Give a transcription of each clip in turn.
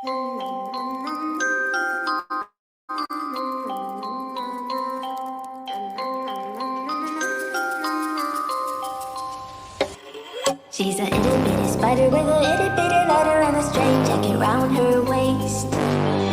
She's a itty bitty spider with a itty bitty letter and a straight jacket round her waist.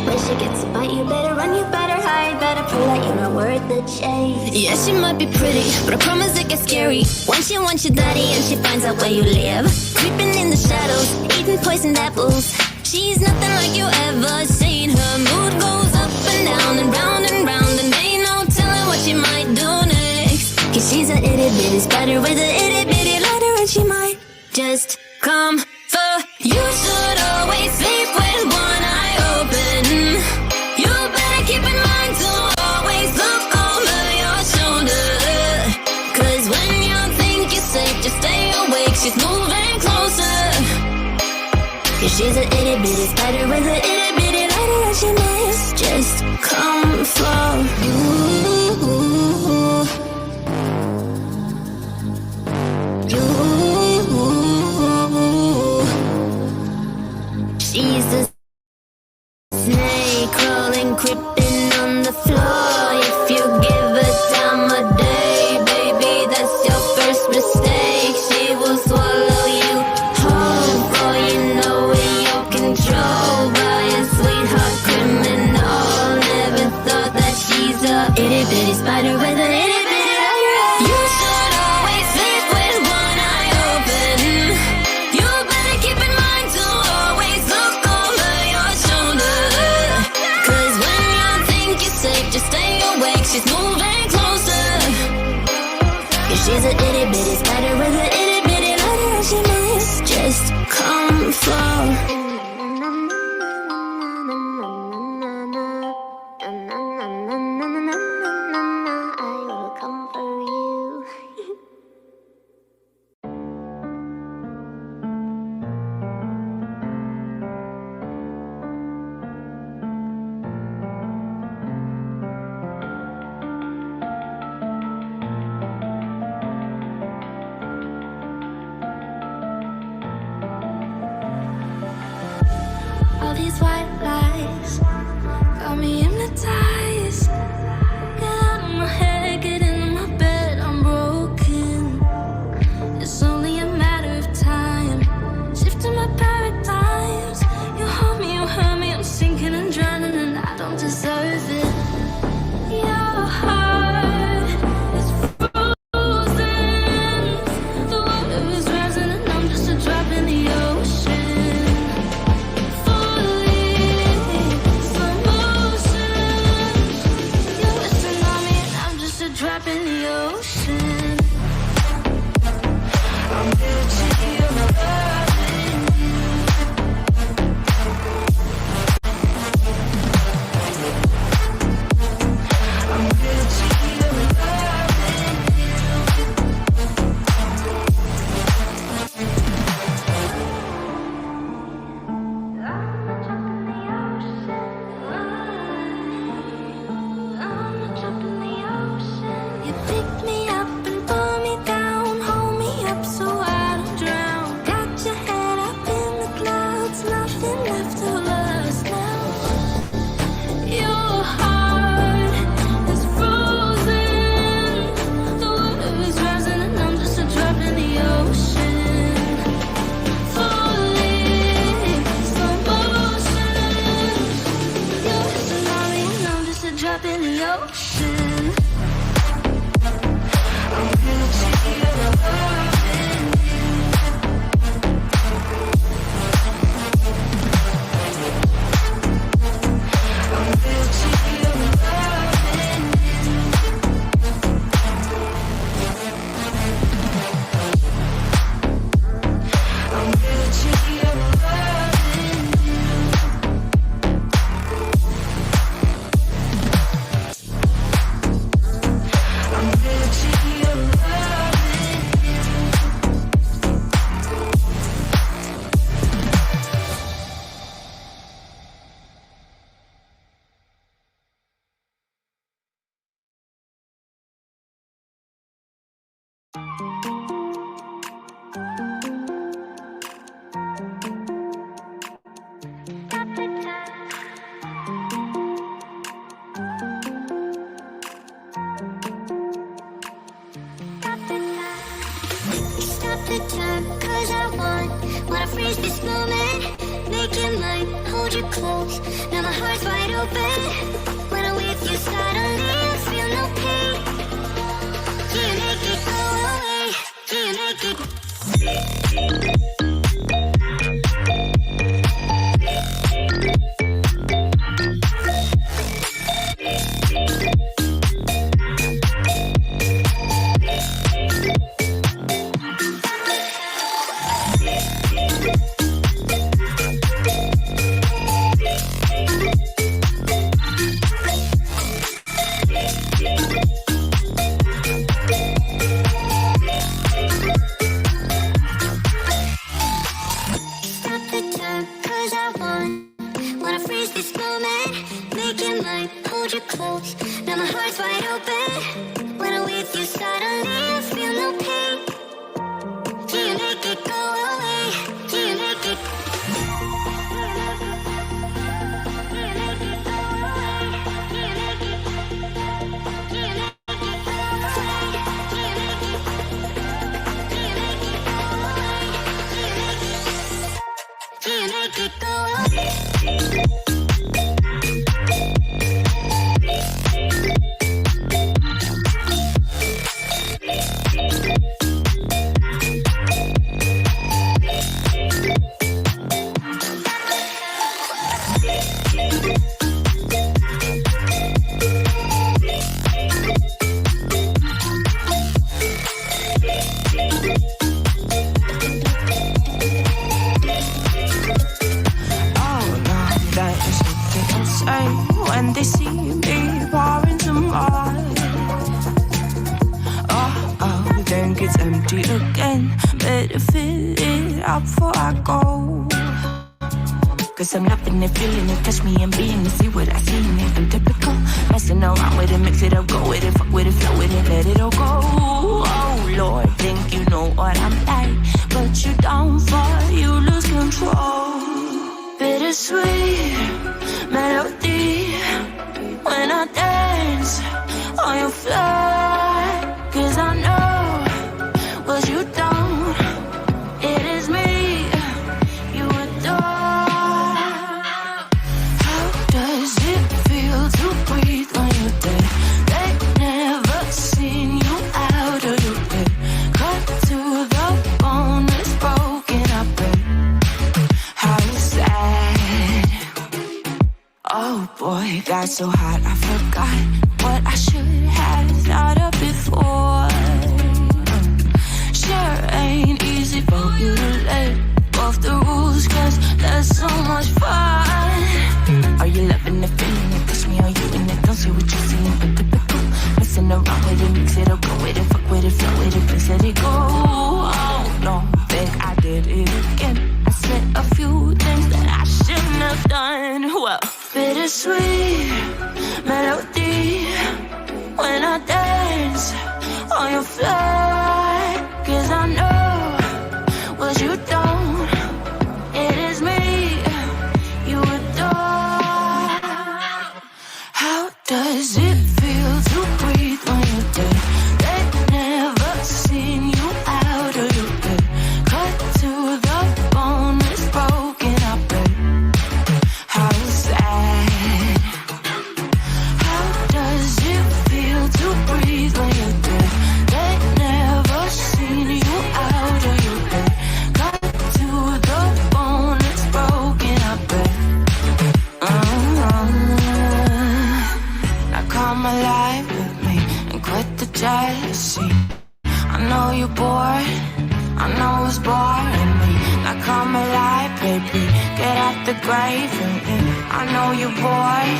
When she gets a bite, you better run, you better hide, better pray that you're not worth the chase. Yeah, she might be pretty, but I promise it gets scary once she wants your daddy and she finds out where you live. Creeping in the shadows, eating poisoned apples. She's nothing like you ever seen. Her mood goes up and down and round and round, and ain't no telling what she might do next. Cause she's a itty bitty spider with a itty bitty letter, and she might just come for you. Should always sleep with one eye open. You better keep in mind to always look over your shoulder. Cause when you think you're safe, just stay awake. She's moving closer. Cause she's a itty bitty spider with a itty bitty letter, and she might just come for you. She's a snake crawling, creeping on the floor. If you give her time of day, baby, that's your first mistake. She will swallow you whole, boy, you know in your control by a sweetheart criminal. Never thought that she's a itty bitty spider with a itty bitty letter. You should always sleep with one eye open. You better keep in mind to always look over your shoulder. Cause when you think you're safe, just stay awake. She's moving closer. Cause she's a itty bitty spider with a itty bitty letter, and she might just come for. I will come for you. All these white lies got me hypnotized. Get out of my head, get into my bed, I'm broken. It's only a matter of time, shifting my paradigms. You harm me, you hurt me, I'm sinking and drowning, and I don't deserve it. Your heart is frozen. The water is rising and I'm just a drop in the ocean. Drop in the ocean. I'm guilty of loving you. I'm guilty of loving You pick me up and pull me down, hold me up so I don't drown. Got your head up in the clouds, nothing left of us now. Your heart is frozen. The water is rising and I'm just a drop in the ocean. Falling slow motion. You're a tsunami and I'm just a drop in the ocean. I'm guilty of loving you. I'm guilty of loving you. I'm guilty of loving you. I'm guilty of loving you. Got the 'cause I wanna freeze this moment, make it mine, hold you close. Now my heart's wide open. When I'm with you, suddenly I feel no pain. Can you make it go away? Can you make it? When they see me pouring some more, oh, think it's empty again. Better fill it up before I go. 'Cause I'm loving it, feeling it, touch me and being it. See what I see in it, I'm typical. Messing around with it, mix it up, go with it, fuck with it, flow with it, let it all go. Oh Lord, think you know what I'm like, but you don't fall, you lose control. Bittersweet melody when I dance on your floor. 'Cause I know what you don't, it is me you adore. How does it feel to breathe when you're dead? They've never seen you out of your bed. Cut to the bone, it's broken up, babe. How sad. Oh boy, got so hot I forgot what I should have thought of before. Sure ain't easy for you to let off the rules, 'cause there's so much fun. Are you loving it, feeling it, push me, are you in it? Don't see what you're seeing, but typical. Messing around with it, mix it up, go with it, fuck with it, flow with it, please let it go. Oh no, think I did it again. I said a few things that I shouldn't have done. Well, bittersweet melody when I dance on your floor. 'Cause I know what you don't, it is me you adore. How does it feel to breathe when you're dead? They've never seen you out of your bed. Cut to the bone, it's broken up, babe. How sad. How does it feel to breathe when you're dead? They've never seen you out of your bed. Cut to the bone, it's broken up, babe. Now come alive with me and quit the jealousy. I know you're bored, I know it's boring me. Now come alive, baby, get out the grave with me. I know you're bored.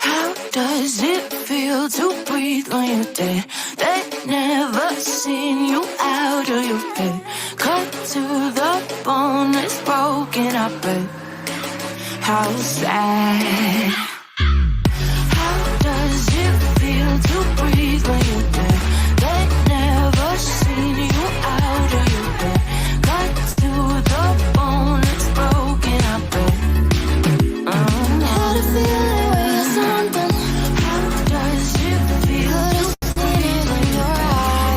How does it feel to breathe when you're dead? They've never seen you out of your bed. Cut to the bone, it's broken up, babe. How sad. How does it feel to breathe when you're dead? They've never seen you out of your bed. Cut to the bone, it's broken up, babe. How to feel it when you're something. How does it feel to breathe when you're out?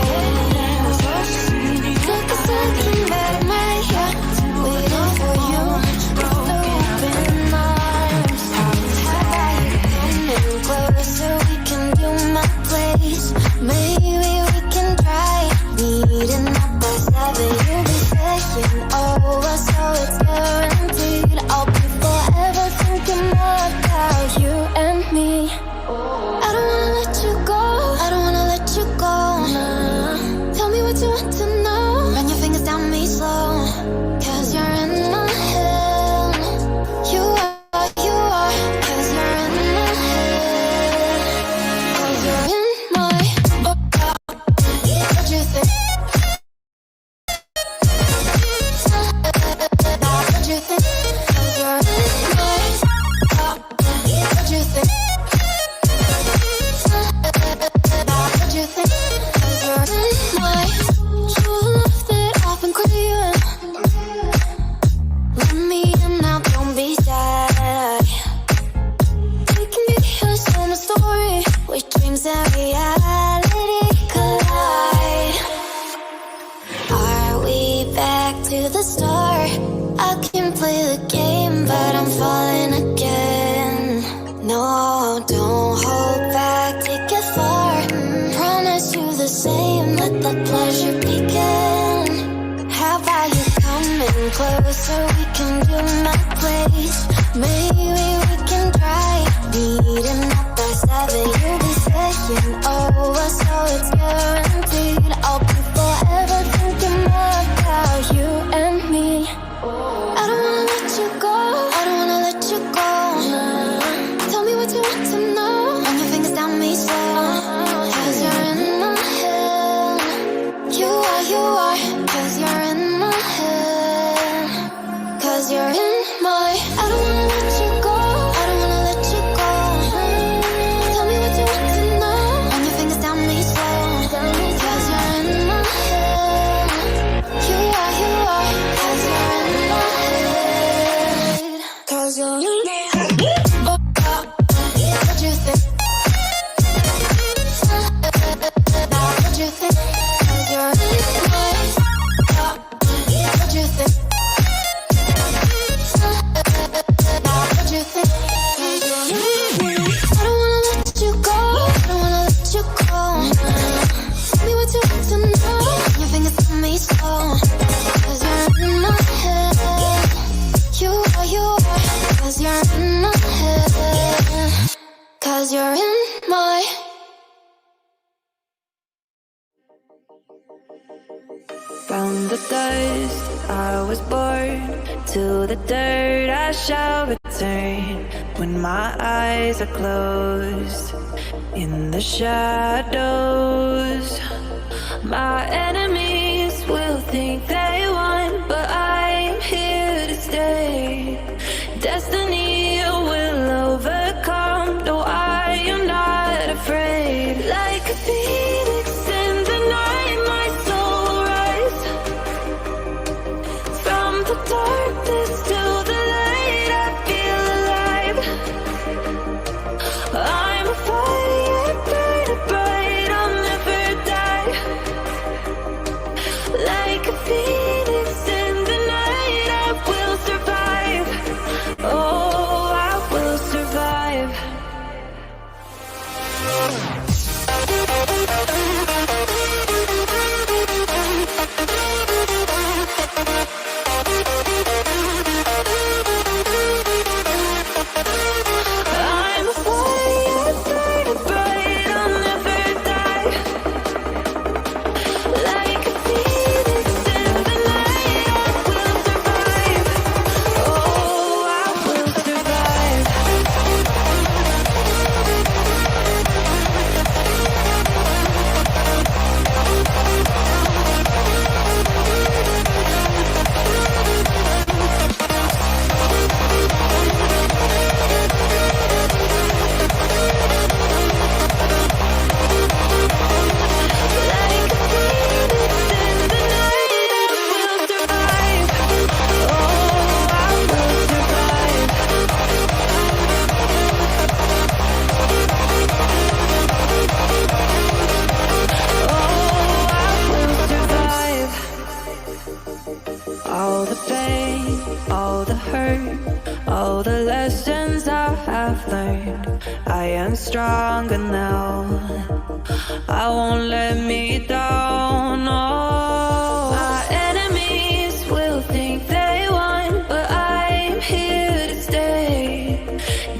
closer, we can do my place. Maybe we can try meeting up by 7. You'll be staying over, so it's guaranteed. I'll be forever thinking more about you and me. I don't wanna let you go, I don't wanna let you go. Tell me what you want to know. Run your fingers down me slow, 'cause you're in my head. You are, 'cause you're in my head. 'Cause you're in my, I don't wanna let you go, I don't wanna let you go. Tell me what you want to know. Run your fingers down me slow, 'cause you're in my head. You are, 'cause you're in my head. 'Cause you're in my head. Oh, what you think? Now what you think? 'Cause you're in my head. What you think? Now what you think? 'Cause you're in my head. I don't wanna let you go, I don't wanna let you go. Tell me what you want to know. Your fingers on me slow, 'cause you're in my head. You are, 'cause you're in my head. 'Cause you're in my. From the dust I was born, to the dirt I shall return. When my eyes are closed, in the shadows, my enemies will think they won, but I'm here to stay. Destiny will overcome, no, I am not afraid. Like a phoenix in the night, my soul will rise. From the darkness to the light, I feel alive. I'm a fire, burning bright, I'll never die. Like a phoenix in the night, I will survive. Oh, I will survive. I'm a fire, burning bright, I'll never die. Like a phoenix in the night, I will survive. Oh, I will survive. Like a phoenix in the night, I will survive. Oh, I will survive. Oh, I will survive. All the pain, all the hurt, all the lessons I have learned, I am stronger now. I won't let me down. Oh, my enemies will think they won, but I'm here to stay.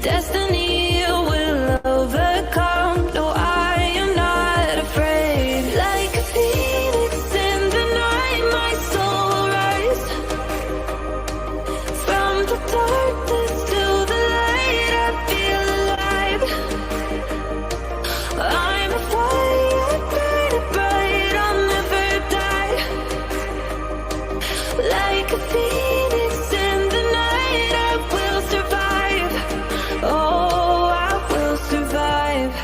Destiny will overcome, no, I am not afraid. Like a phoenix in the night, my soul will rise. From the darkness to the light, I feel alive. I'm a fire, burning bright, I'll never die. Like a phoenix in the night, I will survive. Oh, I will survive.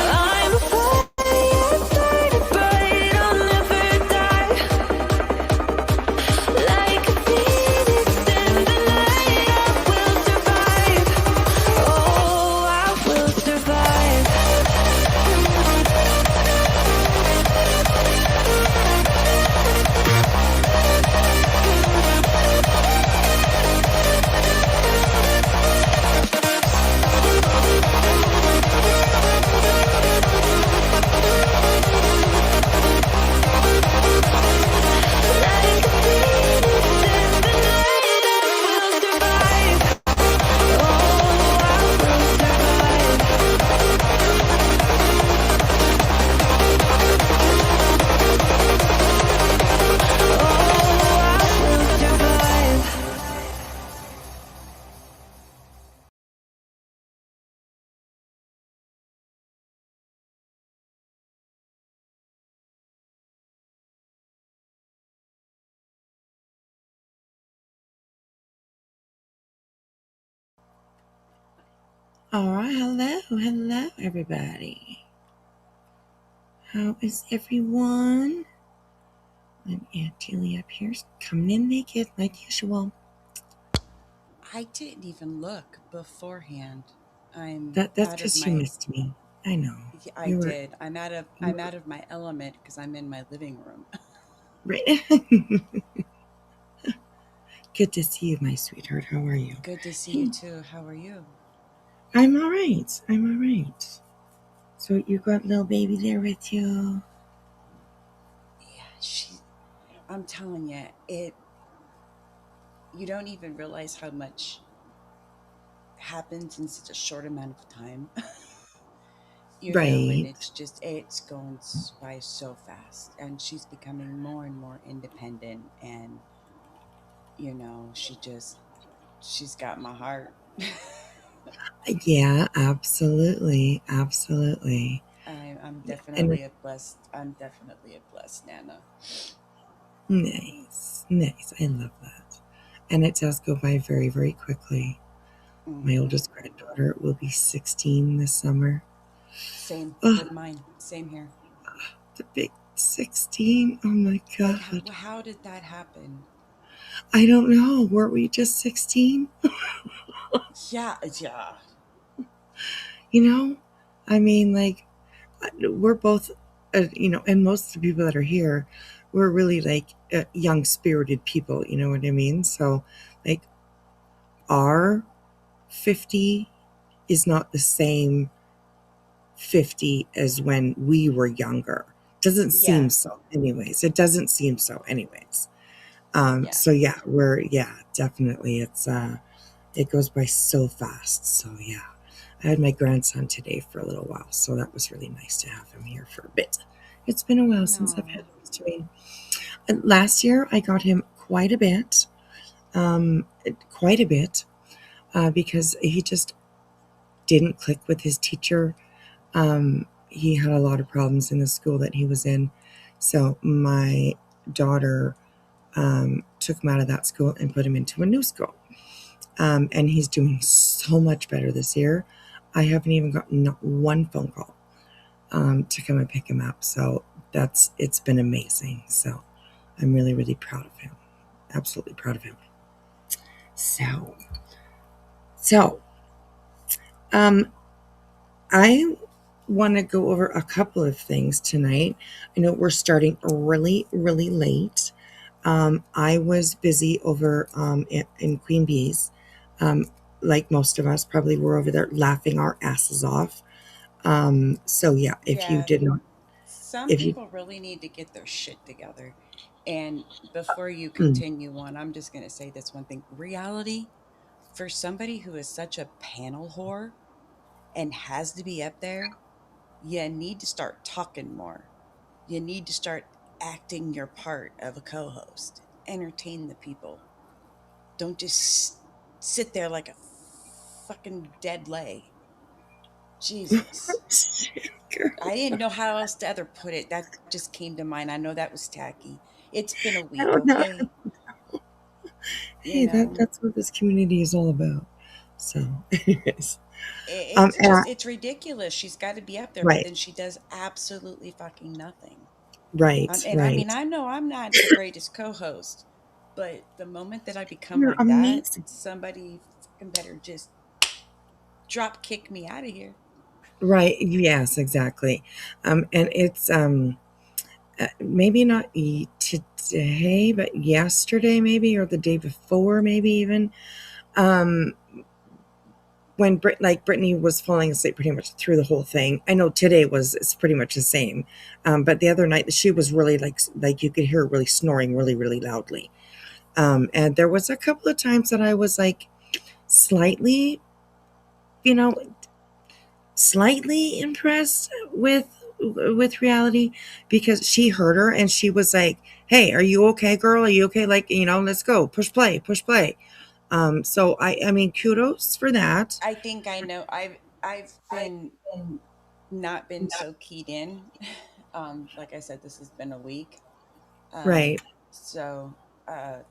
I'm a fire, burning bright, I'll never die. Like a phoenix in the night, I will survive. Oh, I will survive. All right, hello, everybody. How is everyone? I'm Aunt Julie up here, coming in naked like usual. I didn't even look beforehand. I'm That's out of because you my missed me. I know yeah, I you were. did. You I'm were out of my element because I'm in my living room. right. Good to see you, my sweetheart. How are you? Good to see you Hey, too. How are you? I'm all right. I'm all right. So you got little baby there with you? Yeah, I'm telling you, it you don't even realize how much happens in such a short amount of time. And Right. it's going by so fast, and she's becoming more and more independent, and she's got my heart. Yeah, absolutely, absolutely. And I'm definitely a blessed nana. nice, nice. I love that. And it does go by very, very quickly. My Hmm. oldest granddaughter will be 16 this summer. Same Oh, with mine. Same here. the big 16. Oh my Like, God. how did that happen? I don't know. Weren't we just 16? Yeah, yeah, You know? I mean, like, we're both, and most of the people that are here, we're really like young spirited people. You know what I mean? So, like, our 50 is not the same 50 as when we were younger. Doesn't seem yeah, so, anyways. It doesn't seem so, anyways. yeah. So yeah, definitely. It goes by so fast. So yeah, I had my grandson today for a little while, so that was really nice to have him here for a bit. It's been a while since I've No, had him to me. Last year, I got him um, quite a bit, because he just didn't click with his teacher. He had a lot of problems in the school that he was in. So my daughter took him out of that school and put him into a new school. And he's doing so much better this year. I haven't even gotten not one phone call to come and pick him up. So it's been amazing. So I'm really, really proud of him. Absolutely proud of him. So, so, um, I want to go over a couple of things tonight. I know we're starting really, really late. I was busy over in Queen Bee's. Um, like most of us, probably were over there laughing our asses off. So yeah, if you yeah. did not, Some if you, people really need to get their shit together. And before you mm, continue on, I'm just going to say this one thing. Reality, for somebody who is such a panel whore and has to be up there, you need to start talking more. You need to start acting your part of a co host. Entertain the people. Don't just sit there like a fucking dead lay. Jesus. I didn't know how else to other put it. That just came to mind. I know that was tacky. It's been a I week, don't know. okay? You Hey, know, that's what this community is all about. So, anyways, it's and just, it's ridiculous. She's got to be up there, but right, then she does absolutely fucking nothing. right, And I mean, right. I know I'm not the greatest co host, but the moment that I become You're like that, amazing. somebody fucking better just drop kick me out of here. Right. Yes, exactly. And it's maybe not today, but yesterday, maybe, or the day before, maybe even. Um, when Brittany was falling asleep pretty much through the whole thing. I know today was it's pretty much the same, but the other night she was really like you could hear her really snoring really really loudly. And there was a couple of times that I was like slightly, you know, slightly impressed with reality because she heard her and she was like, "Hey, are you okay, girl? Are you okay? Like, let's go, push play." So I mean, kudos for that. I think I know. I've been not been so keyed in. Like I said, this has been a week. Right. So, uh,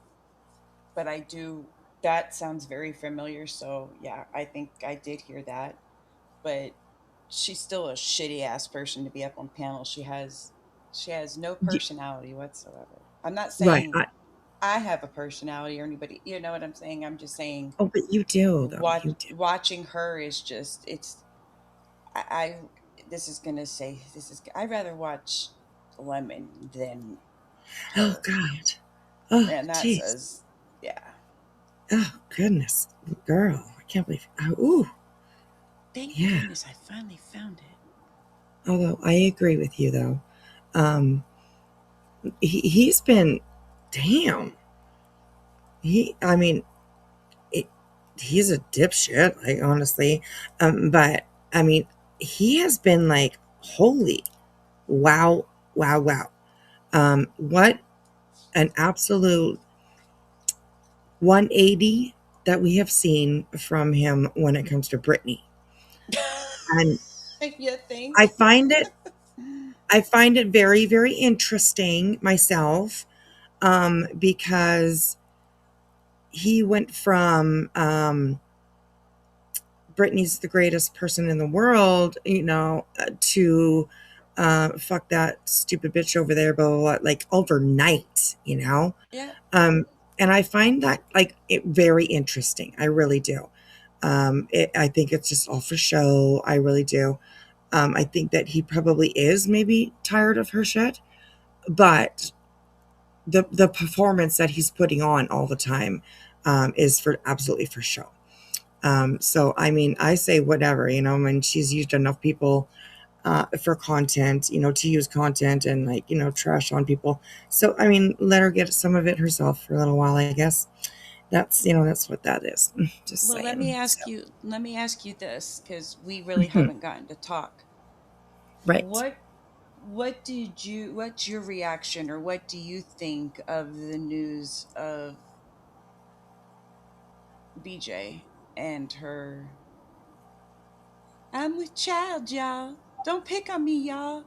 but I do. That sounds very familiar. So yeah, I think I did hear that. but she's still a shitty ass person to be up on panels. She has no personality whatsoever. I'm not Right. saying I have a personality or anybody, you know what I'm saying? I'm just saying Oh, but you do, though. You do. watching her is just it's I this is gonna say this is I'd rather watch Lemon than Oh, her, God. Oh, and that jeez. says yeah. Oh, goodness. Girl, I can't believe. Oh, ooh, Thank yeah. goodness I finally found it. Although I agree with you, though. Um, he's been, damn. I mean, it, he's a dipshit, like, honestly. But, I mean, he has been like, holy wow, wow, wow. What an absolute 180 that we have seen from him when it comes to Britney. And You I think? find it I find it very, very interesting myself, because he went from Britney's the greatest person in the world, to fuck that stupid bitch over there, blah, blah, blah, like overnight, you know? Yeah. Um, and I find that like it very interesting. I really do. I think it's just all for show. I really do. I think that he probably is maybe tired of her shit, but the performance that he's putting on all the time is for absolutely for show. So I mean, I say whatever, I mean, she's used enough people for content, to use content and like, trash on people. So I mean, let her get some of it herself for a little while, I guess. That's what that is. Just Well, saying. So, let me ask you this because we really mhm. haven't gotten to talk. Right. What what's your reaction or what do you think of the news of BJ and her I'm with child, y'all. Don't pick on me, y'all.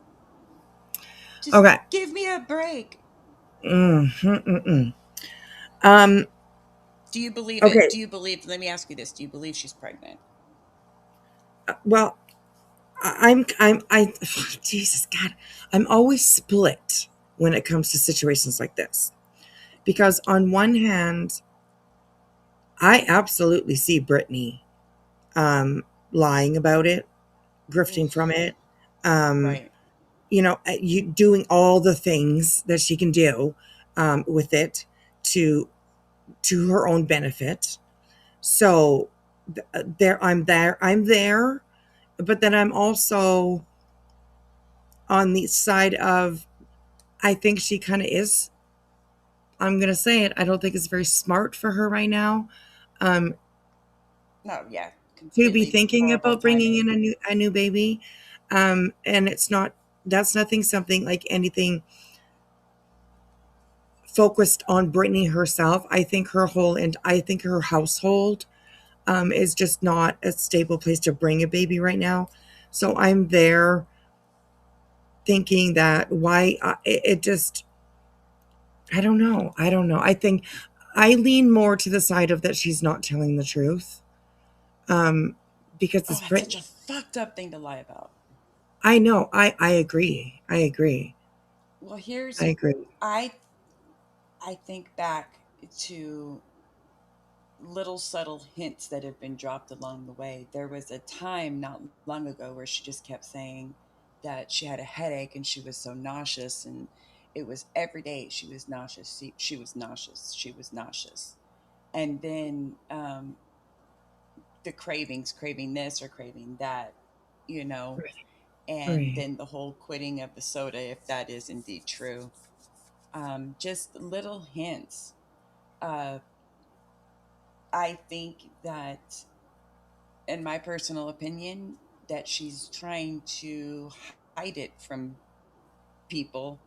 Just Okay. give me a break. Mm-hmm. Um. Do you believe it? Okay. Do you believe, let me ask you this. Do you believe she's pregnant? Well, I. Jesus God, I'm always split when it comes to situations like this because on one hand, I absolutely see Brittany lying about it, grifting from Oof. it, um, Right. you doing all the things that she can do with it to her own benefit. So I'm there, but then I'm also on the side of I think she kind of is. I'm gonna say it. I don't think it's very smart for her right now. Um, No, yeah. to be Completely thinking horrible about bringing in timing. a new baby, and it's not that's nothing something like anything focused on Brittany herself. I think her household is just not a stable place to bring a baby right now. So I'm there thinking that why it just I don't know. I don't know. I think I lean more to the side of that she's not telling the truth. Um, because Oh, it's that's such a Brittany. fucked up thing to lie about. I know. I agree. I agree. Well, I here's agree. I I think back to little subtle hints that have been dropped along the way. There was a time not long ago where she just kept saying that she had a headache and she was so nauseous, and it was every day she was nauseous. She was nauseous. She was nauseous. And then the cravings, craving this or craving that, you know, and Right. then the whole quitting of the soda, if that is indeed true. Just little hints. Uh, I think that, in my personal opinion, that she's trying to hide it from people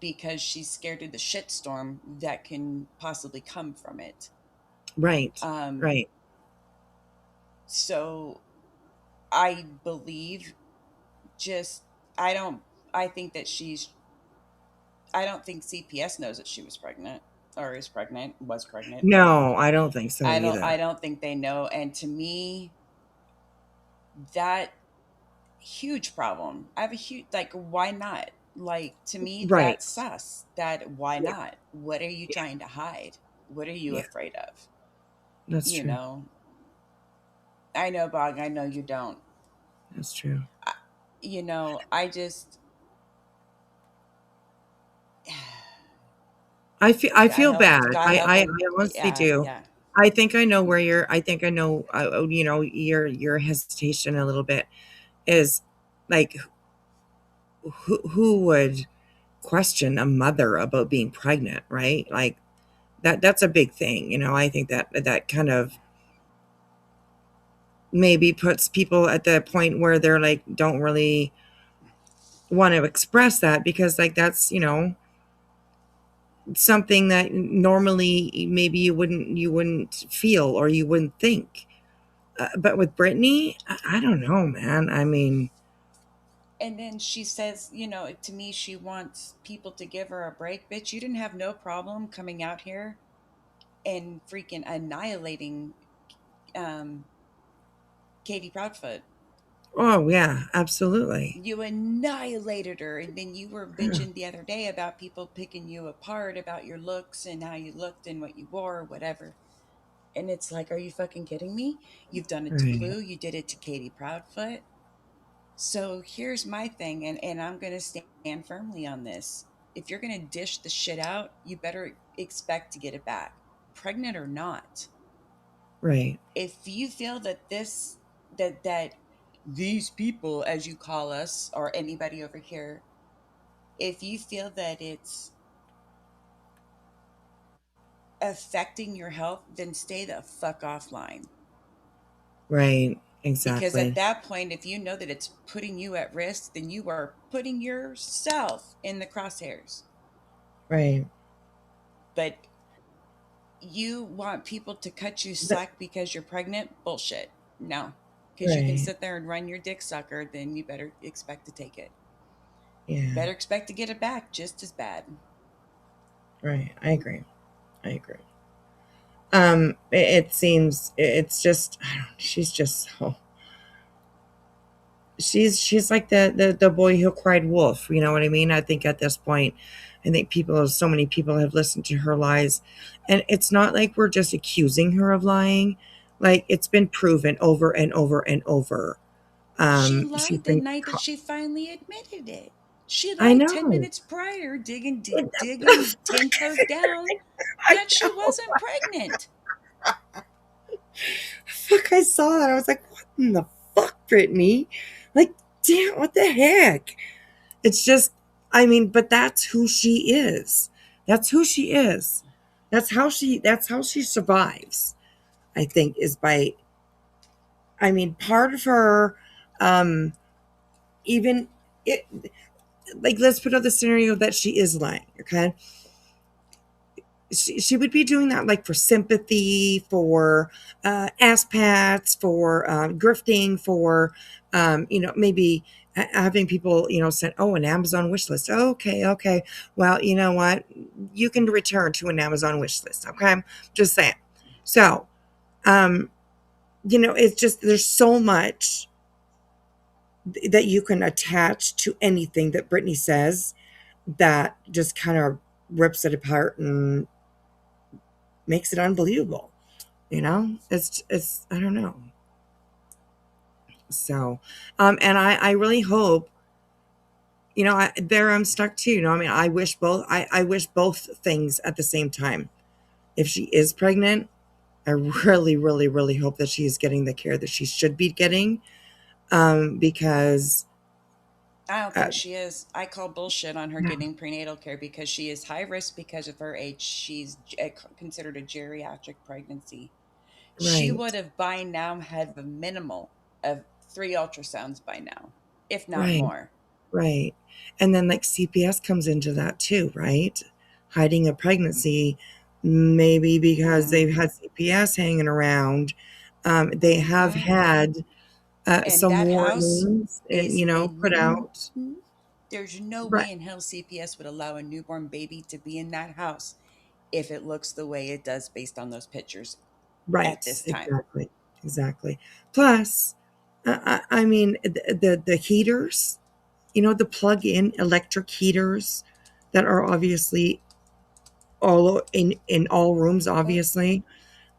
because she's scared of the shitstorm that can possibly come from it. Right. Um, Right. so I believe just, I don't, I think that I don't think CPS knows that she was pregnant or is pregnant, was pregnant. No, I don't think so either. I don't think they know. And to me, that huge problem. I have a huge, like, why not? Like, to me, Right. that's sus. That, why Yeah. not? What are you Yeah. trying to hide? What are you Yeah. afraid of? That's You true. know, I know, Bog, I know you don't. That's true. I, I just, I God feel help, bad. God help I him. honestly Yeah, do. yeah. I think I know where you're. I think I know. Your hesitation a little bit is like who would question a mother about being pregnant, right? Like that's a big thing. I think that kind of maybe puts people at the point where they're like don't really want to express that because like that's something that normally maybe you wouldn't feel or you wouldn't think. But with Brittany, I don't know, man. I mean, And then she says, to me, she wants people to give her a break. Bitch, you didn't have no problem coming out here and freaking annihilating um, Katie Proudfoot. oh yeah, absolutely. You annihilated her. And then you were Yeah, bitching the other day about people picking you apart about your looks and how you looked and what you wore, or whatever. And it's like, are you fucking kidding me? You've done it to right, Blue. You did it to Katie Proudfoot. So here's my thing, and I'm going to stand firmly on this. If you're going to dish the shit out, you better expect to get it back, pregnant or not. right, If you feel that that these people, as you call us, or anybody over here, if you feel that it's affecting your health, then stay the fuck offline. right, Because at exactly, that point, if you know that it's putting you at risk, then you are putting yourself in the crosshairs. right. But you want people to cut you That, slack because you're pregnant? Bullshit. No. Because you can right, sit there and run your dick sucker, then you better expect to take it. yeah, Better expect to get it back just as bad. right. I agree. I agree. It seems it's just I don't, she's just so she's like the boy who cried wolf. You know what I mean? I think at this point, I think so many people have listened to her lies, and it's not like we're just accusing her of lying. Like it's been proven over and over and over. She She's lied the been. night that she finally admitted it. She I lied 10 know. minutes prior, digging 10 toes down, I that she know. wasn't pregnant. Fuck! I saw that. I was like, what in the fuck, Brittany? Like, damn, what the heck? It's just, I mean, but that's who she is. That's who she is. That's how she survives. I think is by, I mean, part of her, um, even it, like, let's put out the scenario that she is lying. Okay. She would be doing that like for sympathy, for ass pats, for grifting, for maybe having people send an Amazon wish list. Okay, okay. Well, you know what? You can return to an Amazon wish list. Okay, just saying. So, um, it's just there's so much that you can attach to anything that Brittany says that just kind of rips it apart and makes it unbelievable. It's I don't know. So, and I really hope, I'm stuck too. I mean, I wish both things at the same time. If she is pregnant, I really, really, really hope that she is getting the care that she should be getting. Because, I don't uh, think she is. I call bullshit on her yeah, getting prenatal care because she is high risk because of her age. She's considered a geriatric pregnancy. She right, would have by now had the minimal of 3 ultrasounds by now, if not right, more. right. And then like CPS comes into that too, right? Hiding a pregnancy, maybe because Mm-hmm. they've had CPS hanging around. They have Mm-hmm. had And some that house warnings and is put out. there's no Right, way in hell CPS would allow a newborn baby to be in that house if it looks the way it does based on those pictures at right, this time. exactly, exactly. Plus, I mean, the heaters, the plug-in electric heaters that are obviously all in all rooms. Obviously,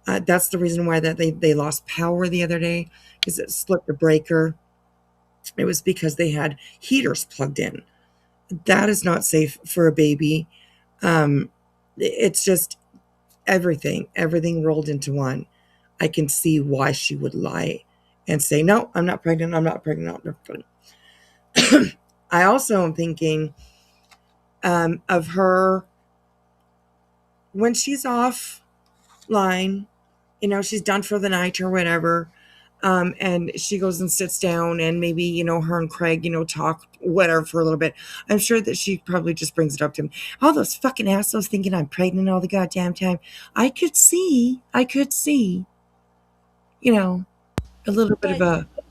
that's the reason why that they lost power the other day because it slipped a breaker. It was because they had heaters plugged in. That is not safe for a baby. Um, it's just everything rolled into one. I can see why she would lie and say, no, I'm not pregnant. I'm not pregnant. I'm not pregnant. I also am thinking of her when she's offline, she's done for the night or whatever. And she goes and sits down and maybe, her and Craig, talk whatever for a little bit. I'm sure that she probably just brings it up to him. All those fucking assholes thinking I'm pregnant all the goddamn time. I could see, you know, a little bit of But a I,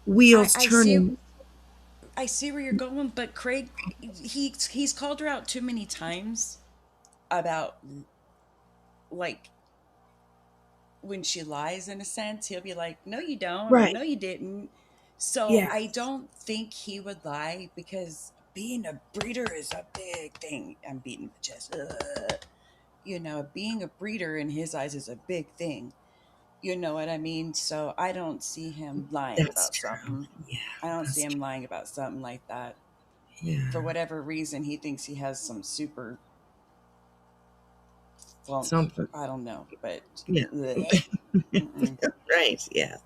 wheels I see turning. I see where you're going, but Craig, he's called her out too many times about, like, when she lies, in a sense. He'll be like, no you don't, or Right. no you didn't. So Yeah. I don't think he would lie, because being a breeder is a big thing. I'm beating my chest. Ugh. Being a breeder in his eyes is a big thing. You know what I mean? So I don't see him lying That's about true. something. Yeah. I don't see That's him true. lying about something like that. For Yeah. whatever reason, he thinks he has some super funk. Something. I don't know, but Yeah. bleh. Mm-mm. Right. Yeah.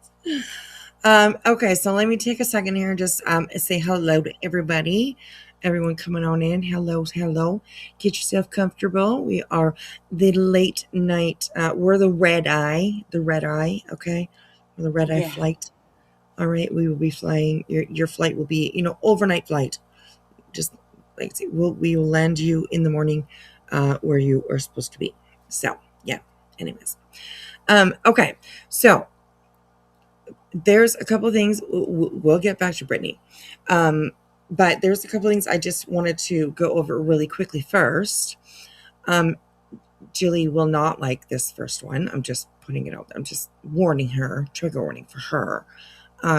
Okay, so let me take a second here and just say hello to everybody. Everyone coming on in. Hello, hello. Get yourself comfortable. We are the late night. We're the red eye, okay? We're the red eye Yeah. flight. All right, we will be flying. Your flight will be, overnight flight. Just like we will land you in the morning where you are supposed to be. So, yeah. Anyways. Okay, so there's a couple of things. We'll get back to Brittany. But there's a couple of things I just wanted to go over really quickly first. Um, Julie will not like this first one. I'm just putting it out there. I'm just warning her, trigger warning for her,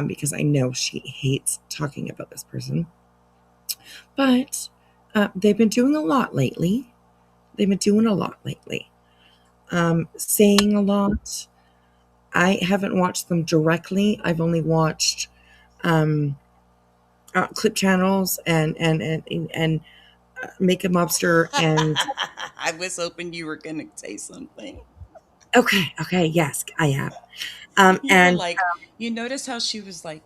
because I know she hates talking about this person. But they've been doing a lot lately. They've been doing a lot lately. Saying a lot. I haven't watched them directly. I've only watched um, clip channels and make a mobster and I was hoping you were going to say something. okay, yes, I am. You were And like, you notice how she was like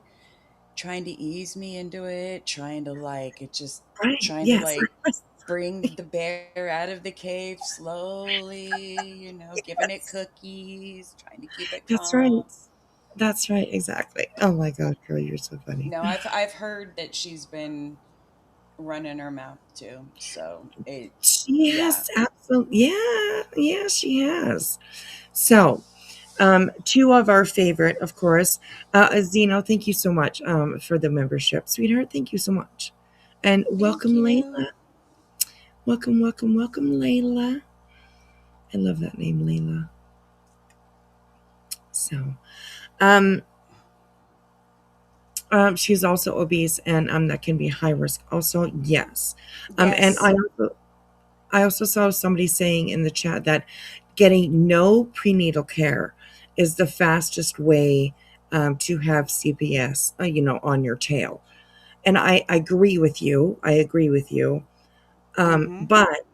trying to ease me into it, right, trying to, yes, like, bring the bear out of the cave slowly, giving it yes, cookies, trying to keep it that's right, calm. that's right, exactly. Oh my God, girl, you're so funny. No, I've heard that she's been running her mouth too. So She yeah. has absolutely, yeah, yeah, she has. So, two of our favorite, of course, Zeno. Thank you so much for the membership, sweetheart. Thank you so much, and Thank welcome, you. Layla. Welcome, welcome, welcome, Layla. I love that name, Layla. So, um, she's also obese, and that can be high risk. Also, yes. And Yes. I also saw somebody saying in the chat that getting no prenatal care is the fastest way to have CPS, on your tail. And I agree with you. I agree with you. Mm-hmm. But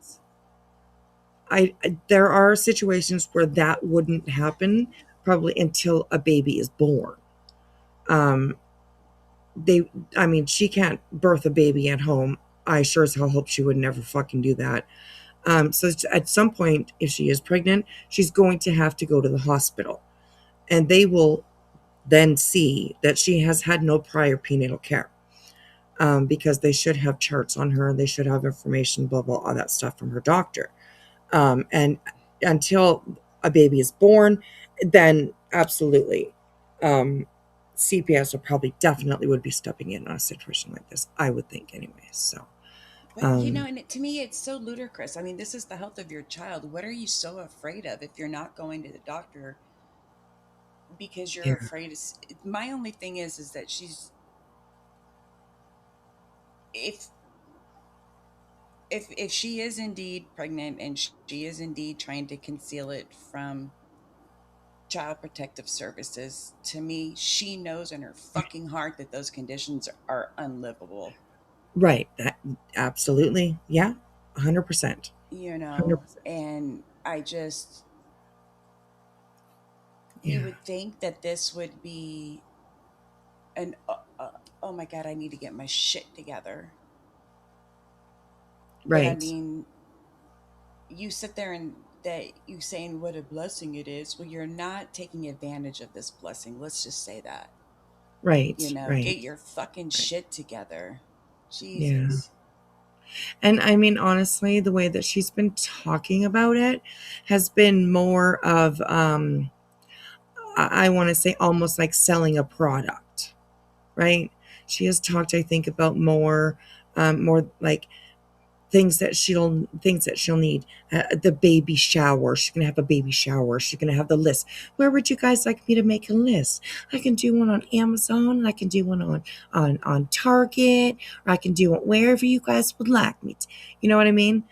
there are situations where that wouldn't happen probably until a baby is born. Um, they I mean, she can't birth a baby at home. I sure as hell hope she would never fucking do that. So at some point, if she is pregnant, she's going to have to go to the hospital, and they will then see that she has had no prior prenatal care, because they should have charts on her, they should have information, blah blah, all that stuff from her doctor. And until a baby is born, then absolutely, um, CPS will probably definitely would be stepping in on a situation like this. I would think, anyway. So, But um, and to me, it's so ludicrous. I mean, this is the health of your child. What are you so afraid of if you're not going to the doctor because you're Yeah. afraid my only thing is that if if she is indeed pregnant and she is indeed trying to conceal it from child protective services, to me she knows in her fucking heart that those conditions are unlivable, Right. That absolutely. Yeah. 100%. you know. 100%. And I just, you Yeah. would think that this would be an oh my god, I need to get my shit together. But I Right. mean, you sit there and that you saying what a blessing it is. Well, you're not taking advantage of this blessing. Let's just say that. You Right. know, Right. get your fucking Right. shit together. Yeah. Jesus. And I mean, honestly, the way that she's been talking about it has been more of, I want to say almost like selling a product, right? She has talked, I think, about more like things that she'll need. The baby shower. She's gonna have a baby shower. She's gonna have the list. Where would you guys like me to make a list? I can do one on Amazon, and I can do one on Target, or I can do it wherever you guys would like me to. You know what I mean?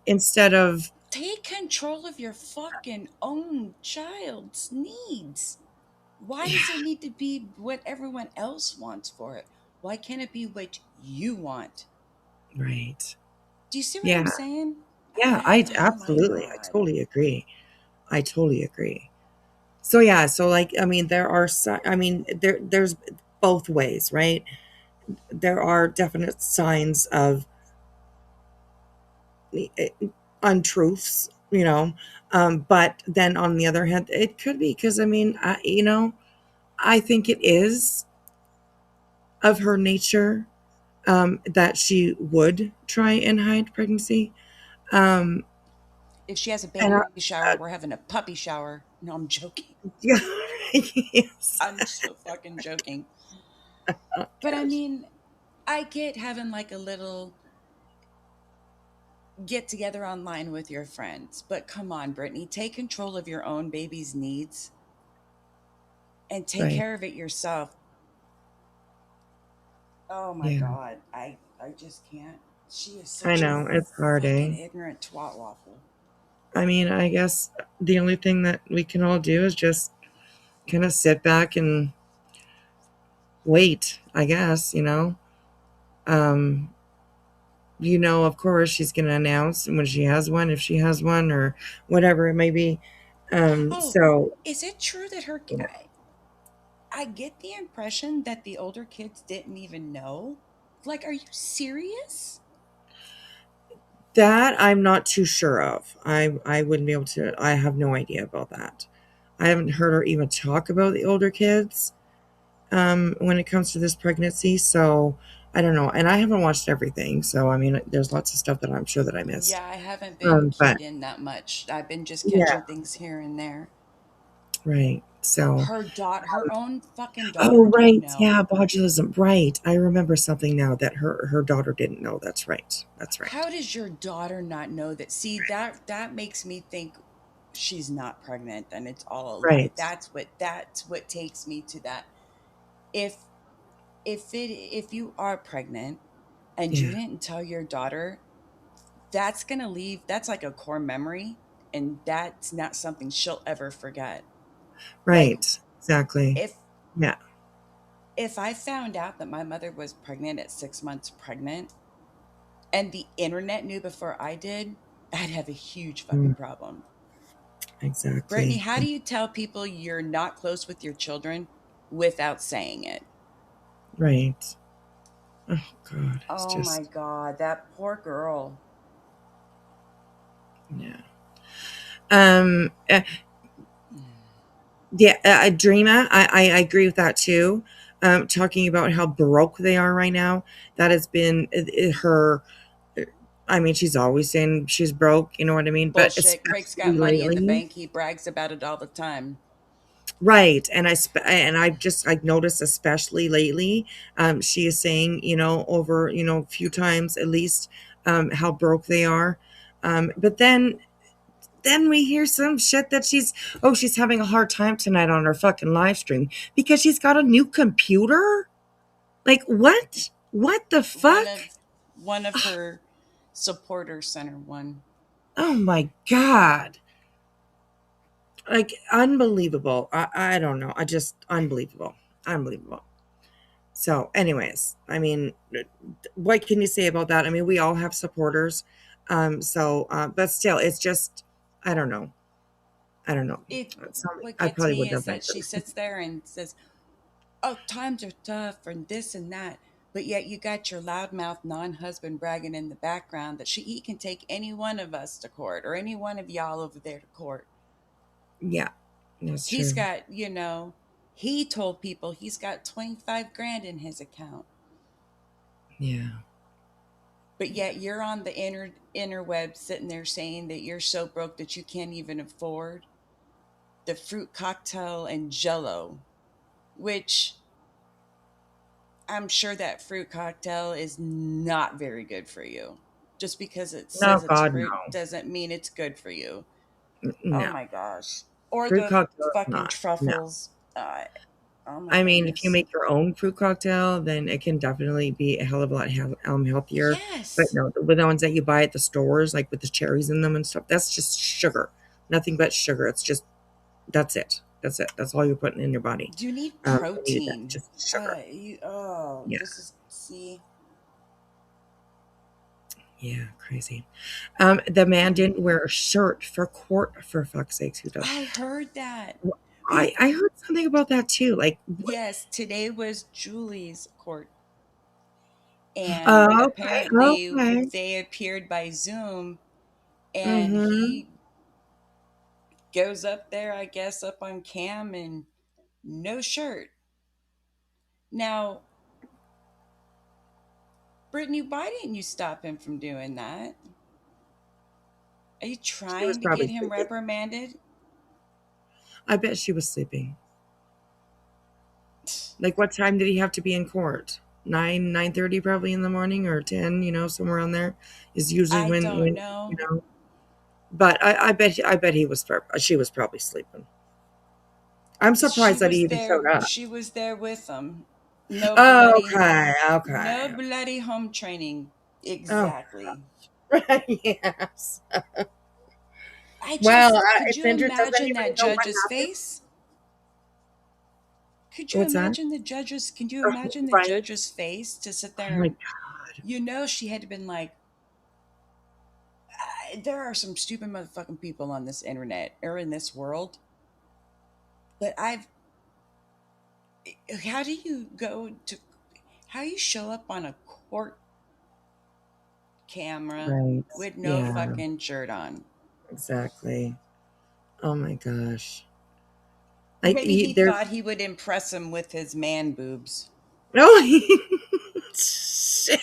Instead of Take control of your fucking own child's needs. Why yeah, does it need to be what everyone else wants for it? Why can't it be what you want? right. Do you see what I'm Yeah, saying? yeah. I Oh my absolutely, I God. totally agree. I totally agree. So yeah, so like I mean, I mean, there's both ways, right? There are definite signs of eh, untruths, but then on the other hand, it could be because I mean, I think it is of her nature that she would try and hide pregnancy. Um, If she has a and baby shower, we're having a puppy shower. No, I'm joking. yeah, yes, I'm so fucking joking. But I gosh, mean, I get having like a little get together online with your friends. But come on, Brittany, take control of your own baby's needs and take right, care of it yourself. Oh my yeah, God. I just can't. She is I such a know it's hard, fucking eh? ignorant twat waffle. I mean, I guess the only thing that we can all do is just kind of sit back and wait, I guess, Um, of course, she's going to announce when she has one, if she has one, or whatever it may be. Oh, So, is it true that her. yeah, I get the impression that the older kids didn't even know. Like, are you serious? that I'm not too sure of. I wouldn't be able to. I have no idea about that. I haven't heard her even talk about the older kids when it comes to this pregnancy. So I don't know, and I haven't watched everything. So I mean, there's lots of stuff that I'm sure that I missed. Yeah, I haven't been But keyed in that much. I've been just yeah, catching things here and there. right. So Her own fucking oh, daughter didn't right. know. Yeah, botulism. Right. I remember something now that her daughter didn't know. That's right. That's right. How does your daughter not know that? See, that makes me think she's not pregnant and it's all a lie. Right. That's what takes me to that. If if you are pregnant and you Yeah. didn't tell your daughter, that's going to leave, that's like a core memory, and that's not something she'll ever forget. Like, Right. Exactly. if Yeah. if I found out that my mother was pregnant at 6 months pregnant and the internet knew before I did, I'd have a huge fucking Mm, problem. Brittany, exactly. how do you tell people you're not close with your children without saying it? Right. Oh God. It's Oh my just God, that poor girl. yeah. Yeah. Dreama. I agree with that too. Talking about how broke they are right now. That has been her. I mean, she's always saying she's broke. You know what I mean? But Bullshit. Craig's got especially money in the lately. bank. He brags about it all the time. Right. And I've noticed especially lately, she is saying, over, a few times at least, how broke they are. But then then we hear some shit that she's having a hard time tonight on her fucking live stream because she's got a new computer. Like what? What the One fuck? of one of her supporters sent her one. Oh my god. Like unbelievable. I don't know. I just unbelievable. Unbelievable. So, anyways, I mean, what can you say about that? I mean, we all have supporters. But still, it's just, I don't know. I don't know. It What I gets probably me would is have that she ventured. sits there and says, "Oh, times are tough and this and that." But yet you got your loudmouth non-husband bragging in the background that he can take any one of us to court or any one of y'all over there to court. Yeah, that's He's true. got, he told people he's got 25 grand in his account. Yeah. But yet you're on the interweb sitting there saying that you're so broke that you can't even afford the fruit cocktail and jello, which I'm sure that fruit cocktail is not very good for you. Just because it No, says it's God, fruit no. doesn't mean it's good for you. Oh No. my gosh. Or Fruit the cocktail is fucking not. No. truffles. Oh my I mean, if you goodness. make your own fruit cocktail, then it can definitely be a hell of a lot healthier. But Yes. no, with the ones that you buy at the stores, like with the cherries in them and stuff, that's just sugar. Nothing but sugar. It's just, that's it. That's it. That's all you're putting in your body. You need When you eat that, protein. just sugar. Yeah. This is, see. Yeah. Crazy. The man didn't wear a shirt for court, for fuck's sakes. Who does? I heard that. Well, It, I heard something about that too. Like, what? yes, today was Julie's court. And Oh, okay. apparently Okay. they appeared by Zoom, and Mm-hmm. he goes up there, I guess, up on cam and no shirt. Now, Brittany, why didn't you stop him from doing that? Are you She was trying to probably get him sleeping. reprimanded? I bet she was sleeping. Like, what time did he have to be in court? 9:30 probably in the morning, or 10, somewhere on there is usually I don't when, know. but I bet she was probably sleeping. I'm She surprised that he was even showed there. up. She was there with him. Oh, okay, No okay. bloody home training. Oh, Exactly. yes. I Well, just, could it's you interesting. Does imagine anybody that know what judge's happened? face? Could you What's that? imagine the judge's? Can you Oh, imagine the right. judge's face to sit Oh there my and, God. she had to been like, there are some stupid motherfucking people on this internet or in this world, but how do you go to, how you show up on a court camera Right. with no Yeah, fucking shirt on? exactly. Oh my gosh. Like Maybe he there's thought he would impress him with his man boobs. oh shit.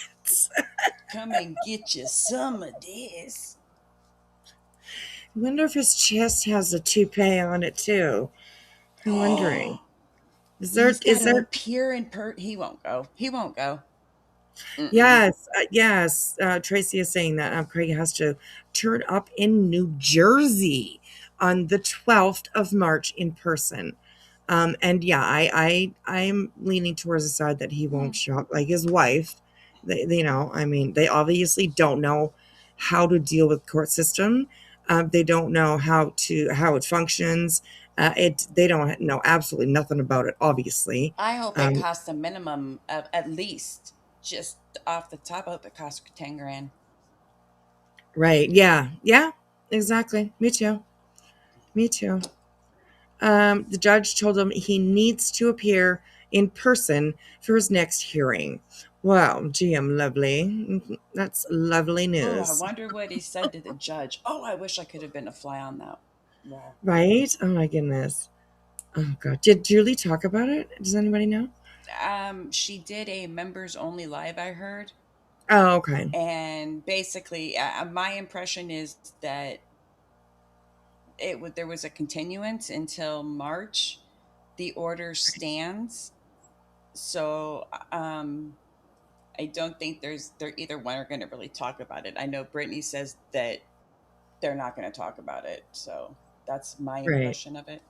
Come and get you some of this. I wonder if his chest has a toupee on it too. I'm wondering. Oh, Is there he's got is to there appear in He won't go. He won't go. Mm-mm. yes. Tracy is saying that Craig has to turn up in New Jersey on the 12th of March in person. And yeah, I'm leaning towards the side that he Hmm. won't show up. Like his wife, I mean, they obviously don't know how to deal with court system. They don't know how it functions. They don't know absolutely nothing about it. Obviously, I hope it um, costs a minimum of at least, just off the top, I hope it costs 10 grand. right? Yeah, yeah, exactly. Me too. Me too. The judge told him he needs to appear in person for his next hearing. Wow, GM, lovely. That's lovely Oh, I news, wonder what he said to the judge. Oh, I wish I could have been a fly on that wall. right? Oh my goodness. Oh god, did Julie talk about it? Does anybody know? She did a members only live, I heard, Oh, okay. and basically, my impression is that there was a continuance until March. The order stands, so I don't think they're either one are going to really talk about it. I know Brittany says that they're not going to talk about it. So that's my Right. impression of it.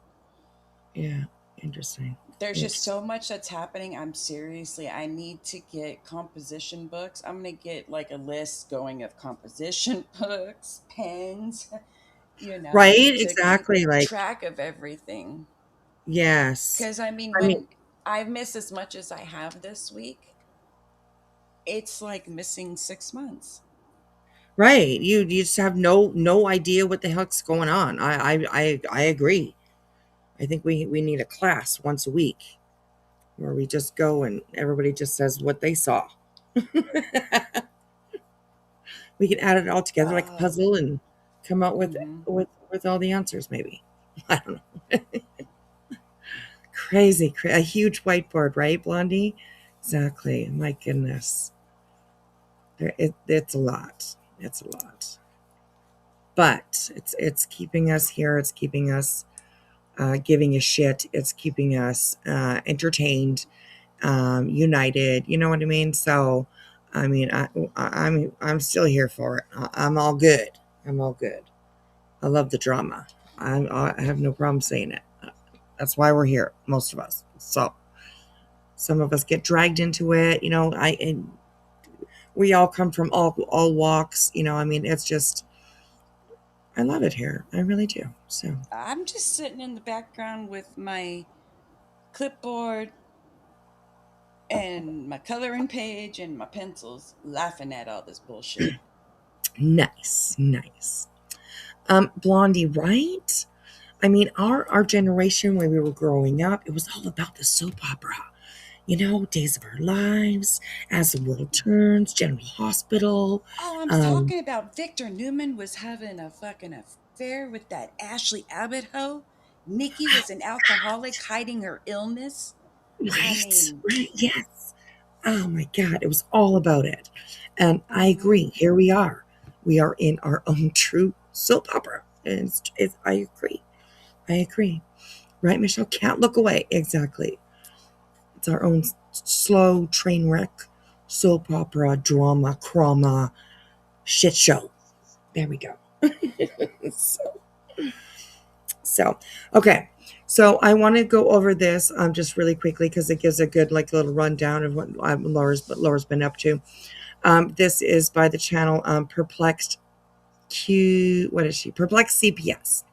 Yeah. Interesting. There's just Interesting. so much that's happening. I need to get composition books. I'm going to get like a list going of composition books, pens, Right. to keep Exactly. Like, track of everything. yes. Because I mean, I mean, when I miss as much as I have this week, it's like missing 6 months. right. You just have no idea what the heck's going on. I agree. I think we need a class once a week where we just go and everybody just says what they saw. We can add it all together like a Uh, puzzle and come out with mhm. with all the answers. Maybe. I don't know. Crazy, a huge whiteboard, right, Blondie? Exactly. My goodness, it's a lot. It's a lot, but it's keeping us here. It's keeping us giving a shit. It's keeping us entertained, united. You know what I mean? So, I mean, I'm still here for it. I'm all good. I'm all good. I love the drama. I have no problem saying it. That's why we're here, most of us. So some of us get dragged into it. And we all come from all walks. I mean, it's just I love it here. I really do. So I'm just sitting in the background with my clipboard and my coloring page and my pencils, laughing at all this bullshit. nice, nice. Blondie, right? I mean, our generation when we were growing up, it was all about the soap opera. Days of Our Lives, As the World Turns, General Hospital. Oh, I'm Um, talking about Victor Newman was having a fucking affair with that Ashley Abbott hoe. Nikki was an alcoholic hiding her illness. I right, mean, right, yes. Oh my God, it was all about it. And I mhm. agree. Here we are. We are in our own true soap opera. And I agree. I agree. Right, Michelle? Can't look away. Exactly. It's our own slow train wreck, soap opera, drama, crama, shit show. There we go. so, so, okay. So I want to go over this just really quickly because it gives a good like little rundown of what Laura's been up to. This is by the channel Perplexed Q. What is she? Perplexed CPS.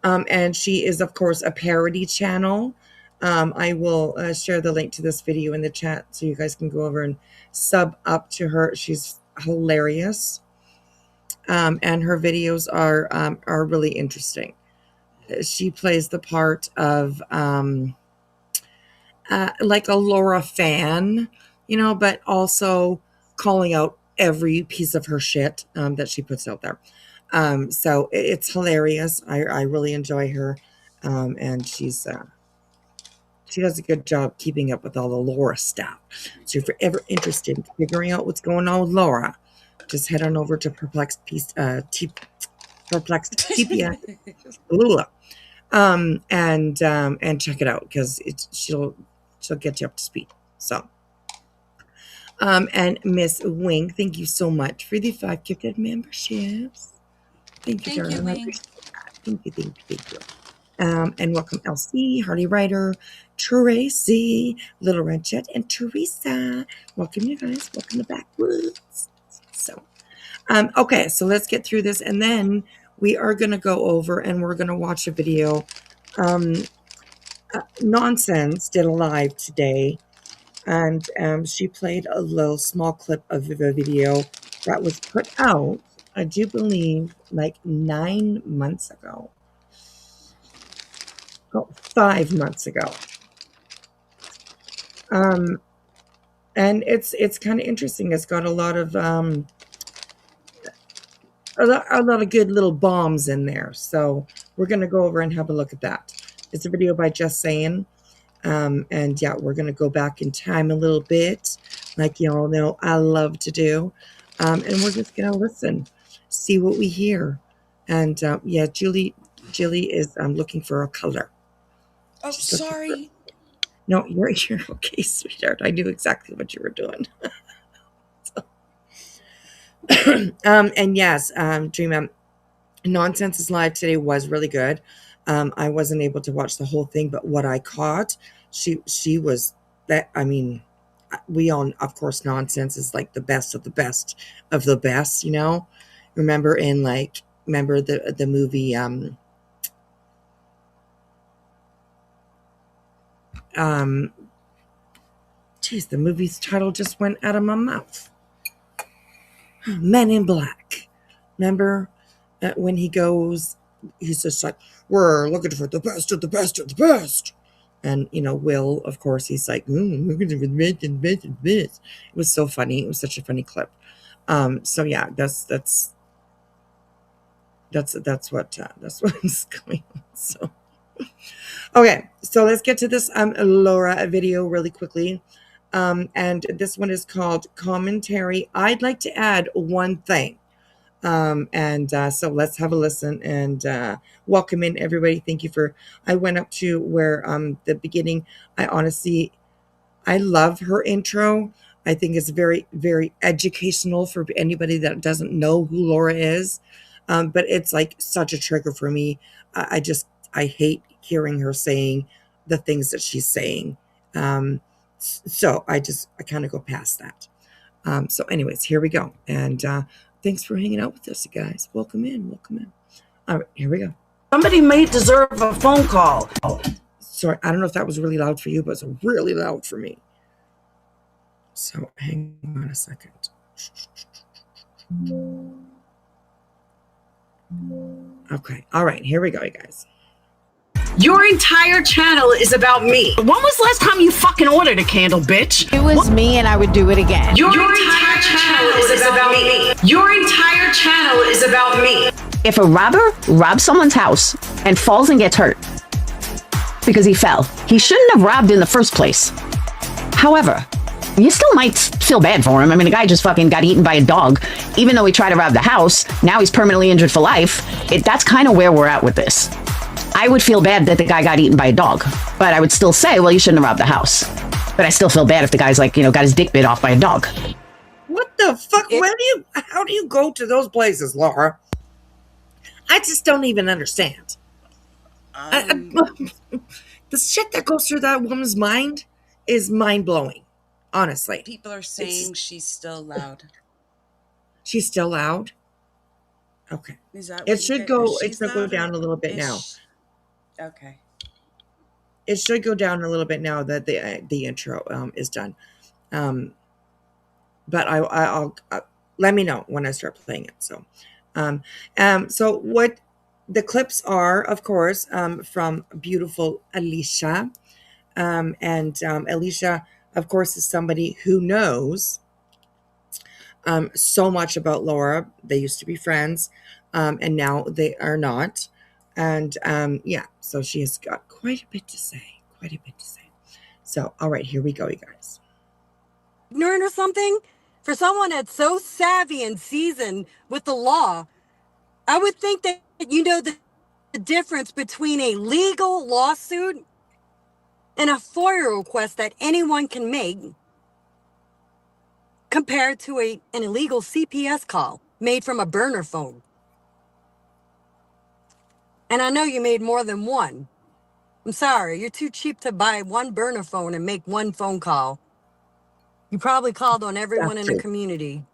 And she is, of course, a parody channel. I will share the link to this video in the chat so you guys can go over and sub up to her. She's hilarious. And her videos are really interesting. She plays the part of like a Laura fan, but also calling out every piece of her shit that she puts out there. So it's hilarious. I really enjoy her. And she does a good job keeping up with all the Laura stuff. So if you're ever interested in figuring out what's going on with Laura, just head on over to Perplexed TPS, and check it out because she'll get you up to speed. So, and Miss Wing, thank you so much for the 5 gifted memberships. Thank you, Thank you, darling. I Wing. appreciate that. Thank you, thank you, thank you. And welcome Elsie, Hardy Ryder, Tracy, Little Ranchette, and Teresa. Welcome, you guys. Welcome to Backwoods. So, okay, so let's get through this, and then we are going to go over and we're going to watch a video. Nonsense did a live today, and she played a little small clip of the video that was put out, I do believe, like 9 months ago. Oh, 5 months ago. And it's kind of interesting. It's got a lot of a lot of good little bombs in there. So we're gonna go over and have a look at that. It's a video by Just Saying. And yeah, we're gonna go back in time a little bit, like y'all know I love to do. And we're just gonna listen, see what we hear. And yeah, Julie is looking for a color. Oh, She's looking for. sorry. No, you're okay, sweetheart. I knew exactly what you were doing. And yes, Dream, Nonsense is Live today was really good. I wasn't able to watch the whole thing, but what I caught, she was that. I mean, we all, of course, Nonsense is like the best of the best of the best. You know, remember the movie geez, the movie's title just went out of my mouth. Men in Black. Remember when he goes, he's just like, we're looking for the best of the best of the best. And, you know, Will, of course, he's like, look at this. It was so funny. It was such a funny clip. So yeah, that's what is going on. So, okay, so let's get to this Laura video really quickly. And this one is called Commentary. I'd like to add one thing. So let's have a listen and welcome in everybody. Thank you for, I went up to where the beginning, I love her intro. I think it's very, very educational for anybody that doesn't know who Laura is. But it's like such a trigger for me. I hate hearing her saying the things that she's saying. So I kind of go past that. So anyways, here we go. And thanks for hanging out with us, you guys. Welcome in, welcome in. All right, here we go. Somebody may deserve a phone call. Sorry, I don't know if that was really loud for you, but it's really loud for me. So hang on a second. Okay, all right, here we go, you guys. Your entire channel is about me. When was the last time you fucking ordered a candle, bitch? It was me and I would do it again. Your entire channel is about me. Your entire channel is about me. If a robber robs someone's house and falls and gets hurt because he fell, he shouldn't have robbed in the first place. However, you still might feel bad for him. I mean, the guy just fucking got eaten by a dog. Even though he tried to rob the house, now he's permanently injured for life. That's kind of where we're at with this. I would feel bad that the guy got eaten by a dog, but I would still say, well, you shouldn't have robbed the house. But I still feel bad if the guy's like, got his dick bit off by a dog. What the fuck? How do you go to those places, Laura? I just don't even understand. The shit that goes through that woman's mind is mind-blowing, honestly. People are saying she's still loud. She's still loud? Okay. Is that it should go down a little bit now. Okay. It should go down a little bit now that the intro is done. But I'll let me know when I start playing it. So, so what the clips are, of course, from beautiful Alicia, and Alicia, of course, is somebody who knows so much about Laura. They used to be friends, and now they are not. And yeah, so she has got quite a bit to say. So, all right, here we go, you guys. Ignorant or something? For someone that's so savvy and seasoned with the law, I would think that you know the difference between a legal lawsuit and a FOIA request that anyone can make compared to an illegal CPS call made from a burner phone. And I know you made more than one. I'm sorry, you're too cheap to buy one burner phone and make one phone call. You probably called on everyone in the community.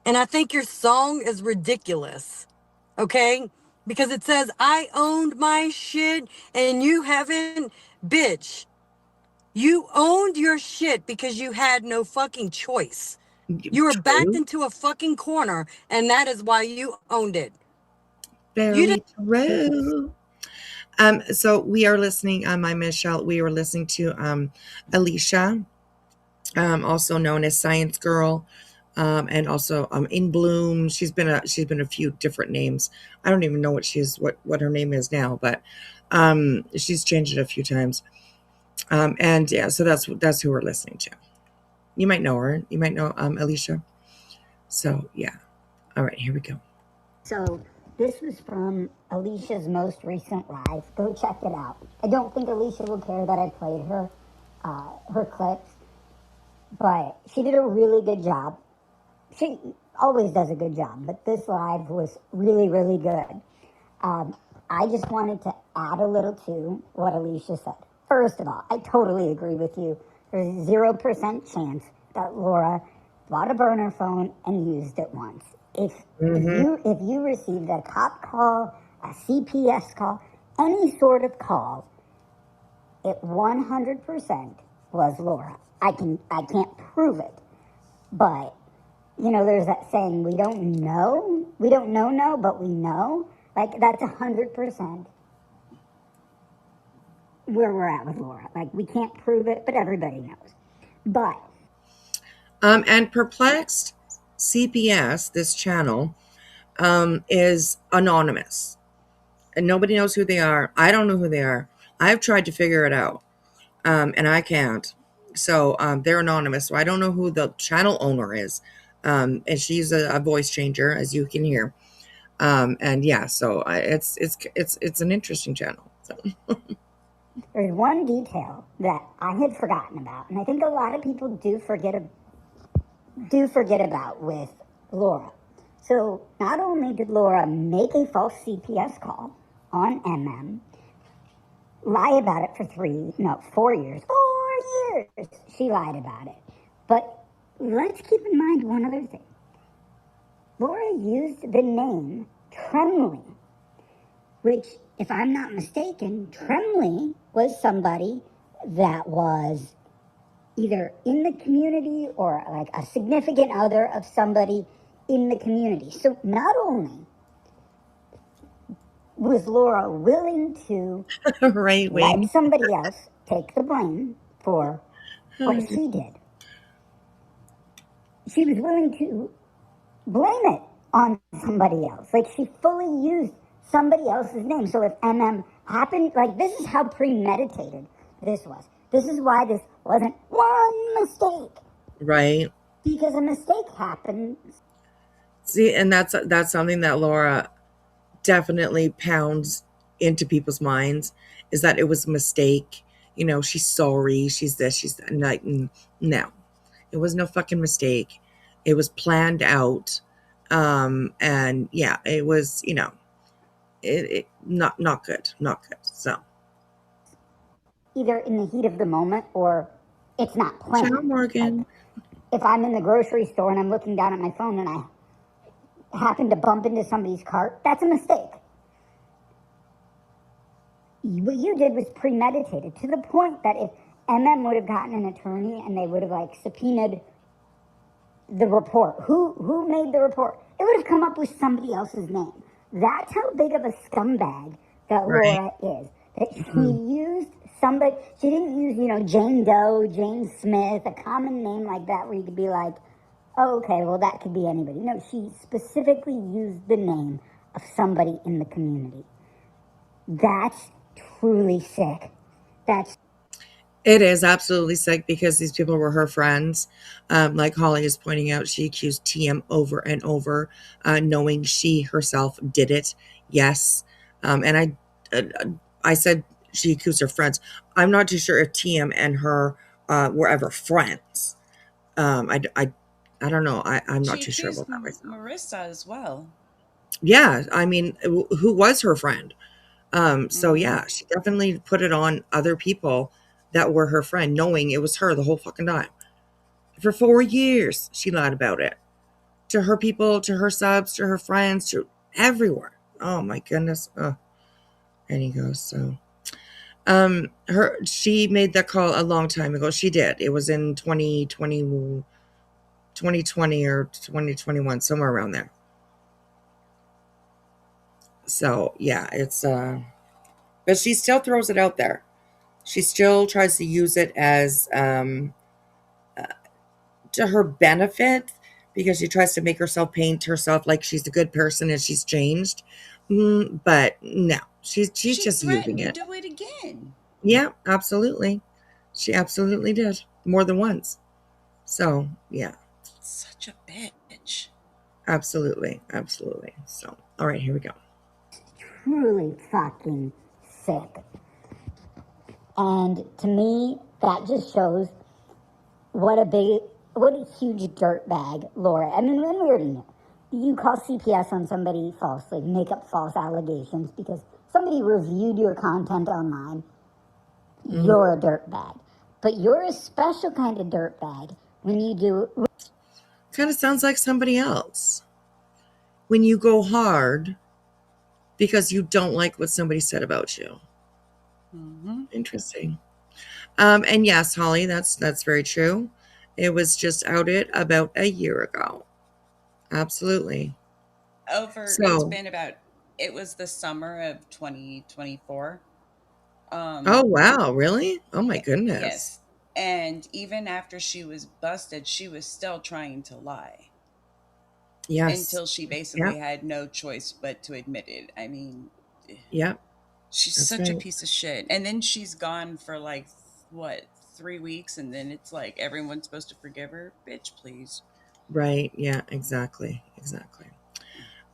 And I think your song is ridiculous, okay? Because it says, I owned my shit and you haven't, bitch. You owned your shit because you had no fucking choice. You were backed into a fucking corner, and that is why you owned it. Very true. So we are listening, my Michelle, we are listening to Alicia, also known as Science Girl, and also In Bloom. She's been a few different names. I don't even know what her name is now, but she's changed it a few times. And yeah, so that's who we're listening to. You might know her. You might know Alicia. So yeah. All right, here we go. So this was from Alicia's most recent live. Go check it out. I don't think Alicia will care that I played her clips, but she did a really good job. She always does a good job, but this live was really, really good. I just wanted to add a little to what Alicia said. First of all, I totally agree with you. There's 0% chance that Laura bought a burner phone and used it once. If you received a cop call, a CPS call, any sort of call, it 100% was Laura. I can't prove it, but there's that saying, we don't know, but we know. Like, that's 100% where we're at with Laura. Like, we can't prove it, but everybody knows. But And Perplexed CPS, this channel, is anonymous. And nobody knows who they are. I don't know who they are. I've tried to figure it out, and I can't. So they're anonymous. So I don't know who the channel owner is. And she's a voice changer, as you can hear. And yeah, so it's an interesting channel. So. there's one detail that I had forgotten about, and I think a lot of people do forget about with Laura. So not only did Laura make a false CPS call on MM, lie about it for 4 years. 4 years she lied about it. But let's keep in mind one other thing. Laura used the name Tremley, which, if I'm not mistaken, Tremley was somebody that was either in the community or like a significant other of somebody in the community. So not only was Laura willing to Right, let Wayne. somebody else take the blame for what she did, she was willing to blame it on somebody else. Like, she fully used somebody else's name. So if MM happened, like, this is how premeditated this was. This is why this wasn't one mistake. Right. Because a mistake happens. See, and that's something that Laura definitely pounds into people's minds, is that it was a mistake. She's sorry. She's this. She's that. Like, no, it was no fucking mistake. It was planned out. And yeah, it was, it not good, not good. So. Either in the heat of the moment or it's not planned. Ciao, Morgan. Like, if I'm in the grocery store and I'm looking down at my phone and I happen to bump into somebody's cart, that's a mistake. What you did was premeditated, to the point that if MM would have gotten an attorney and they would have subpoenaed the report, who made the report, it would have come up with somebody else's name. That's how big of a scumbag that Right. Laura is. That she used somebody, she didn't use, Jane Doe, Jane Smith, a common name like that where you could be like, oh, okay, well, that could be anybody. No, she specifically used the name of somebody in the community. That's truly sick. It is absolutely sick, because these people were her friends. Like Holly is pointing out, she accused TM over and over, knowing she herself did it. Yes. And I said she accused her friends. I'm not too sure if TM and her were ever friends. I don't know. I'm not too sure about that myself. Marissa as well. Yeah. I mean, who was her friend? So yeah, she definitely put it on other people that were her friend, knowing it was her the whole fucking time. For 4 years, she lied about it. To her people, to her subs, to her friends, to everywhere. Oh my goodness. Oh. And he goes, so. She made that call a long time ago. She did. It was in 2020 or 2021, somewhere around there. So yeah, it's but she still throws it out there. She still tries to use it as to her benefit, because she tries to make herself paint herself like she's a good person and she's changed. But no, she's just using it. To do it again. Yeah, absolutely. She absolutely did, more than once. So yeah, Such a bitch. absolutely. So all right, here we go. Truly fucking sick. And to me, that just shows what a huge dirtbag Laura. I mean, we already knew. You call CPS on somebody falsely, make up false allegations because somebody reviewed your content online. You're a dirtbag. But you're a special kind of dirtbag when you do. Kind of sounds like somebody else. When you go hard because you don't like what somebody said about you. Interesting. And yes, Holly, that's very true. It was just outed about a year ago. Absolutely. It's So, been about, it was the summer of 2024. oh wow, really? Oh my goodness. Yes. And even after she was busted, she was still trying to lie Yes. until she basically Yep. had no choice but to admit it. I mean, Yep. she's That's such a right. piece of shit. And then she's gone for like, what, 3 weeks? And then it's like everyone's supposed to forgive her. Bitch, please. Right. Yeah, exactly. Exactly.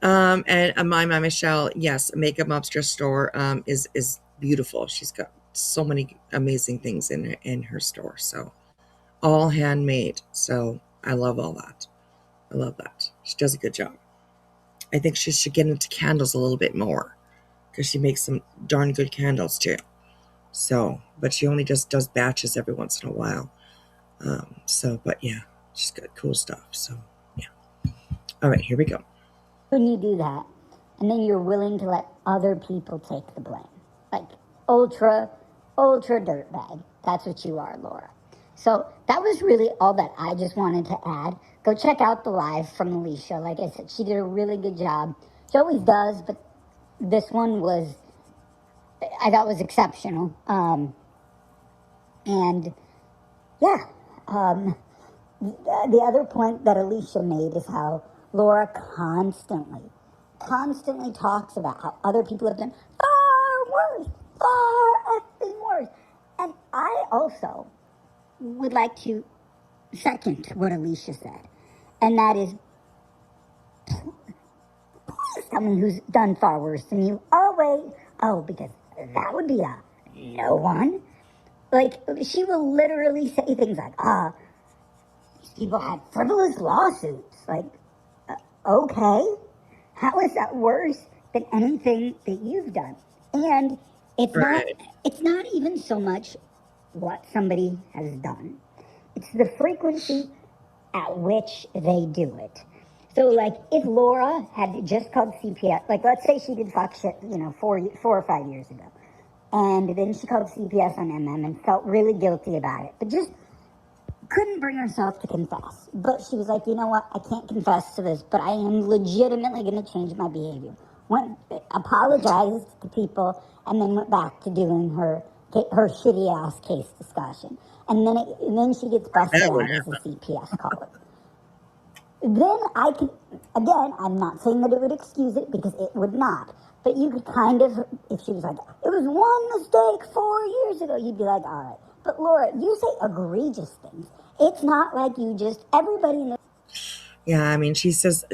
And my Michelle, yes, Makeup Mobster store is beautiful. She's got so many amazing things in her store. So all handmade. So I love all that. I love that. She does a good job. I think she should get into candles a little bit more because she makes some darn good candles too. So, but she only just does batches every once in a while. But yeah, she's got cool stuff. So yeah. All right, here we go. When you do that, and then you're willing to let other people take the blame. Like, ultra dirtbag. That's what you are, Laura. So that was really all that I just wanted to add. Go check out the live from Alicia. Like I said, she did a really good job. She always does, but this one was, I thought was exceptional. And yeah, the other point that Alicia made is how Laura constantly talks about how other people have done far effing worse. And I also would like to second what Alicia said, and that is, someone who's done far worse than you. Oh, wait. Oh, because that would be a no one. Like, she will literally say things like, these people had frivolous lawsuits. Like, okay. How is that worse than anything that you've done? And Right. it's not even so much what somebody has done. It's the frequency at which they do it. So, like, if Laura had just called CPS, like, let's say she did fuck shit, 4 or 5 years ago, and then she called CPS on MM and felt really guilty about it, but just couldn't bring herself to confess. But she was like, you know what? I can't confess to this, but I am legitimately going to change my behavior. Apologized to people, and then went back to doing her shitty ass case discussion. And then she gets busted That would out as a happen. CPS caller. Then I could, again, I'm not saying that it would excuse it because it would not. But you could kind of, if she was like, it was one mistake 4 years ago, you'd be like, all right. But Laura, you say egregious things. It's not like you just, everybody in the. Yeah, I mean, she has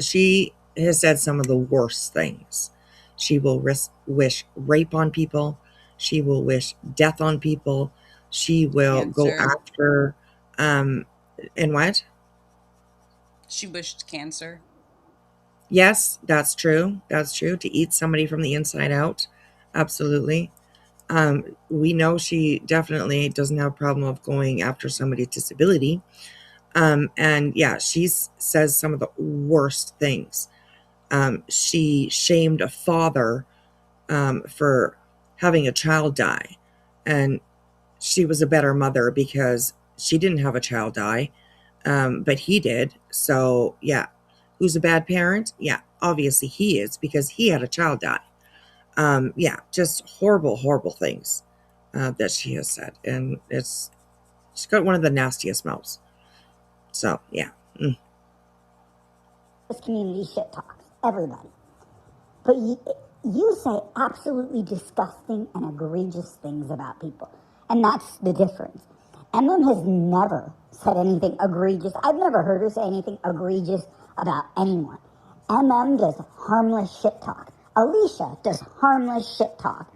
said some of the worst things. She will wish rape on people. She will wish death on people. She will go Cancer. after, and what? She wished cancer. Yes, that's true. That's true. To eat somebody from the inside out. Absolutely. We know she definitely doesn't have a problem of going after somebody's disability. And yeah, she says some of the worst things. She shamed a father for having a child die. And she was a better mother because she didn't have a child die, but he did. So, yeah. Who's a bad parent? Yeah, obviously he is because he had a child die. Yeah, just horrible things that she has said. And she's got one of the nastiest mouths. So, yeah. This community shit talks. Everybody. But you say absolutely disgusting and egregious things about people. And that's the difference. MM has never said anything egregious. I've never heard her say anything egregious about anyone. MM does harmless shit talk. Alicia does harmless shit talk.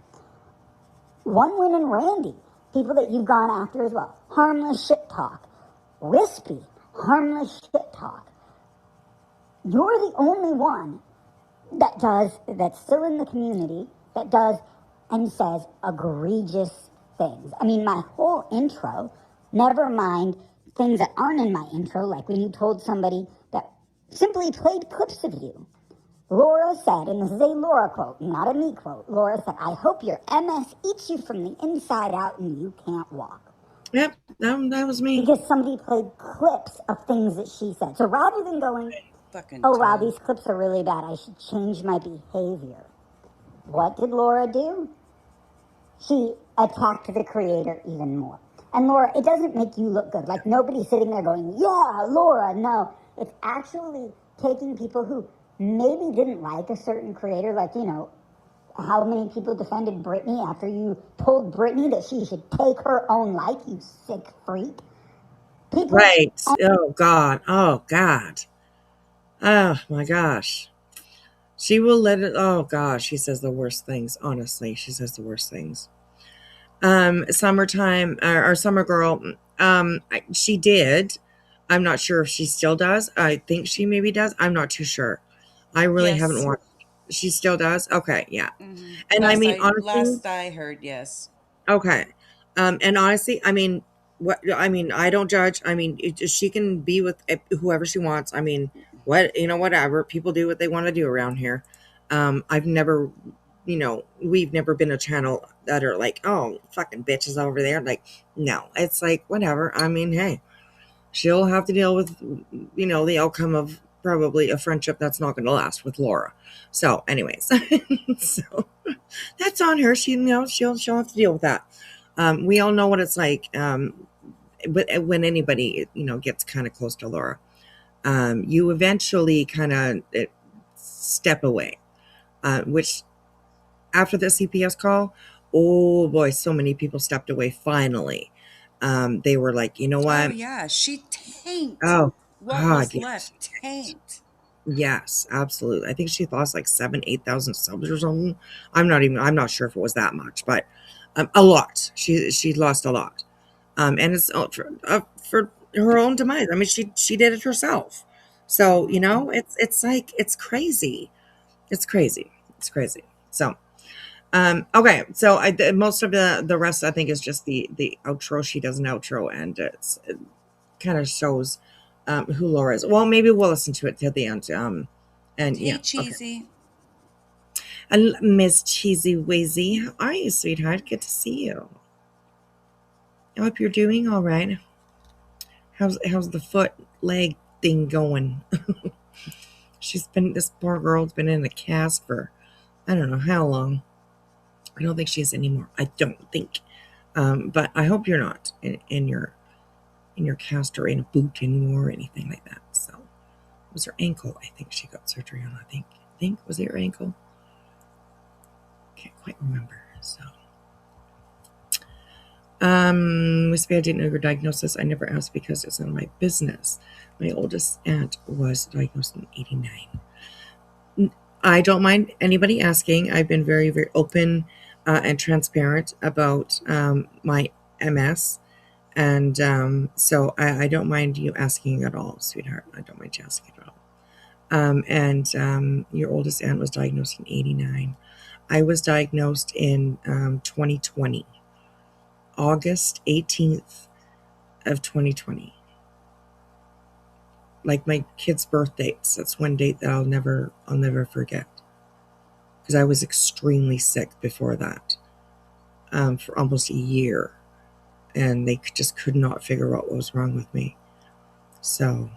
One Win and Randy, people that you've gone after as well, harmless shit talk. wispy, harmless shit talk. You're the only one that's still in the community, that does and says egregious things. I mean, my whole intro, never mind things that aren't in my intro, like when you told somebody that simply played clips of you. Laura said, and this is a Laura quote, not a me quote, Laura said, I hope your MS eats you from the inside out and you can't walk. Yep, that was me. Because somebody played clips of things that she said. So rather than going, Fucking oh wow, toe. these clips are really bad, I should change my behavior. What did Laura do? She attacked the creator even more. And Laura, it doesn't make you look good. Like nobody's sitting there going, yeah, Laura, no. It's actually taking people who maybe didn't like a certain creator, like, you know, how many people defended Britney after you told Britney that she should take her own life, you sick freak. People, Right. Oh God. Oh God. Oh my gosh. She will let it. Oh gosh, she says the worst things. Honestly, she says the worst things. Summertime or summer girl. She did. I'm not sure if she still does. I think she maybe does. I'm not too sure. I really haven't Yes. watched. She still does. Okay, yeah. Hmm. And I mean, honestly, Last I heard, yes. okay. And honestly, I mean, I don't judge. I mean, she can be with whoever she wants. I mean, whatever. People do what they want to do around here. I've never, we've never been a channel that are like, oh, fucking bitches over there. Like, no, it's like, whatever. I mean, hey, she'll have to deal with, the outcome of probably a friendship that's not going to last with Laura. So, anyways, so that's on her. She'll have to deal with that. We all know what it's like. But when anybody, gets kind of close to Laura, you eventually kind of step away, which after the CPS call, oh boy, so many people stepped away. Finally, they were like, you know Oh what? yeah, she tanked. Oh What God, was yes, left tanked. yes, absolutely. I think she lost like 8,000 subs or something. I'm not sure if it was that much, but a lot. She lost a lot. And it's for her own demise. I mean, she did it herself. So it's like it's crazy. It's crazy. It's crazy. So okay. So most of the rest I think is just the outro. She does an outro, and it kind of shows who Laura is. Well, maybe we'll listen to it till the end. And Hey, yeah, okay. cheesy. And Miss Cheesy Wheezy, how are you, sweetheart? Good to see you. I hope you're doing all right. How's the foot leg thing going? This poor girl's been in a cast for I don't know how long. I don't think she is anymore. I don't think. But I hope you're not in your cast or in a boot anymore or anything like that. So it was her ankle. I think she got surgery on. I think was it her ankle? Can't quite remember. So. Miss Fair didn't know your diagnosis. I never asked because it's none of my business. My oldest aunt was diagnosed in '89. I don't mind anybody asking. I've been very, very open and transparent about my MS. And so I don't mind you asking at all, sweetheart. I don't mind you asking at all. And your oldest aunt was diagnosed in '89. I was diagnosed in 2020. August 18th of 2020. Like my kids' birthdays. That's one date that I'll never forget. Because I was extremely sick before that. For almost a year. And they just could not figure out what was wrong with me. So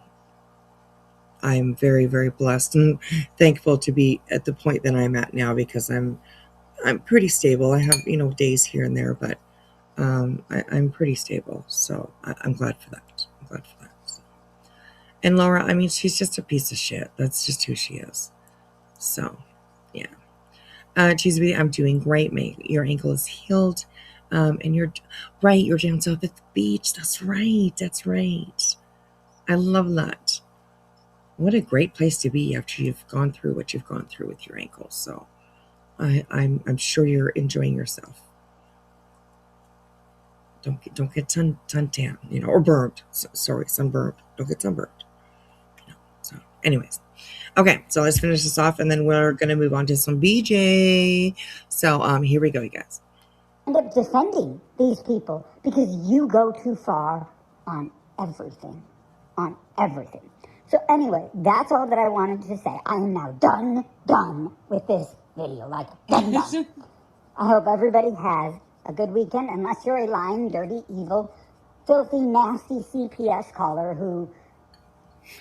I'm very, very blessed and thankful to be at the point that I'm at now because I'm pretty stable. I have, days here and there, but I'm pretty stable, so I'm glad for that. I'm glad for that. So. And Laura, I mean, she's just a piece of shit. That's just who she is. So, yeah. Cheesy, I'm doing great, mate. Your ankle is healed, and you're right. You're down south at the beach. That's right. That's right. I love that. What a great place to be after you've gone through what you've gone through with your ankle. So, I'm sure you're enjoying yourself. Don't get tan, or burned. Sorry, sunburned. Don't get sunburned. So, anyways, okay. So let's finish this off, and then we're gonna move on to some BJ. So here we go, you guys. End up defending these people because you go too far on everything. On everything. So anyway, that's all that I wanted to say. I am now done with this video. Like, done. I hope everybody has a good weekend, unless you're a lying, dirty, evil, filthy, nasty CPS caller who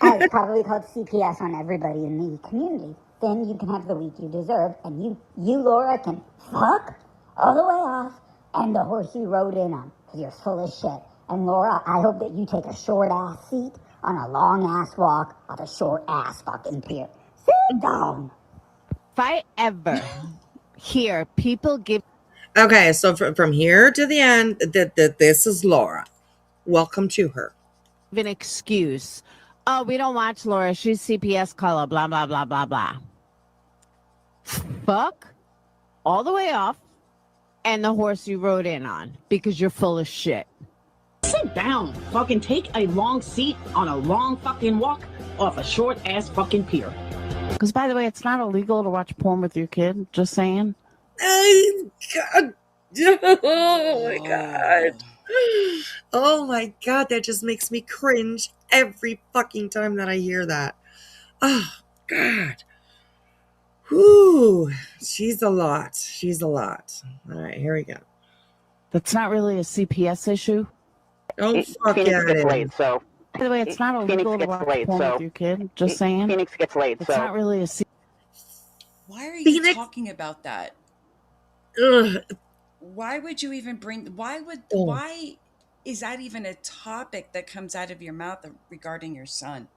has probably called CPS on everybody in the community. Then you can have the week you deserve, and you Laura, can fuck all the way off, and the horse you rode in on, because you're full of shit. And Laura, I hope that you take a short-ass seat on a long-ass walk on a short-ass fucking pier. Sit down. If I ever hear people give Okay, so from here to the end, this is Laura. Welcome to her. an excuse, oh, we don't watch Laura, she's CPS caller, blah, blah, blah, blah, blah. Fuck all the way off and the horse you rode in on, because you're full of shit. Sit down. Fucking take a long seat on a long fucking walk off a short ass fucking pier. Because, by the way, it's not illegal to watch porn with your kid, just saying. God. Oh my God. Oh my God, that just makes me cringe every fucking time that I hear that. Oh God. Whew. She's a lot. All right, here we go. That's not really a CPS issue. Oh, fuck yeah, it is. So By the way, it's not illegal to watch porn with your kid, just saying. Phoenix gets laid. It's not really a Why are you Phoenix? talking about that? Ugh. Why would you even bring? Why is that even a topic that comes out of your mouth regarding your son?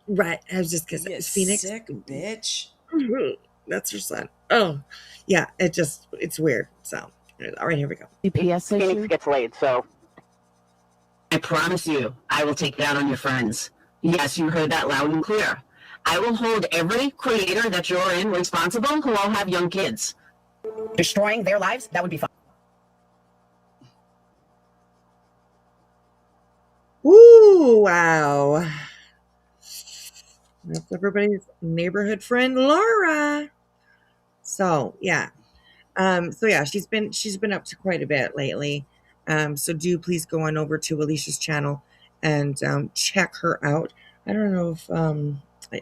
Right, I was just gonna You say, Phoenix. sick bitch. That's her son. Oh, yeah, it's weird. So, all right, here we go. CPS issue. Phoenix gets laid. So I promise you, I will take that on your friends. Yes, you heard that loud and clear. I will hold every creator that you're in responsible who all have young kids. Destroying their lives, that would be fun. Ooh, wow. That's everybody's neighborhood friend, Laura. So yeah. She's been up to quite a bit lately. So do please go on over to Alicia's channel and check her out. I don't know if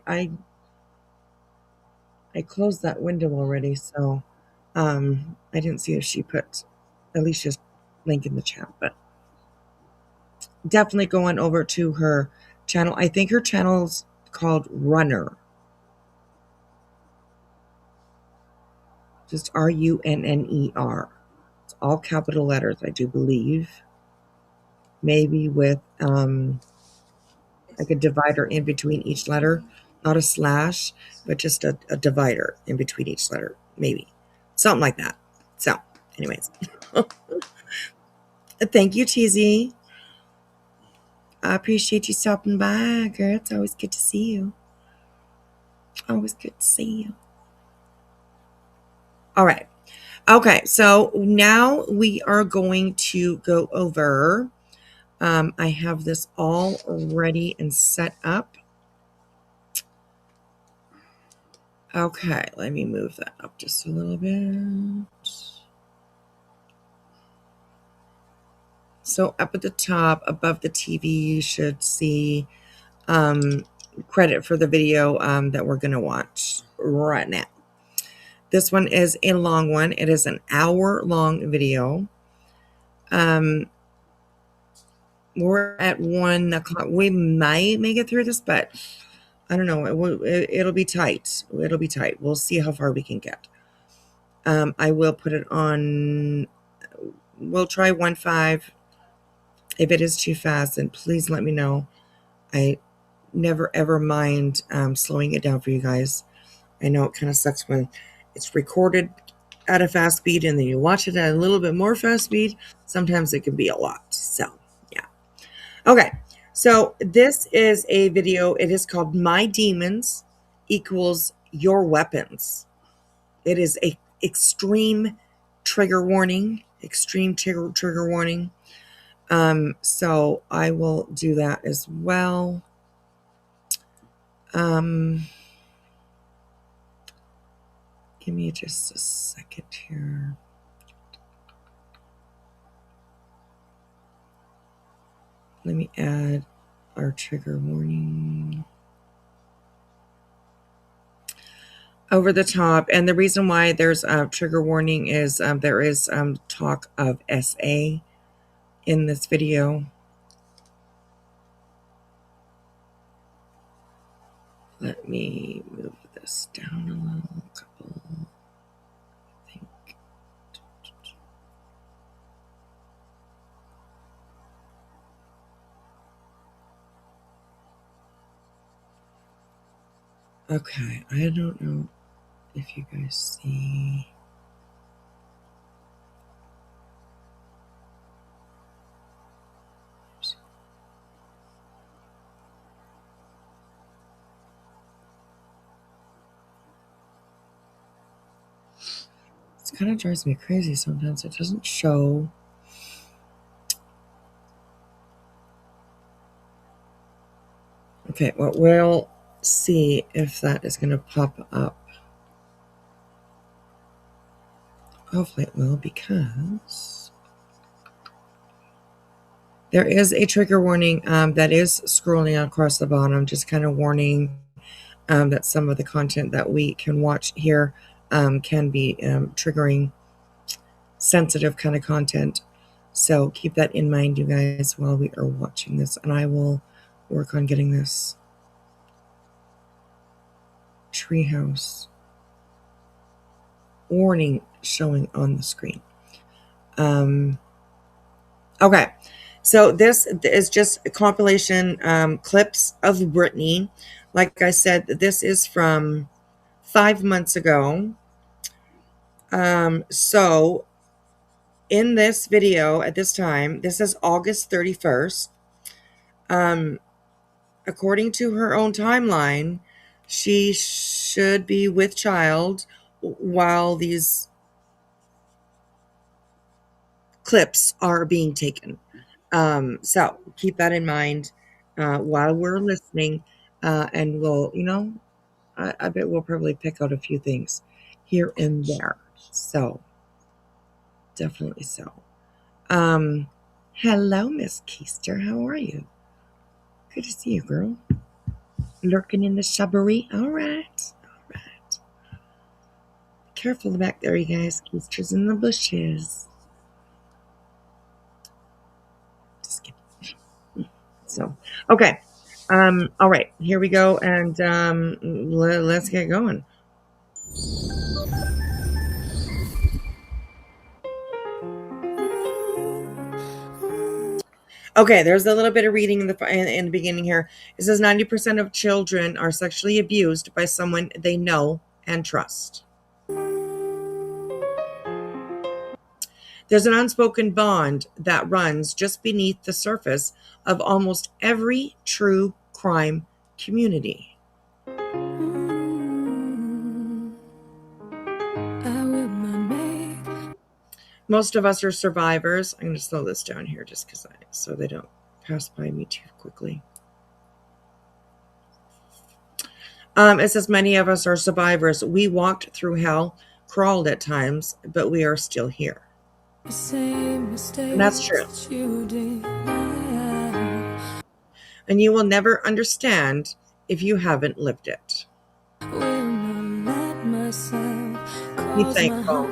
I closed that window already, so I didn't see if she put Alicia's link in the chat, but definitely go on over to her channel. I think her channel's called Runner. Just RUNNER. It's all capital letters, I do believe. Maybe with like a divider in between each letter. Not a slash, but just a divider in between each letter. Maybe. Something like that. So, anyways. Thank you, TZ. I appreciate you stopping by, girl. It's always good to see you. Always good to see you. All right. Okay, so now we are going to go over. I have this all ready and set up. Okay, let me move that up just a little bit. So up at the top, above the TV, you should see credit for the video that we're going to watch right now. This one is a long one. It is an hour-long video. We're at 1 o'clock. We might make it through this, but I don't know. It'll be tight. It'll be tight. We'll see how far we can get. I will put it on. We'll try 1.5. If it is too fast, then please let me know. I never ever mind slowing it down for you guys. I know it kind of sucks when it's recorded at a fast speed and then you watch it at a little bit more fast speed. Sometimes it can be a lot. So, yeah. Okay. So, this is a video. It is called My Demons Equals Your Weapons. It is a extreme trigger warning. Extreme trigger warning. So I will do that as well. Give me just a second here. Let me add our trigger warning. Over the top. And the reason why there's a trigger warning is there is talk of SA in this video. Let me move this down a little couple. I think. Okay, I don't know if you guys see. It kind of drives me crazy sometimes. It doesn't show. Okay, well, we'll see if that is going to pop up. Hopefully it will, because there is a trigger warning that is scrolling across the bottom, just kind of warning that some of the content that we can watch here can be triggering sensitive kind of content. So keep that in mind, you guys, while we are watching this. And I will work on getting this treehouse warning showing on the screen. Okay, so this is just a compilation clips of Britney. Like I said, this is from 5 months ago. So in this video at this time, this is August 31st. According to her own timeline, she should be with child while these clips are being taken. So keep that in mind while we're listening, and we'll, I bet we'll probably pick out a few things here and there. So definitely so. Hello, Miss Keister. How are you? Good to see you, girl. Lurking in the shrubbery. All right. Careful back there, you guys. Keister's in the bushes. Just kidding. So, okay. All right. Here we go. And let's get going. Okay, there's a little bit of reading in the beginning here. It says 90% of children are sexually abused by someone they know and trust. There's an unspoken bond that runs just beneath the surface of almost every true crime community. Most of us are survivors. I'm going to slow this down here just so they don't pass by me too quickly. It says many of us are survivors. We walked through hell, crawled at times, but we are still here. And that's true. And you will never understand if you haven't lived it. Be thankful.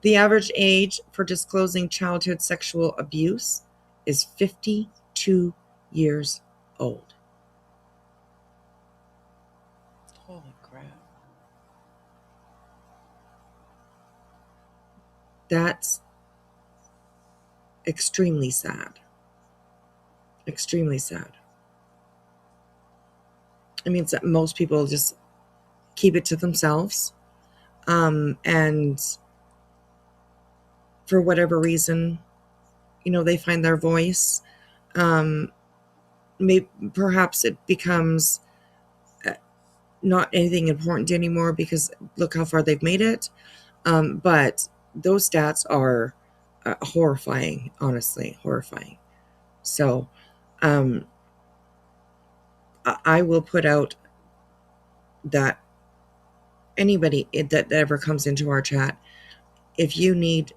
The average age for disclosing childhood sexual abuse is 52 years old. Holy crap. That's extremely sad. Extremely sad. It means that most people just keep it to themselves. And for whatever reason, they find their voice. Perhaps it becomes not anything important anymore because look how far they've made it. But those stats are horrifying, honestly, horrifying. So I will put out that anybody that ever comes into our chat, if you need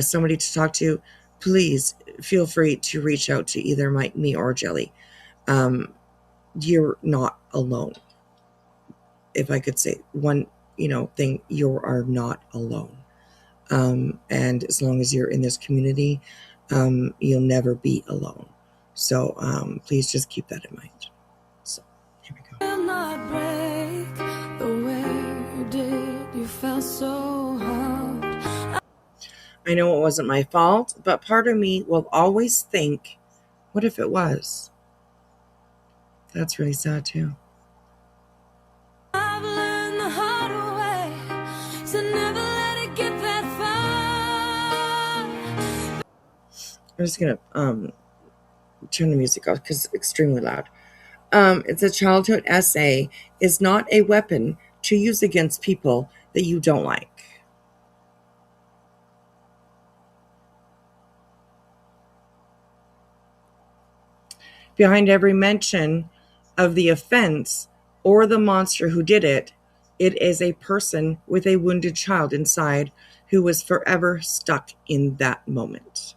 somebody to talk to, please feel free to reach out to either me or Jelly. You're not alone. If I could say one, thing, you are not alone. And as long as you're in this community, you'll never be alone. So please just keep that in mind. So here we go. Will not break the way you did. You felt so hard. I know it wasn't my fault, but part of me will always think, what if it was? That's really sad too. I've learned the hard way, so never let it get that far. I'm just gonna turn the music off because it's extremely loud. It's a childhood essay is not a weapon to use against people that you don't like. Behind every mention of the offense or the monster who did it, it is a person with a wounded child inside who was forever stuck in that moment.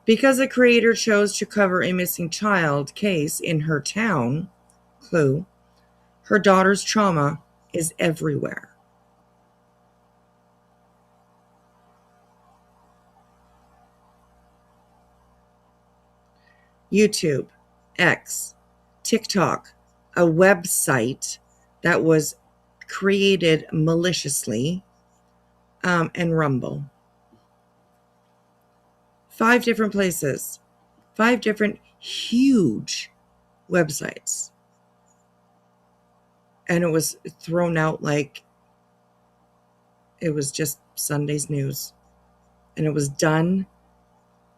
Because the creator chose to cover a missing child case in her town, clue, her daughter's trauma is everywhere. YouTube, X, TikTok, a website that was created maliciously, and Rumble. 5 different places, 5 different huge websites. And it was thrown out like it was just Sunday's news. And it was done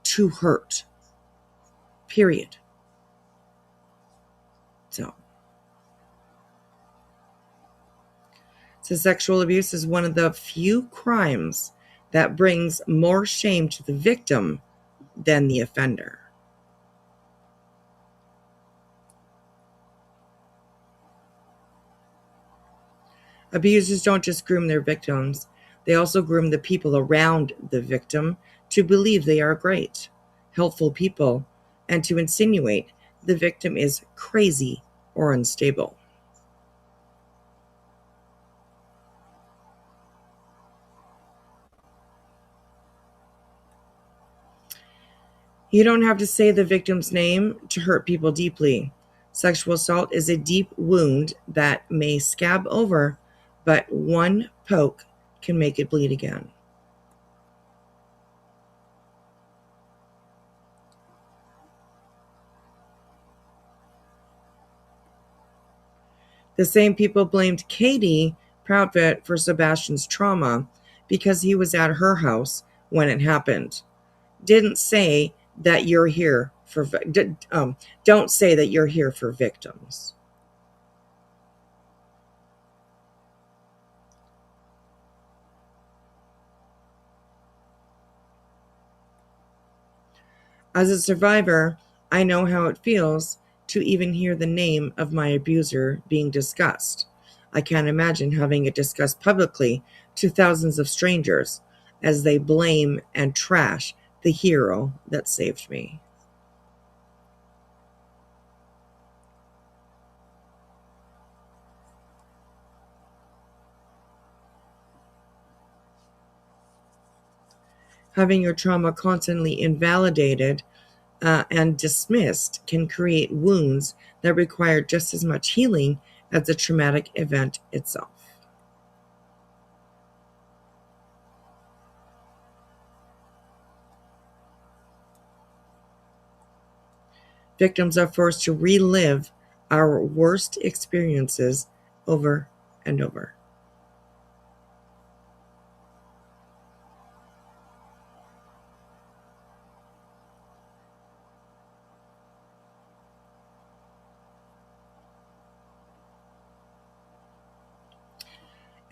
to hurt. Period. So sexual abuse is one of the few crimes that brings more shame to the victim than the offender. Abusers don't just groom their victims, they also groom the people around the victim to believe they are great, helpful people, and to insinuate the victim is crazy or unstable. You don't have to say the victim's name to hurt people deeply. Sexual assault is a deep wound that may scab over, but one poke can make it bleed again. The same people blamed Katie Proudfoot for Sebastian's trauma because he was at her house when it happened. Didn't say that you're here for don't say that you're here for victims. As a survivor, I know how it feels to even hear the name of my abuser being discussed. I can't imagine having it discussed publicly to thousands of strangers as they blame and trash the hero that saved me. Having your trauma constantly invalidated and dismissed can create wounds that require just as much healing as the traumatic event itself. Victims are forced to relive our worst experiences over and over.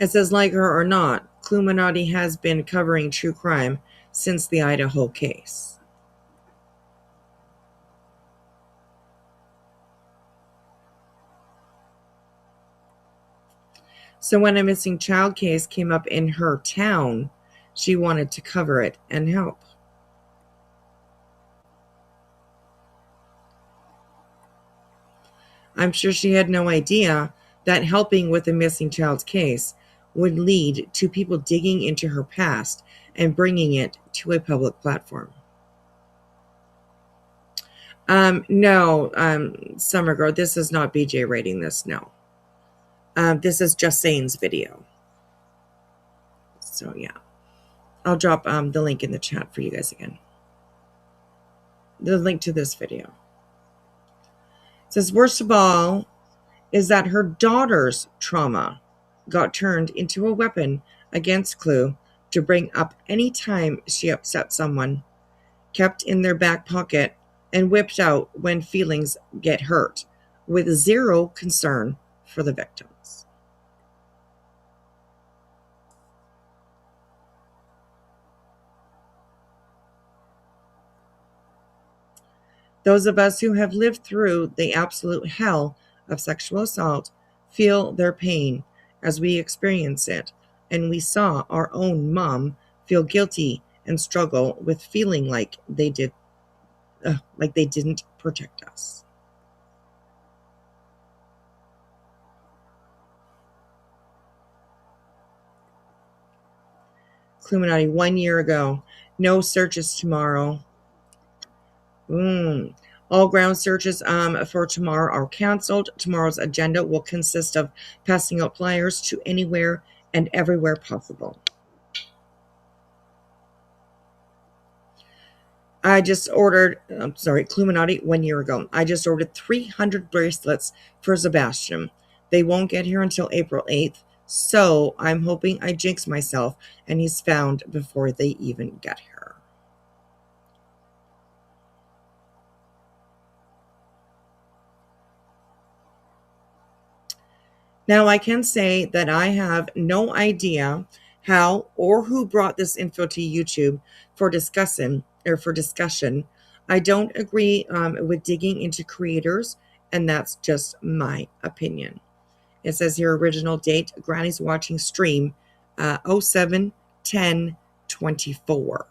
It says, like her or not, Cluminati has been covering true crime since the Idaho case. So when a missing child case came up in her town, she wanted to cover it and help. I'm sure she had no idea that helping with a missing child's case would lead to people digging into her past and bringing it to a public platform. No, Summer Girl, this is not BJ rating this, no. This is just Sane's video. So, yeah. I'll drop the link in the chat for you guys again. The link to this video. It says, worst of all is that her daughter's trauma got turned into a weapon against Clue to bring up any time she upset someone, kept in their back pocket, and whipped out when feelings get hurt, with zero concern for the victims. Those of us who have lived through the absolute hell of sexual assault feel their pain as we experience it, and we saw our own mom feel guilty and struggle with feeling like they didn't protect us. Cluminati, 1 year ago. No searches tomorrow. All ground searches for tomorrow are canceled. Tomorrow's agenda will consist of passing out flyers to anywhere and everywhere possible. I just ordered, Cluminati, 1 year ago. I just ordered 300 bracelets for Sebastian. They won't get here until April 8th, so I'm hoping I jinx myself and he's found before they even get here. Now, I can say that I have no idea how or who brought this info to YouTube for discussion. I don't agree with digging into creators, and that's just my opinion. It says here, original date, Granny's watching stream, 07/10/24.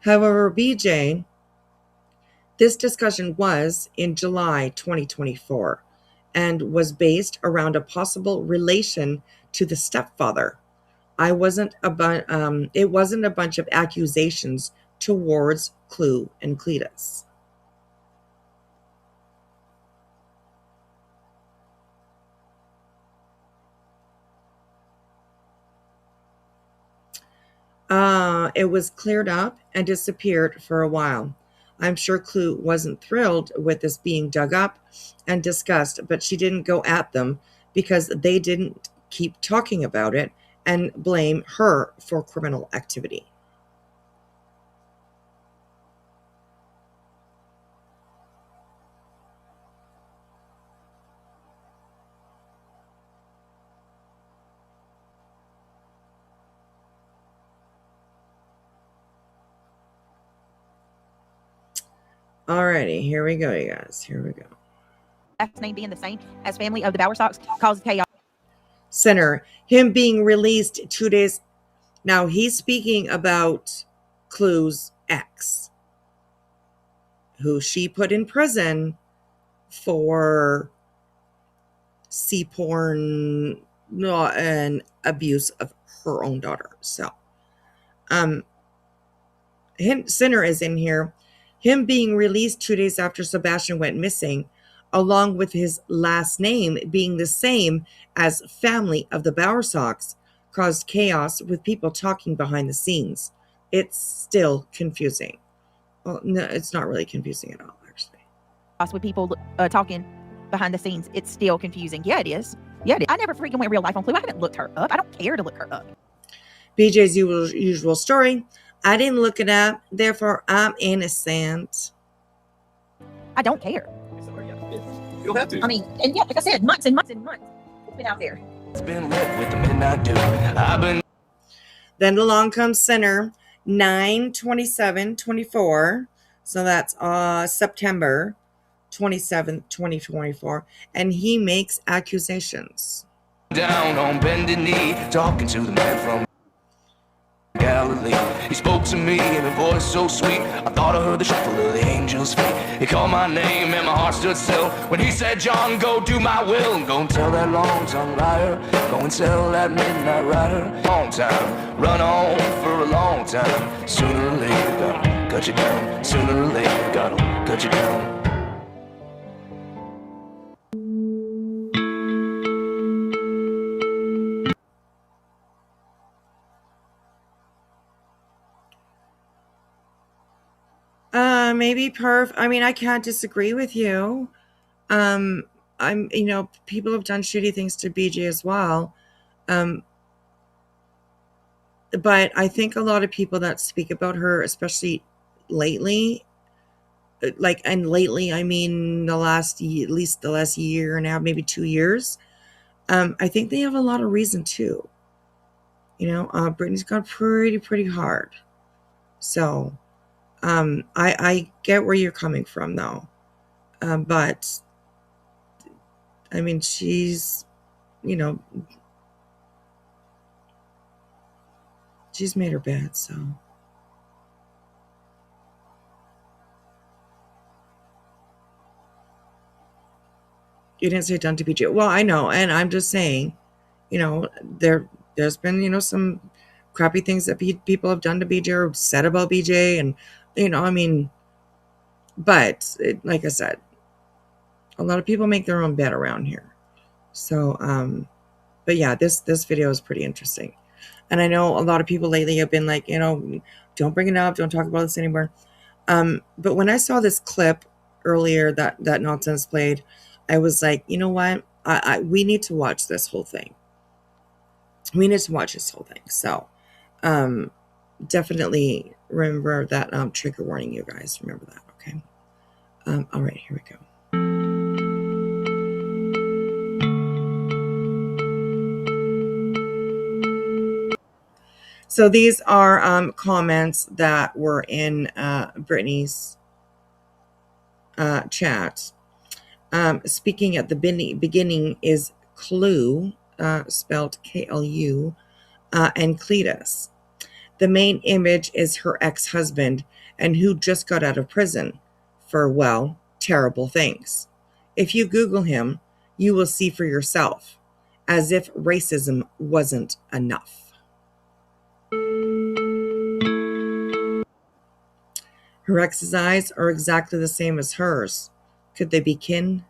However, BJ, this discussion was in July 2024 and was based around a possible relation to the stepfather. It wasn't a bunch of accusations towards Clue and Cletus. It was cleared up and disappeared for a while. I'm sure Clue wasn't thrilled with this being dug up and discussed, but she didn't go at them because they didn't keep talking about it and blame her for criminal activity. Alrighty, here we go, you guys. Here we go. Last name being the same as family of the Bowerstocks causes chaos. Center, him being released 2 days. Now, he's speaking about Clue's ex, who she put in prison for porn and abuse of her own daughter. So, Sinner is in here. Him being released 2 days after Sebastian went missing, along with his last name being the same as family of the Bowerstocks, caused chaos with people talking behind the scenes. It's still confusing. Well, no, it's not really confusing at all, actually. With people talking behind the scenes, it's still confusing. Yeah, it is. Yeah, it is. I never freaking went real life on Clue. I haven't looked her up. I don't care to look her up. BJ's usual story. I didn't look it up, therefore I'm innocent. I don't care. You don't have to. I mean, and yeah, like I said, months and months and months. It's been out there. It's been lit with the midnight dew. I've been. Then along comes Sinner, 9/27/24. So that's September 27th, 2024. And he makes accusations. Down on bended knee, talking to the man from Galilee. He spoke to me in a voice so sweet, I thought I heard the shuffle of the angels' feet. He called my name and my heart stood still when he said, John, go do my will. Go and tell that long-tongued liar, go and tell that midnight rider. Long time, run on for a long time. Sooner or later, gotta cut you down. Sooner or later, gotta cut you down. Maybe perf. I mean, I can't disagree with you. People have done shitty things to BJ as well. But I think a lot of people that speak about her, especially lately, I mean at least the last year and a half, maybe 2 years, I think they have a lot of reason too. Britney's gone pretty hard. So, I get where you're coming from though. But I mean, she's made her bed, so. You didn't say done to BJ. Well, I know, and I'm just saying, there's been, some crappy things that people have done to BJ or said about BJ, and, but like I said, a lot of people make their own bed around here. So, but yeah, this video is pretty interesting. And I know a lot of people lately have been like, don't bring it up, don't talk about this anymore. But when I saw this clip earlier that nonsense played, I was like, you know what? We need to watch this whole thing. We need to watch this whole thing. So, definitely remember that trigger warning, you guys. Remember that, okay? All right, here we go. So these are comments that were in Brittany's chat. Speaking at the beginning is Clue, spelled K-L-U, and Cletus. The main image is her ex-husband, and who just got out of prison for, well, terrible things. If you Google him, you will see for yourself, as if racism wasn't enough. Her ex's eyes are exactly the same as hers. Could they be kin?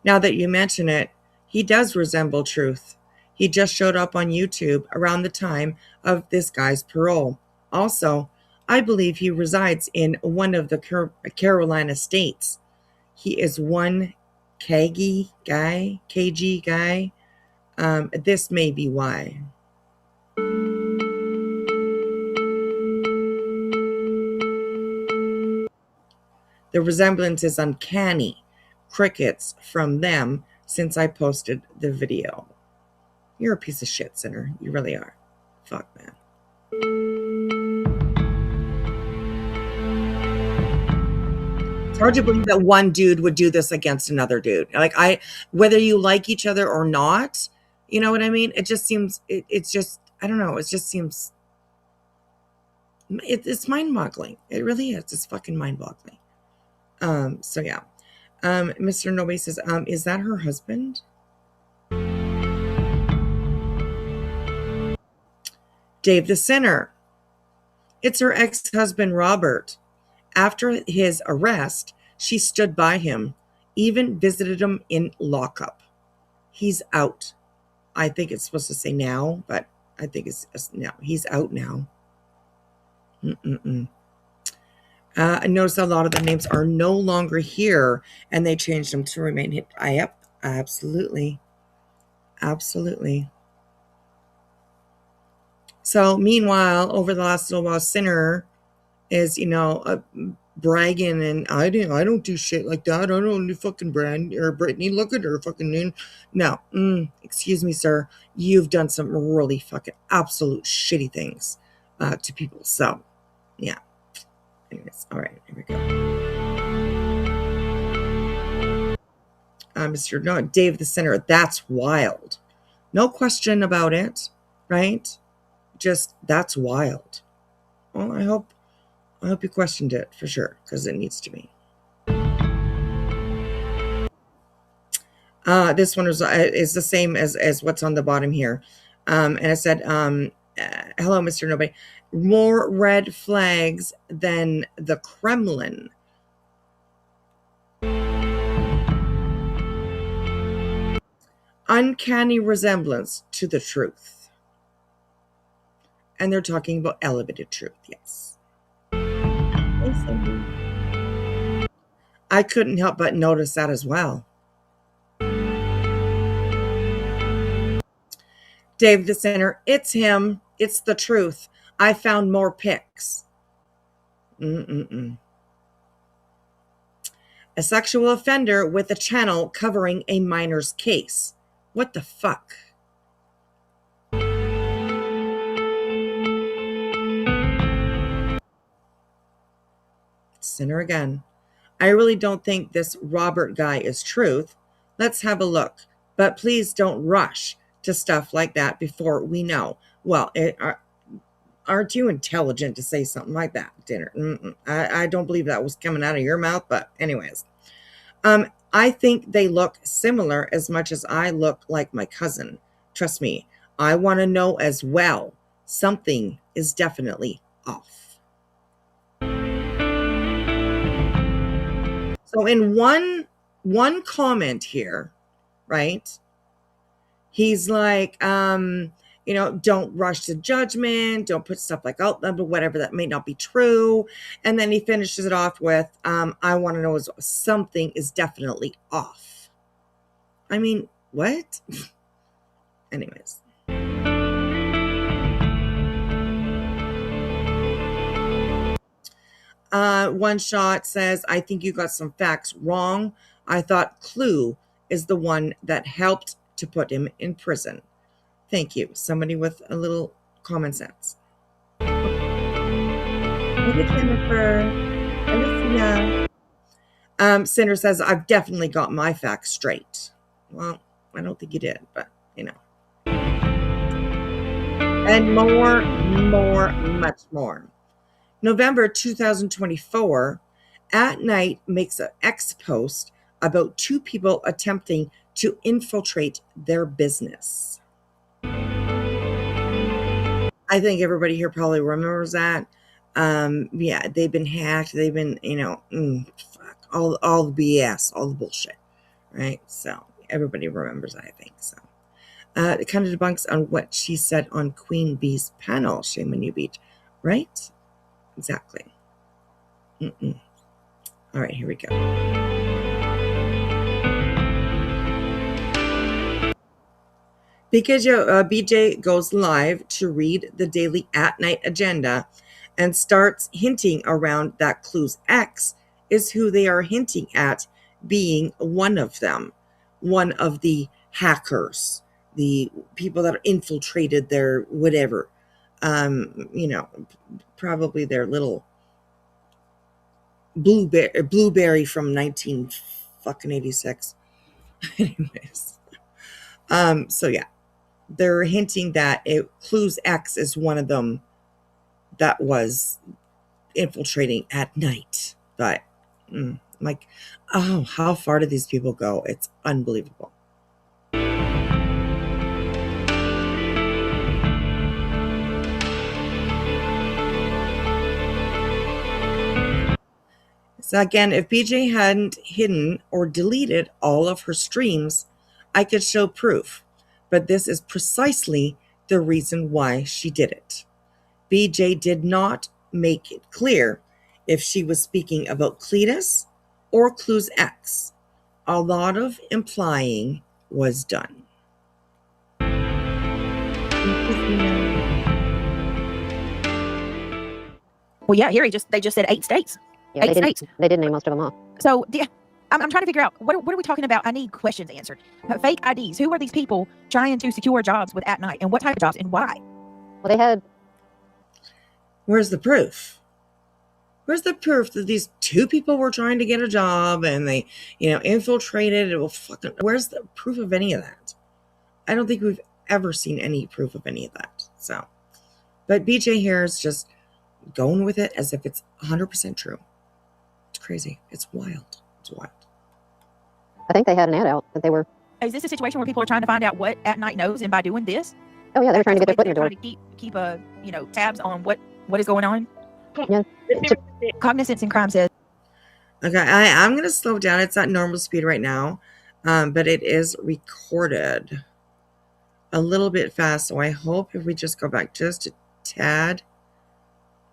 Now that you mention it, he does resemble Truth. He just showed up on YouTube around the time of this guy's parole. Also, I believe he resides in one of the Carolina states. He is one KG guy. This may be why. The resemblance is uncanny. Crickets from them since I posted the video. You're a piece of shit, Sinner. You really are. Fuck, man. It's hard to believe that one dude would do this against another dude. Whether you like each other or not, you know what I mean? It just seems, it's just, I don't know. It just seems, it's mind-boggling. It really is. It's fucking mind-boggling. So yeah. Mr. Nobody says, is that her husband? Dave the Sinner. It's her ex-husband, Robert. After his arrest, she stood by him, even visited him in lockup. He's out. I think it's supposed to say now, but I think it's now. He's out now. I noticed a lot of the names are no longer here, and they changed them to remain hidden. Yep, Absolutely. Absolutely. So meanwhile, over the last little while, Sinner is, bragging, and I don't do shit like that. I don't do fucking Brand or Brittany. Look at her fucking noon. No, excuse me, sir. You've done some really fucking absolute shitty things to people. So, yeah. Anyways, all right, here we go. Mr. No, Dave the Sinner. That's wild. No question about it, right? Just that's wild. Well, I hope you questioned it for sure, because it needs to be. This one is the same as what's on the bottom here. And it said, hello, Mr. Nobody. More red flags than the Kremlin. Uncanny resemblance to the truth. And they're talking about elevated truth, yes. I couldn't help but notice that as well. Dave the Sinner, it's him. It's the truth. I found more pics. A sexual offender with a channel covering a minor's case. What the fuck? Sinner again. I really don't think this Robert guy is truth. Let's have a look. But please don't rush to stuff like that before we know. Well, aren't you intelligent to say something like that, Dinner? I don't believe that was coming out of your mouth, but anyways. I think they look similar as much as I look like my cousin. Trust me, I want to know as well. Something is definitely off. So in one comment here, right? He's like, don't rush to judgment. Don't put stuff like, whatever that may not be true. And then he finishes it off with, I want to know is something is definitely off. I mean, what? Anyways. One shot says, I think you got some facts wrong. I thought Clue is the one that helped to put him in prison. Thank you. Somebody with a little common sense. Thank you, Jennifer. Alicia. Sinner says, I've definitely got my facts straight. Well, I don't think you did, but, And more, much more. November 2024, At Night makes an X post about two people attempting to infiltrate their business. I think everybody here probably remembers that. Yeah, they've been hacked. They've been, fuck, all the BS, all the bullshit, right? So everybody remembers that, I think. So it kind of debunks on what she said on Queen Bee's panel, Shame on You Beach, right? Exactly. All right, here we go. Because BJ goes live to read the daily At Night agenda and starts hinting around that Clue's ex is who they are hinting at being one of them, one of the hackers, the people that infiltrated their whatever, probably their little blueberry from 1986. Anyways, so yeah. They're hinting that Clue's ex is one of them that was infiltrating At Night. But, like, oh, how far do these people go? It's unbelievable. So again, if BJ hadn't hidden or deleted all of her streams, I could show proof. But this is precisely the reason why she did it. BJ did not make it clear if she was speaking about Cletus or Clue's ex. a lot of implying was done. Well, yeah, here they just said 8 states. Yeah, 8 states. They did name most of them off. So, yeah, I'm trying to figure out what are we talking about? I need questions answered. Fake IDs. Who are these people trying to secure jobs with at night, and what type of jobs, and why? Well, they had. Where's the proof? Where's the proof that these two people were trying to get a job and they, infiltrated? Where's the proof of any of that? I don't think we've ever seen any proof of any of that. So, but BJ here is just going with it as if it's 100% true. It's crazy. It's wild. It's wild. I think they had an ad out that they were. Is this a situation where people are trying to find out what at night knows, and by doing this? Oh yeah, they were trying to get their foot in the door. Trying to keep tabs on what is going on. Yeah. Cognizance and Crime says. Okay, I'm going to slow down. It's at normal speed right now, but it is recorded a little bit fast. So I hope if we just go back just a tad,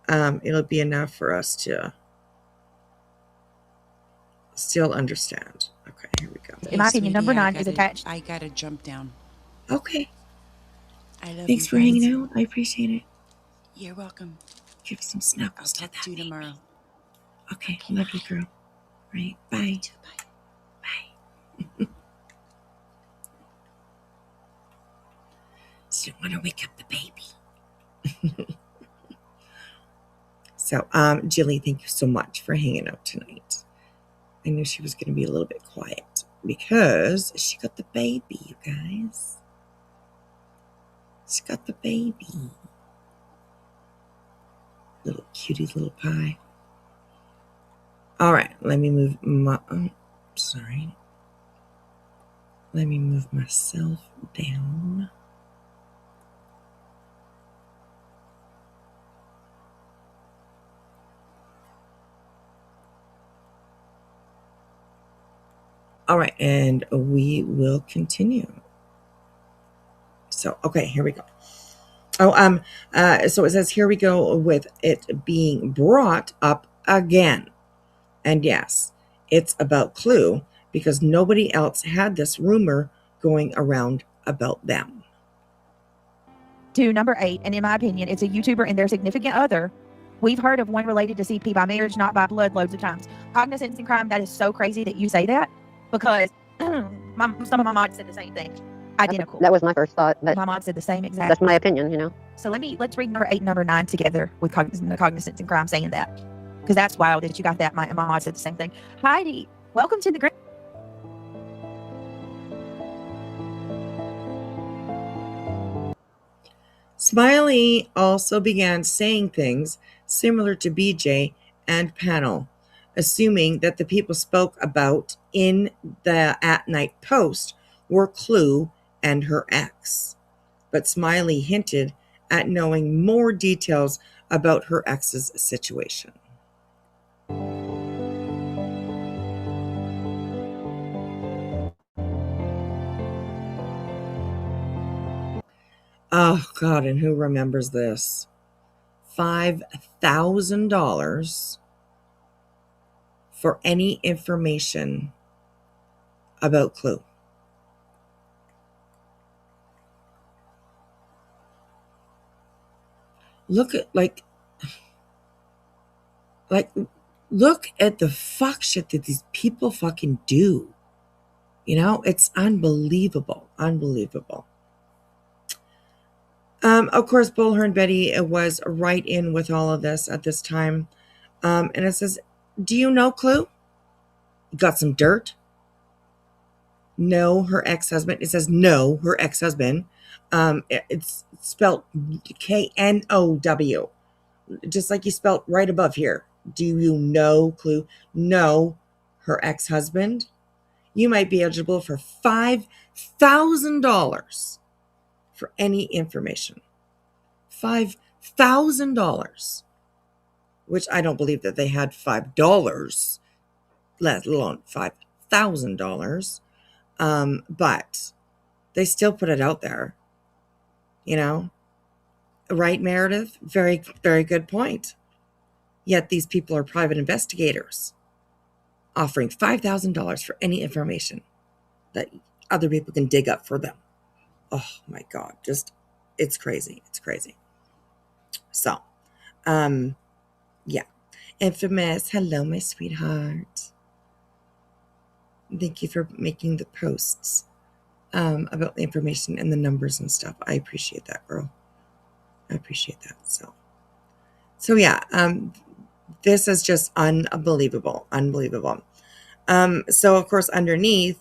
it'll be enough for us to still understand. Okay, here we go. In my opinion, number 9 is attached. I gotta jump down. Okay. I love Thanks you, for hanging out. I appreciate it. You're welcome. Give some snuggles. I'll talk to you tomorrow. Okay, love you, girl. Right, bye. Bye. So, want to wake up the baby. So, Jilly, thank you so much for hanging out tonight. I knew she was going to be a little bit quiet because she got the baby, you guys. She got the baby. Little cutie little pie. All right, let me move my... sorry. Let me move myself down. All right, and we will continue. So, okay, here we go. So it says, here we go with it being brought up again. And yes, it's about Clue because nobody else had this rumor going around about them. To number 8, and in my opinion, it's a YouTuber and their significant other. We've heard of one related to CP by marriage, not by blood, loads of times. Cognizance and Crime, that is so crazy that you say that because some of my mods said the same thing. Identical. That was my first thought, but my mod said the same exact. that's my opinion, So let's read number 8 and number 9 together with Cognizance and Crime saying that. Because that's wild that you got that. My mod said the same thing. Heidi, welcome to the great. Smiley also began saying things similar to BJ and Panel, assuming that the people spoke about in the at night post were Clue and her ex. But Smiley hinted at knowing more details about her ex's situation. Oh, God, and who remembers this? $5,000 for any information about Clue. Look at, look at the fuck shit that these people fucking do. It's unbelievable. Unbelievable. Of course, Bullhorn Betty was right in with all of this at this time. And it says, do you know Clue? Got some dirt? No, her ex-husband. It says no, her ex-husband. It's spelled K-N-O-W. Just like you spelled right above here. Do you know Clue? No, her ex-husband. You might be eligible for $5,000 for any information. $5,000, which I don't believe that they had $5, let alone $5,000. But they still put it out there, right, Meredith? Very, very good point. Yet these people are private investigators. offering $5,000 for any information that other people can dig up for them. Oh my God, just, it's crazy. It's crazy. So, yeah. Infamous, hello, my sweetheart. Thank you for making the posts about the information and the numbers and stuff. I appreciate that, girl. I appreciate that. So yeah, this is just unbelievable. So of course, underneath,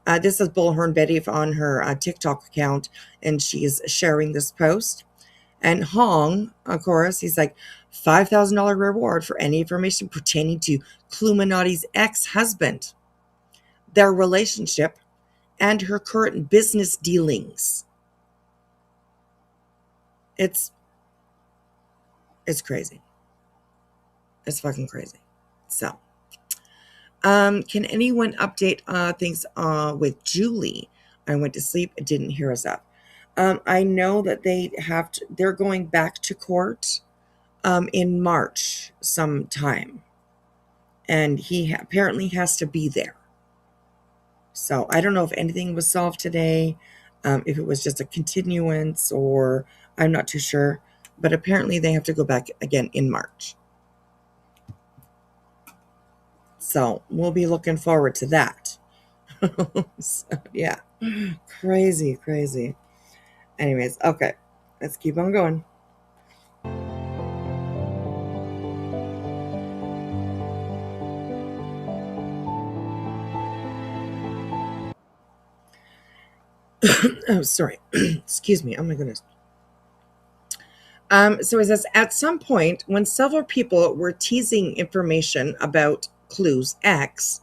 this is Bullhorn Betty on her TikTok account, and she's sharing this post. And Hong, of course, he's like, $5,000 reward for any information pertaining to Cluminati's ex-husband, their relationship, and her current business dealings. It's crazy. It's fucking crazy. So, can anyone update things with Julie? I went to sleep. It didn't hear us up. I know that they're going back to court in March sometime. And he apparently has to be there. So I don't know if anything was solved today, if it was just a continuance, or I'm not too sure. But apparently they have to go back again in March. So we'll be looking forward to that. So, yeah. Crazy. Anyways, okay. Let's keep on going. Oh, sorry. Excuse me. Oh my goodness. So it says, at some point, when several people were teasing information about Clue's ex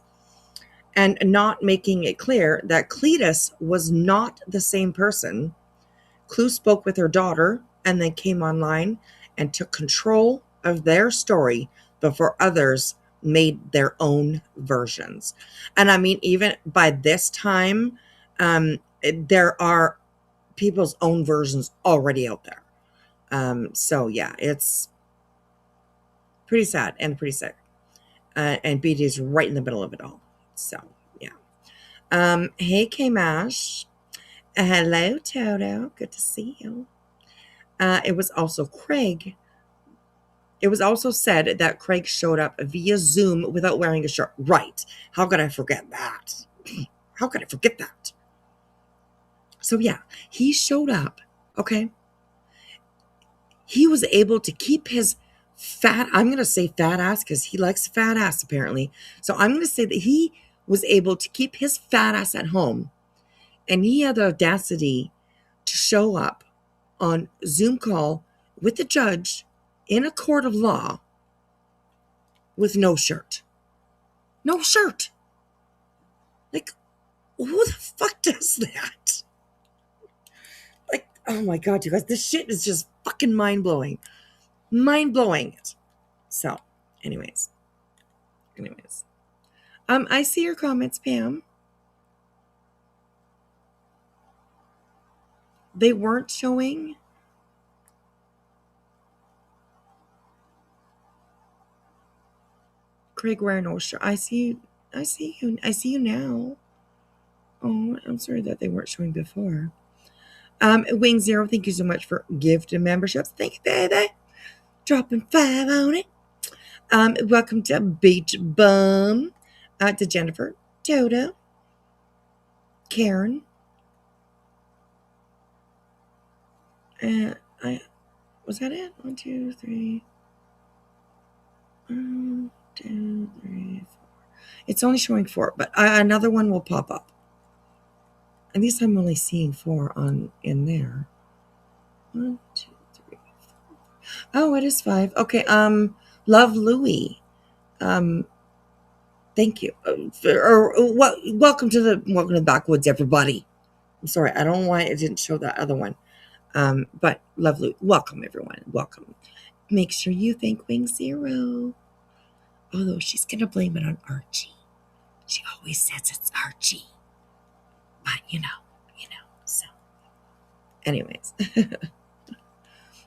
and not making it clear that Cletus was not the same person, Clue spoke with her daughter and then came online and took control of their story before others made their own versions. And I mean, even by this time, there are people's own versions already out there. So yeah, it's pretty sad and pretty sick. And BJ's right in the middle of it all. So yeah. Hey K-Mash. Hello Toto. Good to see you. It was also Craig. It was also said that Craig showed up via Zoom without wearing a shirt. Right. How could I forget that? How could I forget that? So yeah, he showed up. Okay. He was able to keep his I'm going to say fat ass because he likes fat ass apparently. So I'm going to say that he was able to keep his fat ass at home, and he had the audacity to show up on Zoom call with the judge in a court of law with no shirt. No shirt. Like, who the fuck does that? Like, oh my God, you guys, this shit is just fucking mind-blowing. Mind-blowing. So, anyways. I see your comments, Pam. They weren't showing. Craig wearing no shirt. I see you now. Oh, I'm sorry that they weren't showing before. Wing Zero, thank you so much for gift and memberships. Thank you, baby. Dropping 5 on it. Welcome to Beach Bum. To Jennifer, Toto, Karen. Was that it? 1, 2, 3. 1, 2, 3, 4. It's only showing 4, but another one will pop up. At least I'm only seeing 4 in there. 1, 2, 3, 4. Oh, it is 5. Okay. Love Louie. Thank you. Welcome to the backwoods, everybody. I'm sorry, I don't know why it didn't show that other one. But Love Louie. Welcome, everyone. Welcome. Make sure you thank Wing Zero. Although she's gonna blame it on Archie. She always says it's Archie. But you know. So, anyways.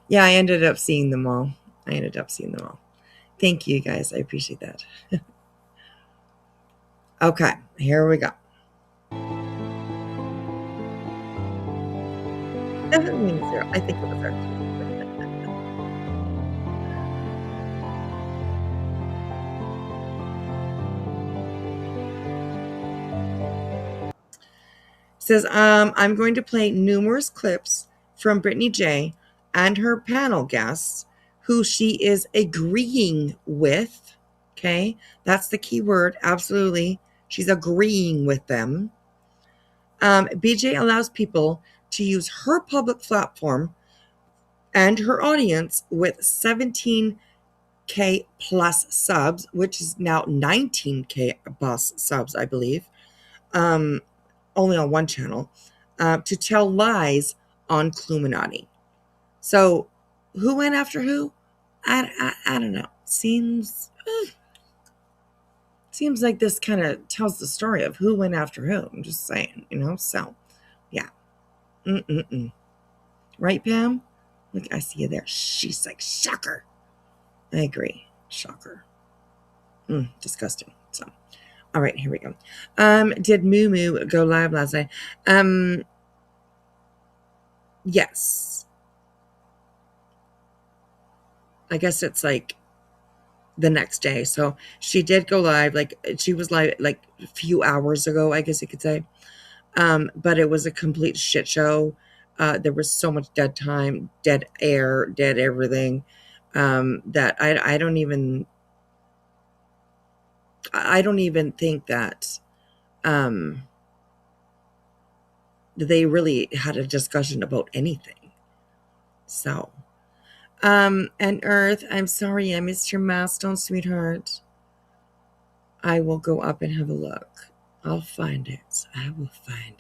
Yeah, I ended up seeing them all. Thank you, guys. I appreciate that. Okay, here we go. I think it was our says, I'm going to play numerous clips from Brittany J and her panel guests who she is agreeing with. Okay, that's the key word. Absolutely. She's agreeing with them. BJ allows people to use her public platform and her audience with 17K plus subs, which is now 19K plus subs, I believe. Only on one channel, to tell lies on Cluminati. So, who went after who? I don't know. Seems like this kind of tells the story of who went after who. I'm just saying, So, yeah. Right, Pam? Look, I see you there. She's like, shocker. I agree. Shocker. Disgusting. So, all right, here we go. Did Moo Moo go live last night? Yes. I guess it's like the next day. So she did go live. Like she was live like a few hours ago, I guess you could say. But it was a complete shit show. There was so much dead time, dead air, dead everything. That I don't even think that they really had a discussion about anything. So and Earth, I'm sorry I missed your milestone, sweetheart. I will go up and have a look. I'll find it. I will find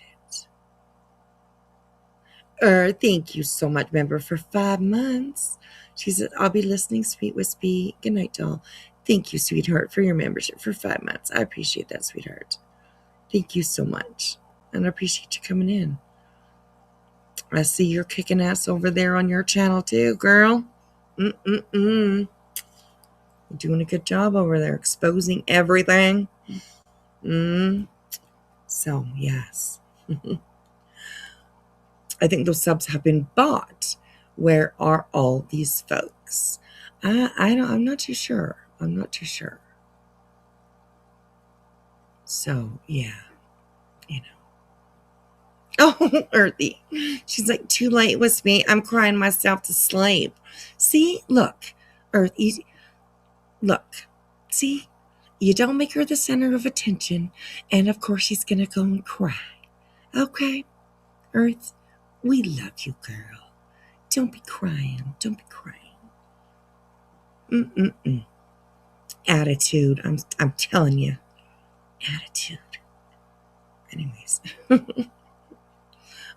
it. Thank you so much, member, for 5 months. She said, I'll be listening, sweet wispy. Good night, doll. Thank you, sweetheart, for your membership for 5 months. I appreciate that, sweetheart. Thank you so much. And I appreciate you coming in. I see you're kicking ass over there on your channel too, girl. You're doing a good job over there, exposing everything. So, yes. I think those subs have been bought. Where are all these folks? I'm not too sure. So, yeah. Oh, Earthy. She's like, too late with me. I'm crying myself to sleep. See? Look. Earth, easy. Look. See? You don't make her the center of attention. And, of course, she's going to go and cry. Okay? Earth, we love you, girl. Don't be crying. Attitude. I'm telling you. Attitude. Anyways.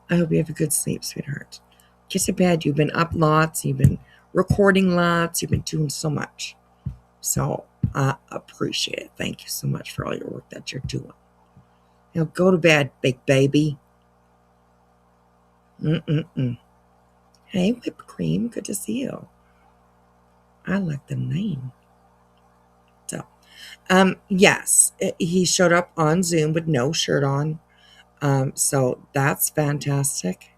I hope you have a good sleep, sweetheart. Get to bed. You've been up lots. You've been recording lots. You've been doing so much. So I appreciate it. Thank you so much for all your work that you're doing. Now go to bed, big baby. Hey, whipped cream. Good to see you. I like the name. So, yes, he showed up on Zoom with no shirt on. So that's fantastic.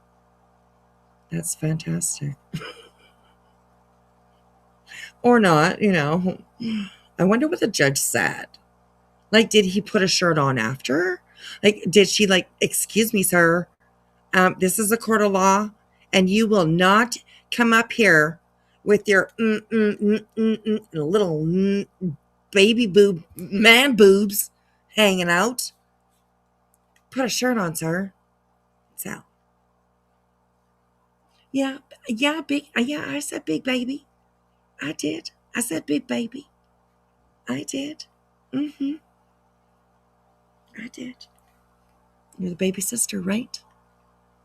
Or not, I wonder what the judge said. Like, did he put a shirt on after? Like, did she excuse me, sir, this is a court of law, and you will not come up here with your little baby boob, man boobs hanging out. Put a shirt on, sir. So, yeah, big, I said big baby. I did. I said big baby. I did. I did. You're the baby sister, right?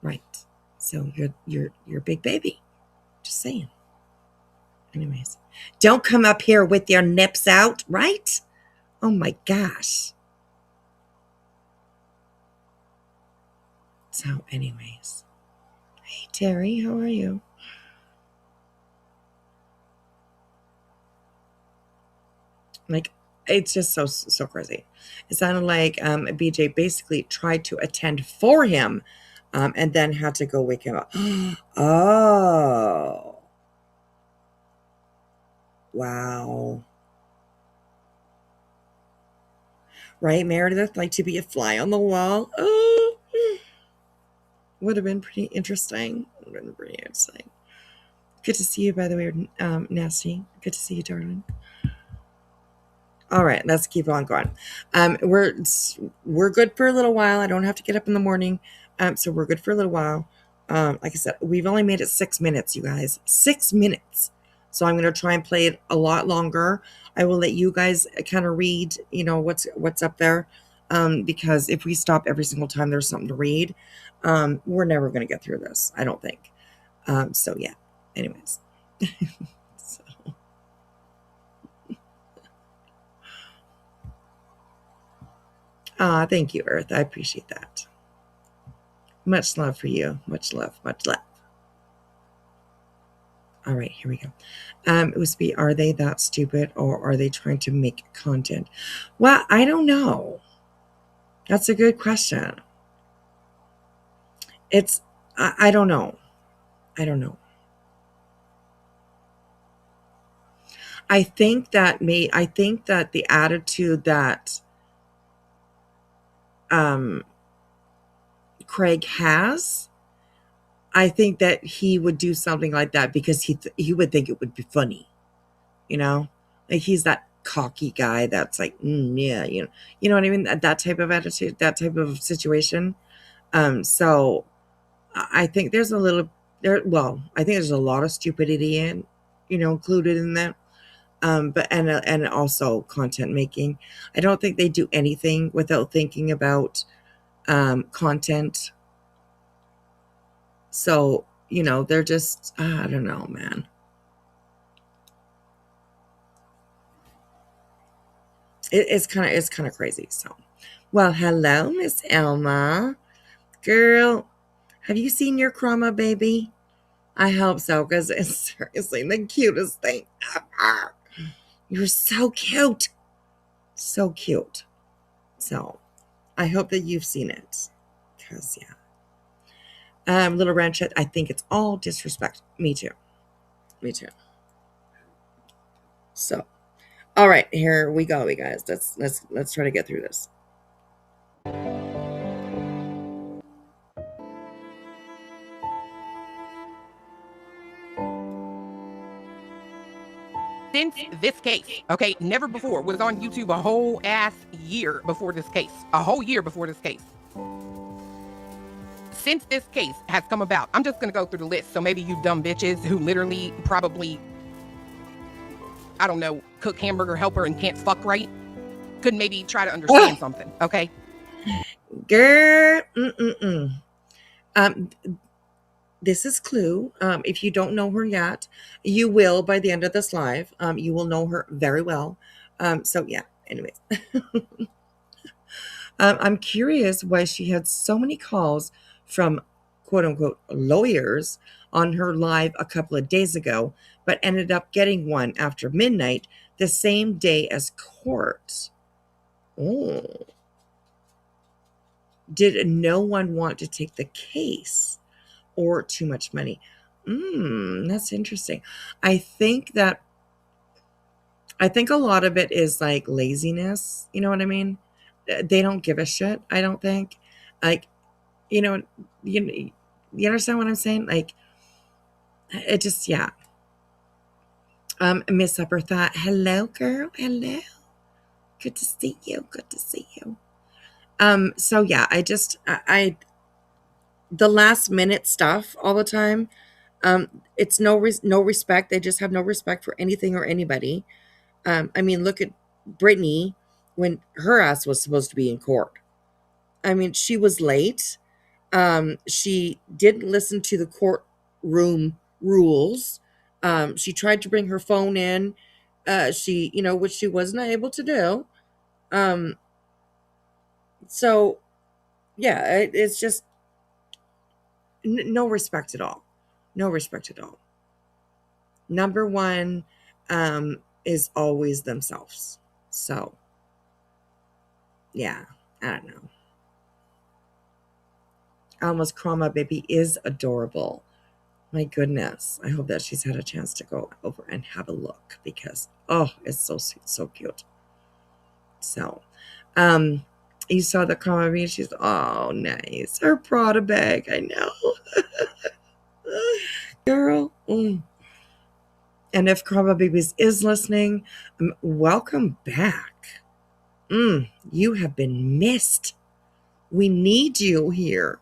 Right. So you're big baby. Just saying. Anyways, don't come up here with your nips out, right? Oh my gosh. So, anyways. Hey Terry, how are you? it's just so crazy. It sounded like BJ basically tried to attend for him, and then had to go wake him up. Oh, wow. Right, Meredith? Like to be a fly on the wall. Oh, would have been pretty interesting. Would have been pretty interesting. Good to see you, by the way, Nasty. Good to see you, darling. All right, let's keep on going. We're good for a little while. I don't have to get up in the morning, so we're good for a little while. Like I said, we've only made it 6 minutes, you guys. 6 minutes. So I'm going to try and play it a lot longer. I will let you guys kind of read, what's up there, because if we stop every single time there's something to read, we're never going to get through this. I don't think. So yeah. Anyways. So. Thank you, Earth. I appreciate that. Much love for you. Much love. Much love. All right, here we go. It was be, are they that stupid or are they trying to make content? Well, I don't know. That's a good question. I don't know. I don't know. I think that the attitude that Craig has, I think that he would do something like that because he would think it would be funny, like he's that cocky guy that's like, yeah, you know what I mean? That type of attitude, that type of situation. So I think there's a little there. Well, I think there's a lot of stupidity included in that. But and also content making. I don't think they do anything without thinking about content. So, they're just, I don't know, man. It's kind of crazy. So, well, hello, Miss Elma. Girl, have you seen your Crama baby? I hope so, because it's seriously the cutest thing ever. You're so cute. So cute. So, I hope that you've seen it. Because, yeah. Little Ranchette, I think it's all disrespect. Me too. Me too. So, all right, here we go, you guys. Let's try to get through this. Since this case, okay, never before was on YouTube a whole ass year before this case. A whole year before this case. Since this case has come about, I'm just gonna go through the list. So maybe you dumb bitches who literally probably, I don't know, cook hamburger helper and can't fuck right, could maybe try to understand something, okay? Girl, this is Clue. If you don't know her yet, you will by the end of this live. You will know her very well. So yeah, anyways. I'm curious why she had so many calls from quote unquote lawyers on her live a couple of days ago, but ended up getting one after midnight the same day as court. Oh. Did no one want to take the case or too much money? That's interesting. I think a lot of it is like laziness. You know what I mean? They don't give a shit, I don't think. Like, you understand what I'm saying? Like, it just, yeah. Miss Upper Thought, hello, girl. Hello. Good to see you. Good to see you. So yeah, I the last minute stuff all the time. It's no respect. They just have no respect for anything or anybody. I mean, look at Brittany when her ass was supposed to be in court. I mean, she was late. She didn't listen to the courtroom rules. She tried to bring her phone in. Which she wasn't able to do. So yeah, it's just no respect at all. No respect at all. Number one is always themselves. So yeah, I don't know. Alma's Crama baby is adorable. My goodness. I hope that she's had a chance to go over and have a look because, oh, it's so sweet, so cute. So, you saw the Crama baby. She's, oh, nice. Her Prada bag. I know. Girl. Mm. And if Crama Babies is listening, welcome back. You have been missed. We need you here.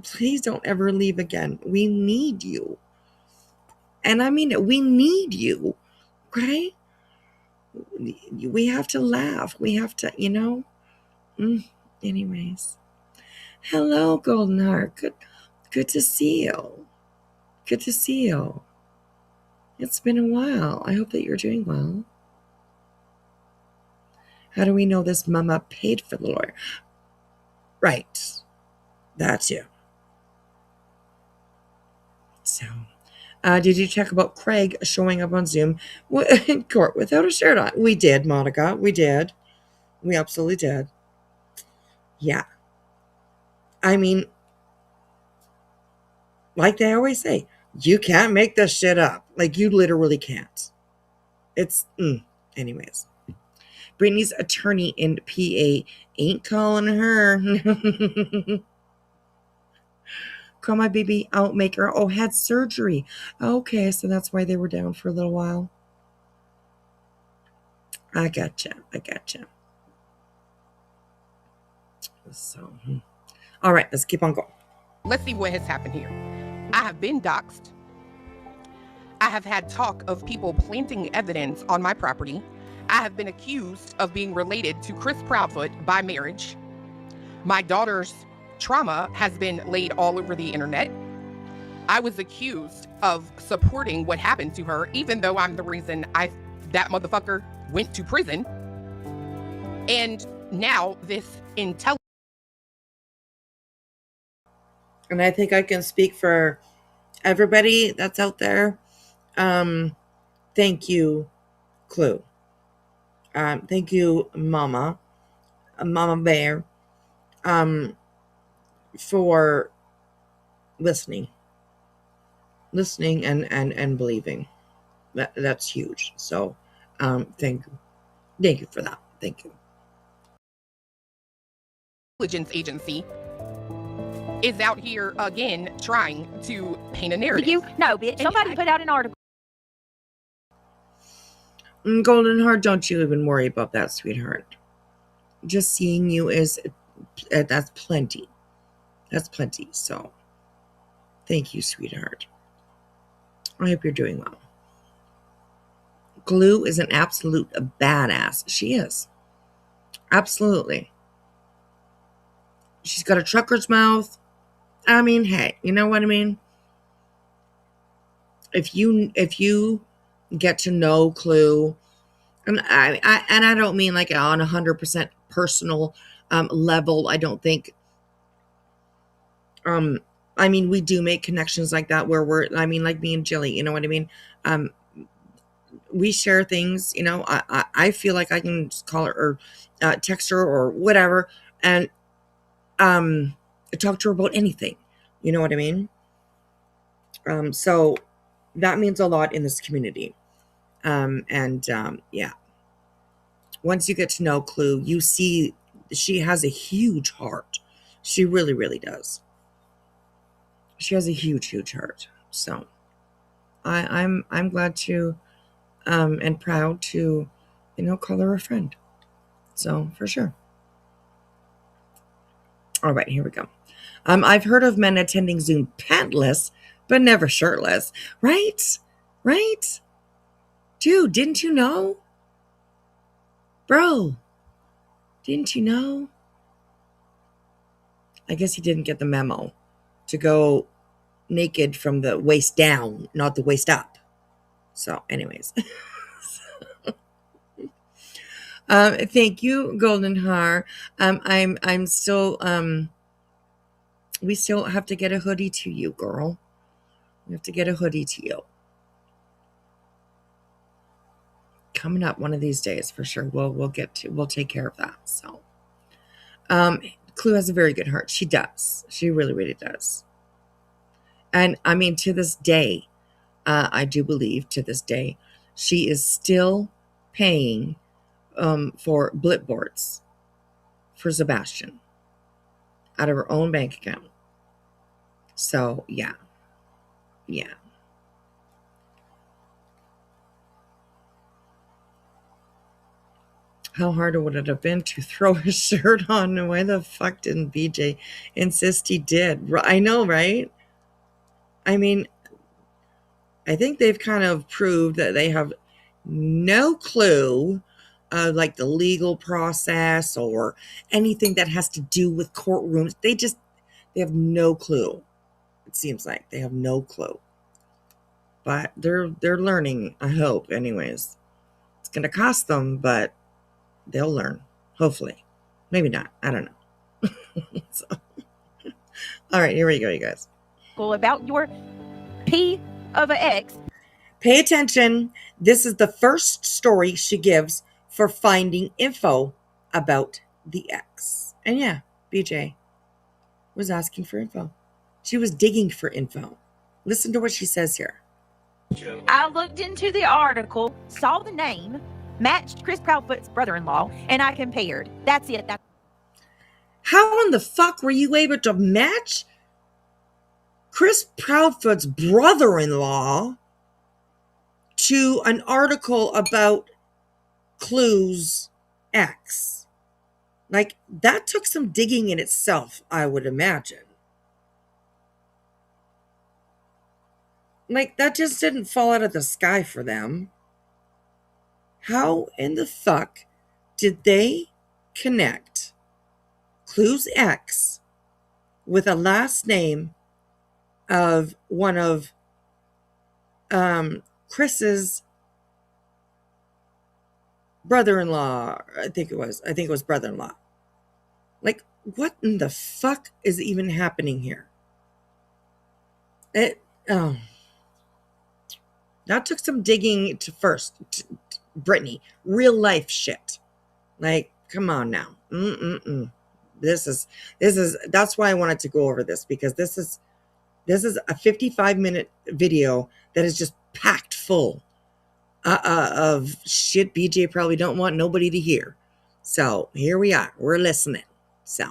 Please don't ever leave again. We need you. And I mean it. We need you. Okay? We have to laugh. We have to, Anyways. Hello, Golden Heart. Good to see you. Good to see you. It's been a while. I hope that you're doing well. How do we know this mama paid for the lawyer? Right. That's you. So, did you check about Craig showing up on Zoom in court without a shirt on? We did, Monica. We did. We absolutely did. Yeah. I mean, like they always say, you can't make this shit up. Like, you literally can't. It's, anyways. Brittany's attorney in PA ain't calling her. Call my baby outmaker. Oh, had surgery. Okay, so that's why they were down for a little while. I gotcha. So, all right, let's keep on going. Let's see what has happened here. I have been doxxed. I have had talk of people planting evidence on my property. I have been accused of being related to Chris Proudfoot by marriage. My daughter's trauma has been laid all over the internet. I was accused of supporting what happened to her, even though I'm the reason that motherfucker went to prison. And now this intelligence. And I think I can speak for everybody that's out there. Thank you, Clue. Thank you, Mama Bear, for listening and believing. That's huge. So, thank you for that. Thank you. Intelligence agency is out here again trying to paint a narrative. No, bitch. Somebody put out an article. Golden Heart, don't you even worry about that, sweetheart. Just seeing you that's plenty. That's plenty. So, thank you, sweetheart. I hope you're doing well. Glue is an absolute badass. She is. Absolutely. She's got a trucker's mouth. I mean, hey, you know what I mean? If you get to know Clue, and I don't mean like on 100% personal level. I don't think. I mean, we do make connections like that where like me and Jilly, you know what I mean? We share things, I feel like I can just call her or text her or whatever and talk to her about anything. You know what I mean? So that means a lot in this community. Yeah. Once you get to know Clue, you see she has a huge heart. She really, really does. She has a huge, huge heart. So I'm glad to and proud to, call her a friend. So for sure. All right, here we go. I've heard of men attending Zoom pantless, but never shirtless. Right? Right? Dude, didn't you know? Bro, didn't you know? I guess he didn't get the memo to go naked from the waist down, not the waist up. So, anyways. Thank you, Golden Har. I'm still we still have to get a hoodie to you, girl. We have to get a hoodie to you. Coming up one of these days for sure. We'll take care of that. So Clue has a very good heart. She does. She really, really does. And I mean, to this day, I do believe to this day, she is still paying for blip boards for Sebastian out of her own bank account. So, yeah. Yeah. How hard would it have been to throw his shirt on? And why the fuck didn't BJ insist he did? I know, right? I mean, I think they've kind of proved that they have no clue of like the legal process or anything that has to do with courtrooms. They have no clue. It seems like they have no clue. But they're learning, I hope, anyways. It's gonna cost them, but they'll learn. Hopefully. Maybe not. I don't know. So, all right, here we go, you guys. About your P of a X. Pay attention. This is the first story she gives for finding info about the ex. And yeah, BJ was asking for info. She was digging for info. Listen to what she says here. I looked into the article, saw the name, matched Chris Proudfoot's brother-in-law, and I compared. That's it. How in the fuck were you able to match Chris Proudfoot's brother-in-law to an article about Clue's ex? Like, that took some digging in itself, I would imagine. Like, that just didn't fall out of the sky for them. How in the fuck did they connect Clue's ex with a last name of one of Chris's brother-in-law? I think it was brother-in-law. Like, what in the fuck is even happening here? That took some digging to first. Brittany, real life shit. Like, come on now. This is that's why I wanted to go over this, because this is a 55-minute video that is just packed full of shit BJ probably don't want nobody to hear. So here we are. We're listening. So,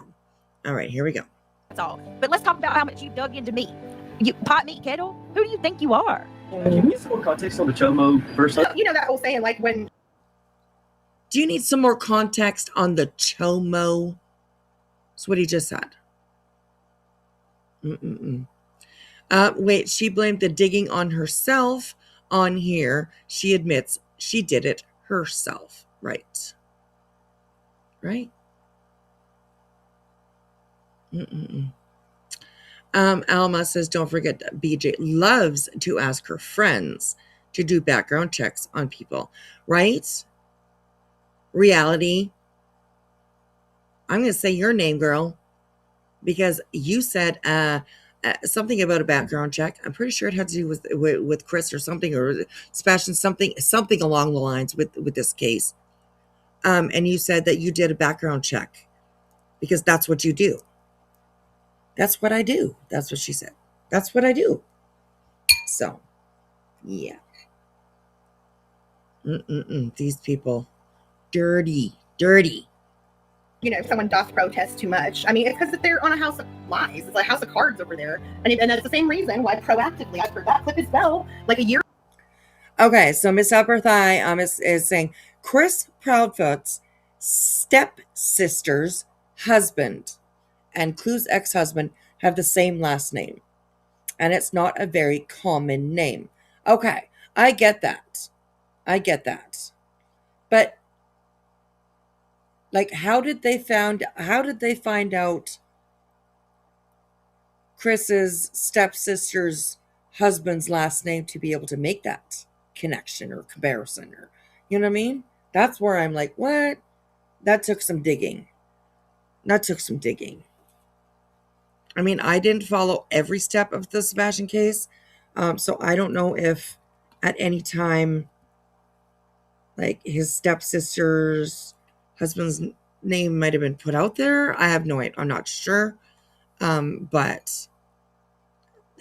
all right, here we go. That's all. But let's talk about how much you dug into me. You pot meat kettle? Who do you think you are? Can you get some more context on the Chomo versus? You know that whole saying, like when. Do you need some more context on the Chomo? That's what he just said. Wait, she blamed the digging on herself. On here, she admits she did it herself. Right. Alma says, don't forget that BJ loves to ask her friends to do background checks on people. Right? Reality. I'm going to say your name, girl, because you said something about a background check. I'm pretty sure it had to do with Chris or something, or Sebastian, something along the lines with this case. And you said that you did a background check because that's what you do. That's what I do. That's what she said. That's what I do. So, yeah. These people, dirty. You know, someone does protest too much. I mean, it's because they're on a house of lies. It's like a house of cards over there. And that's the same reason why proactively, I've heard that clip as well, like a year. Okay, so Miss Upper Thigh is saying Chris Proudfoot's stepsister's husband and Clue's ex-husband have the same last name. And it's not a very common name. Okay, I get that. But like, how did they find out Chris's stepsister's husband's last name to be able to make that connection or comparison, or you know what I mean? That's where I'm like, what? That took some digging. I mean, I didn't follow every step of the Sebastian case, so I don't know if at any time, like, his stepsister's husband's name might have been put out there. I have no idea. I'm not sure. But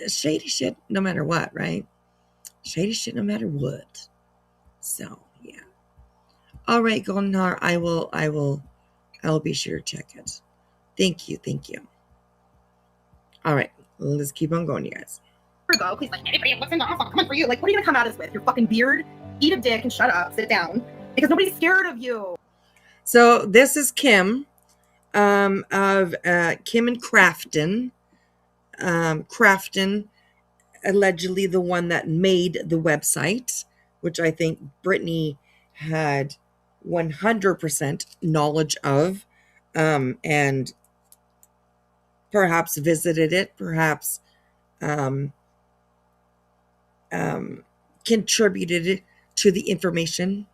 shady shit no matter what, right? Shady shit no matter what. So, yeah. All right, Golden Heart, I will be sure to check it. Thank you. All right, let's keep on going, you guys. Go, please, like, anybody listen, I'm coming for you. Like, what are you gonna come at us with? Your fucking beard? Eat a dick and shut up. Sit down. Because nobody's scared of you. So this is Kim, of Kim and Crafton. Crafton, allegedly the one that made the website, which I think Brittany had 100% knowledge of, and perhaps visited it, perhaps contributed to the information,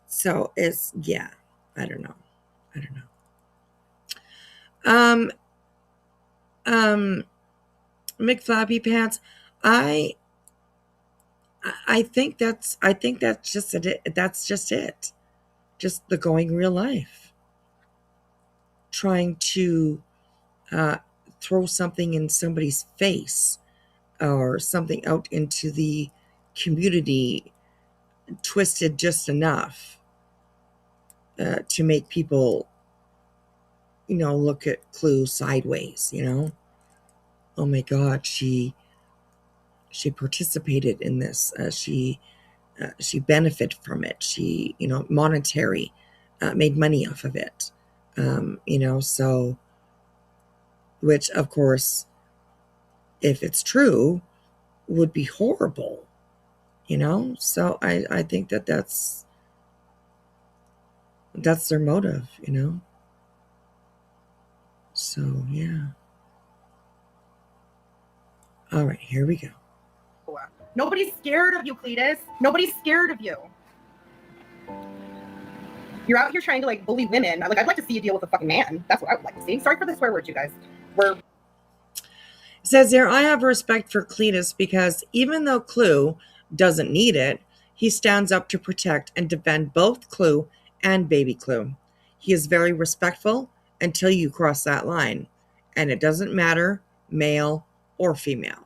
so it's, yeah, I don't know. McFlappy Pants, I think that's just it. That's just it. Just the going real life. Trying to throw something in somebody's face or something out into the community, twisted just enough to make people, look at Clue sideways, Oh my God, she participated in this. She benefited from it. She, monetary, made money off of it. So, which of course, if it's true, would be horrible. So I think that's their motive. So yeah. All right, here we go. Nobody's scared of you, Cletus. Nobody's scared of you. You're out here trying to, like, bully women. Like, I'd like to see you deal with a fucking man. That's what I would like to see. Sorry for the swear words, you guys. It says here, I have respect for Cletus because even though Clue doesn't need it, he stands up to protect and defend both Clue and baby Clue. He is very respectful until you cross that line. And it doesn't matter, male or female.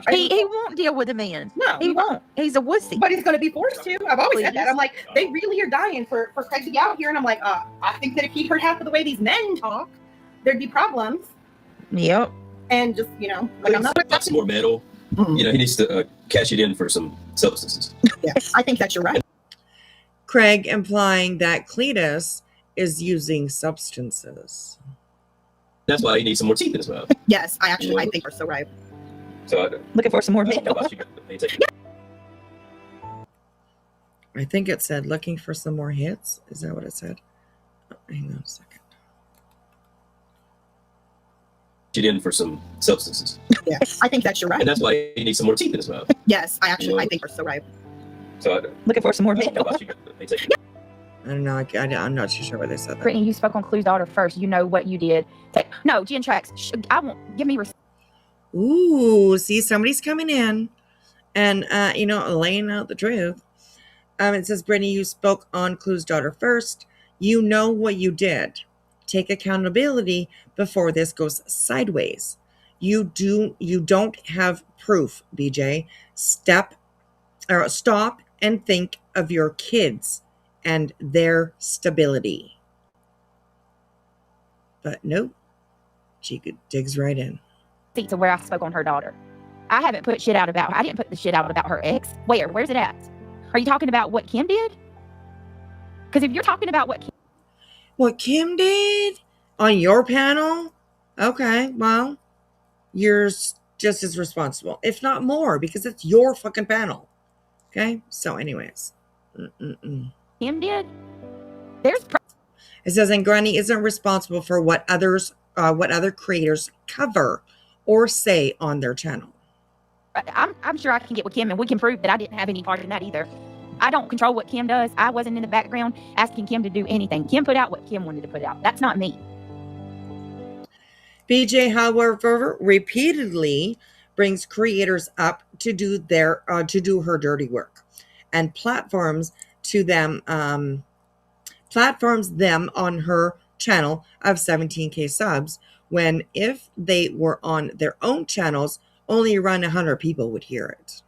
He won't deal with a man. No, he won't. He's a wussy. But he's going to be forced to. I've always said that. I'm like, they really are dying for Craig to be out here. And I'm like, I think that if he heard half of the way these men talk, there'd be problems. Yep. And just, like, I'm not. That's more metal. Mm-hmm. He needs to cash it in for some substances. Yes, I think that you're right. Craig implying that Cletus is using substances. That's why he needs some more teeth in his mouth. Yes, I think you're so right. So looking for some more metal. I think it said looking for some more hits. Is that what it said? Oh, hang on a second. It in for some substances. Yes, I think that you're right. And that's why he needs some more teeth in his mouth. Yes, I think you're so right. So looking for some more metal. I don't know. I'm not too sure why they said that. Brittany, you spoke on Clue's daughter first. You know what you did. No, Jen Tracks. I won't give me. Ooh, see, somebody's coming in and, laying out the truth. It says, Brittany, you spoke on Clue's daughter first. You know what you did. Take accountability before this goes sideways. You don't have proof, BJ. Stop and think of your kids and their stability. But nope, she digs right in. To where I spoke on her daughter. I haven't put shit out about her. I didn't put the shit out about her ex. Where's it at? Are you talking about what Kim did? Because if you're talking about what Kim did on your panel, okay, well, you're just as responsible, if not more, because it's your fucking panel. Okay, so anyways. Kim did? It says, and Granny isn't responsible for what other creators cover or say on their channel. I'm sure I can get with Kim and we can prove that I didn't have any part in that either. I don't control what Kim does. I wasn't in the background asking Kim to do anything. Kim put out what Kim wanted to put out. That's not me. BJ, however, repeatedly brings creators up to do her dirty work and platforms to them platforms them on her channel of 17K subs, when if they were on their own channels, only around 100 people would hear it.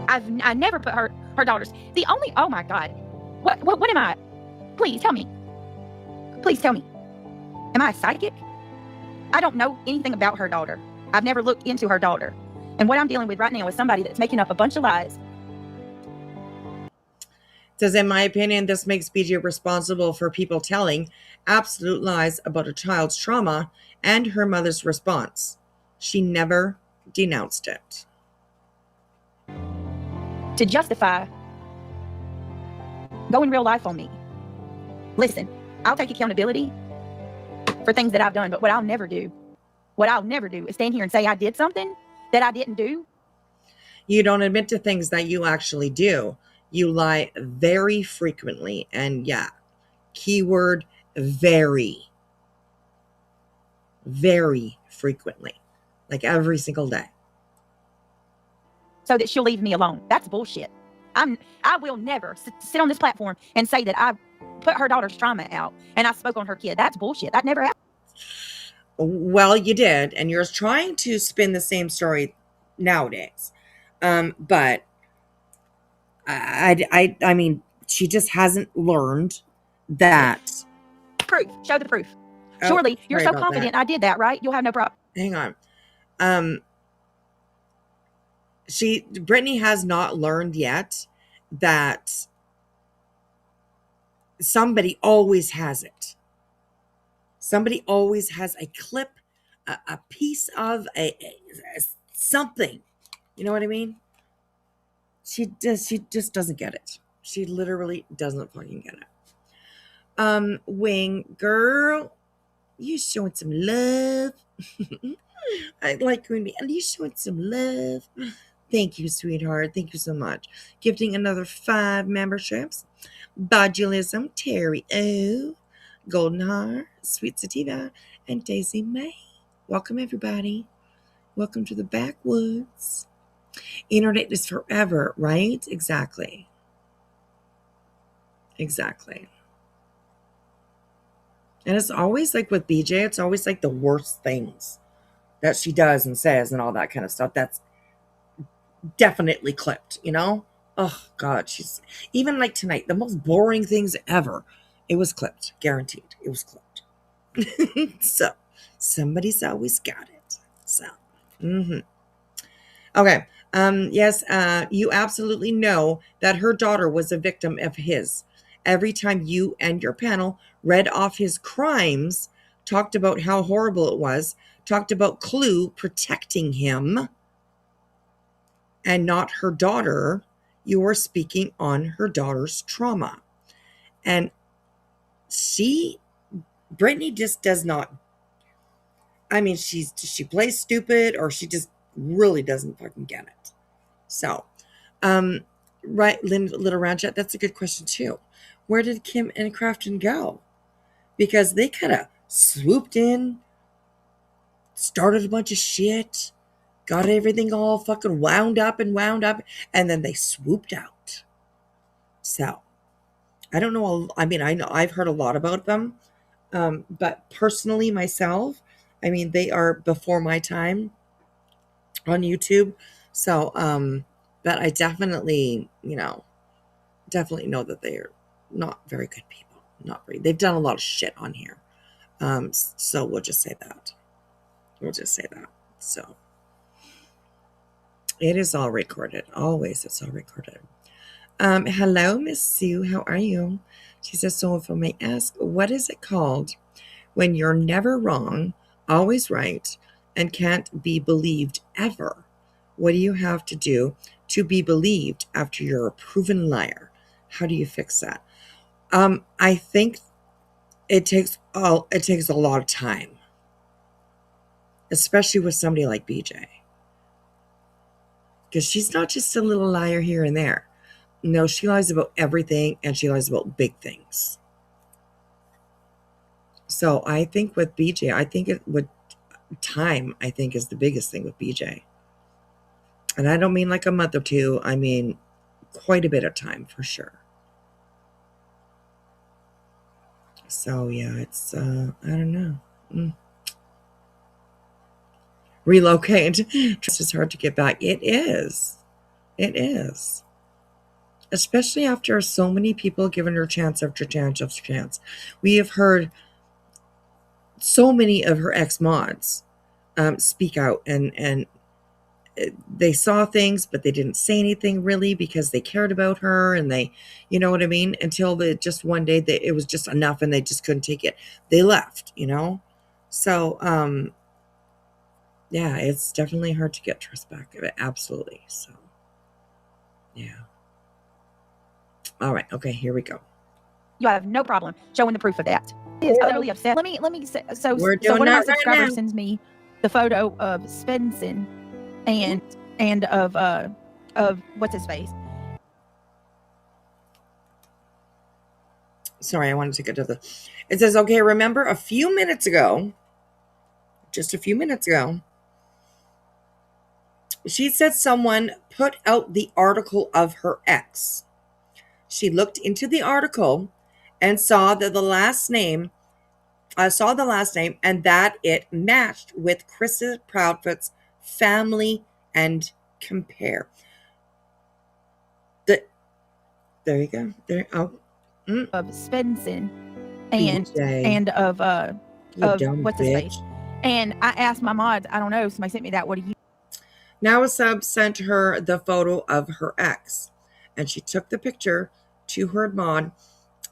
I never put her daughters. The only, oh my God. What am I? Please tell me. Please tell me. Am I a psychic? I don't know anything about her daughter. I've never looked into her daughter. And what I'm dealing with right now is somebody that's making up a bunch of lies. Says, in my opinion, this makes BJ responsible for people telling absolute lies about a child's trauma and her mother's response. She never denounced it. To justify going real life on me. Listen, I'll take accountability for things that I've done, but what I'll never do is stand here and say I did something that I didn't do. You don't admit to things that you actually do. You lie very frequently. And yeah, keyword very. Very frequently. Like every single day. So that she'll leave me alone. That's bullshit. I will never sit on this platform and say that I put her daughter's trauma out and I spoke on her kid. That's bullshit. That never happened. Well, you did, and you're trying to spin the same story nowadays. But I mean, she just hasn't learned that. Proof. Show the proof. Oh, Surely you're sorry so about confident that. I did that, right? You'll have no problem. Hang on. Brittany has not learned yet that somebody always has it. Somebody always has a clip, a piece of a something. You know what I mean? She just doesn't get it. She literally doesn't fucking get it. Wing girl, you showing some love. I like when you showing some love. Thank you, sweetheart. Thank you so much. Gifting another 5 memberships. Bodulism, Terry O, Golden Heart, Sweet Sativa, and Daisy May. Welcome, everybody. Welcome to the backwoods. Internet is forever, right? Exactly. Exactly. And it's always like with BJ, it's always like the worst things that she does and says and all that kind of stuff. That's definitely clipped, you know? Oh, God. She's even like tonight, the most boring things ever. It was clipped. Guaranteed. It was clipped. So, somebody's always got it. So, Okay. Yes, you absolutely know that her daughter was a victim of his. Every time you and your panel read off his crimes, talked about how horrible it was, talked about Clue protecting him and not her daughter, you were speaking on her daughter's trauma. And Brittany just does not, I mean, she plays stupid or she just really doesn't fucking get it. So, right, Little Ranchette, that's a good question too. Where did Kim and Crafton go? Because they kind of swooped in, started a bunch of shit, got everything all fucking wound up, and then they swooped out. So, I don't know. I mean, I know I've heard a lot about them, but personally myself, I mean, they are before my time on YouTube. So, but I definitely, definitely know that they are not very good people. Not very. They've done a lot of shit on here. So we'll just say that. So it is all recorded. Always, it's all recorded. Hello, Miss Sue. How are you? She says, so if I may ask, what is it called when you're never wrong, always right, and can't be believed ever? What do you have to do to be believed after you're a proven liar? How do you fix that? I think it takes a lot of time, especially with somebody like BJ, because she's not just a little liar here and there. No, she lies about everything, and she lies about big things. So I think with BJ, I think time is the biggest thing with BJ. And I don't mean like a month or two. I mean quite a bit of time for sure. So yeah, it's I don't know. Relocate. Trust is hard to get back. It is. It is. Especially after so many people giving her chance after chance after chance. We have heard so many of her ex-mods speak out, and they saw things, but they didn't say anything really because they cared about her, and they, you know what I mean? Until just one day it was just enough and they just couldn't take it. They left, you know? So, yeah, it's definitely hard to get trust back. Absolutely. So, yeah. All right. Okay, here we go. You have no problem showing the proof of that. It's utterly upset. Let me say, so We're so doing one of my that right subscribers now. sends me the photo of Spencer and of what's his face. Sorry, I wanted to get to the. It says, okay, remember just a few minutes ago, she said someone put out the article of her ex. She looked into the article and saw that the last name, and that it matched with Chris Proudfoot's family and compare. There you go. There. Oh. Of Spencer BJ. and of dumb what's his face. And I asked my mods, I don't know, somebody sent me that. What do you? Now a sub sent her the photo of her ex, and she took the picture to her mod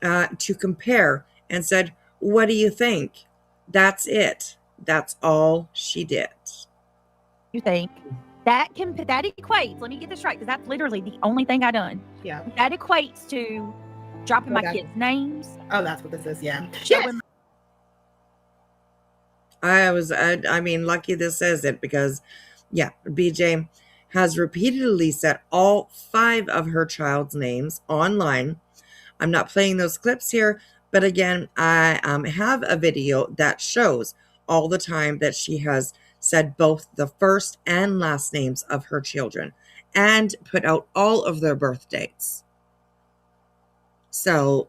to compare and said, what do you think? That's it. That's all she did. You think that equates? Let me get this right, because that's literally the only thing I done. Yeah. That equates to dropping my kids' names. Oh, that's what this is. Yeah. Yes. I mean, lucky this says it because, yeah, BJ has repeatedly said all 5 of her child's names online. I'm not playing those clips here, but again, I have a video that shows all the time that she has said both the first and last names of her children and put out all of their birth dates. So,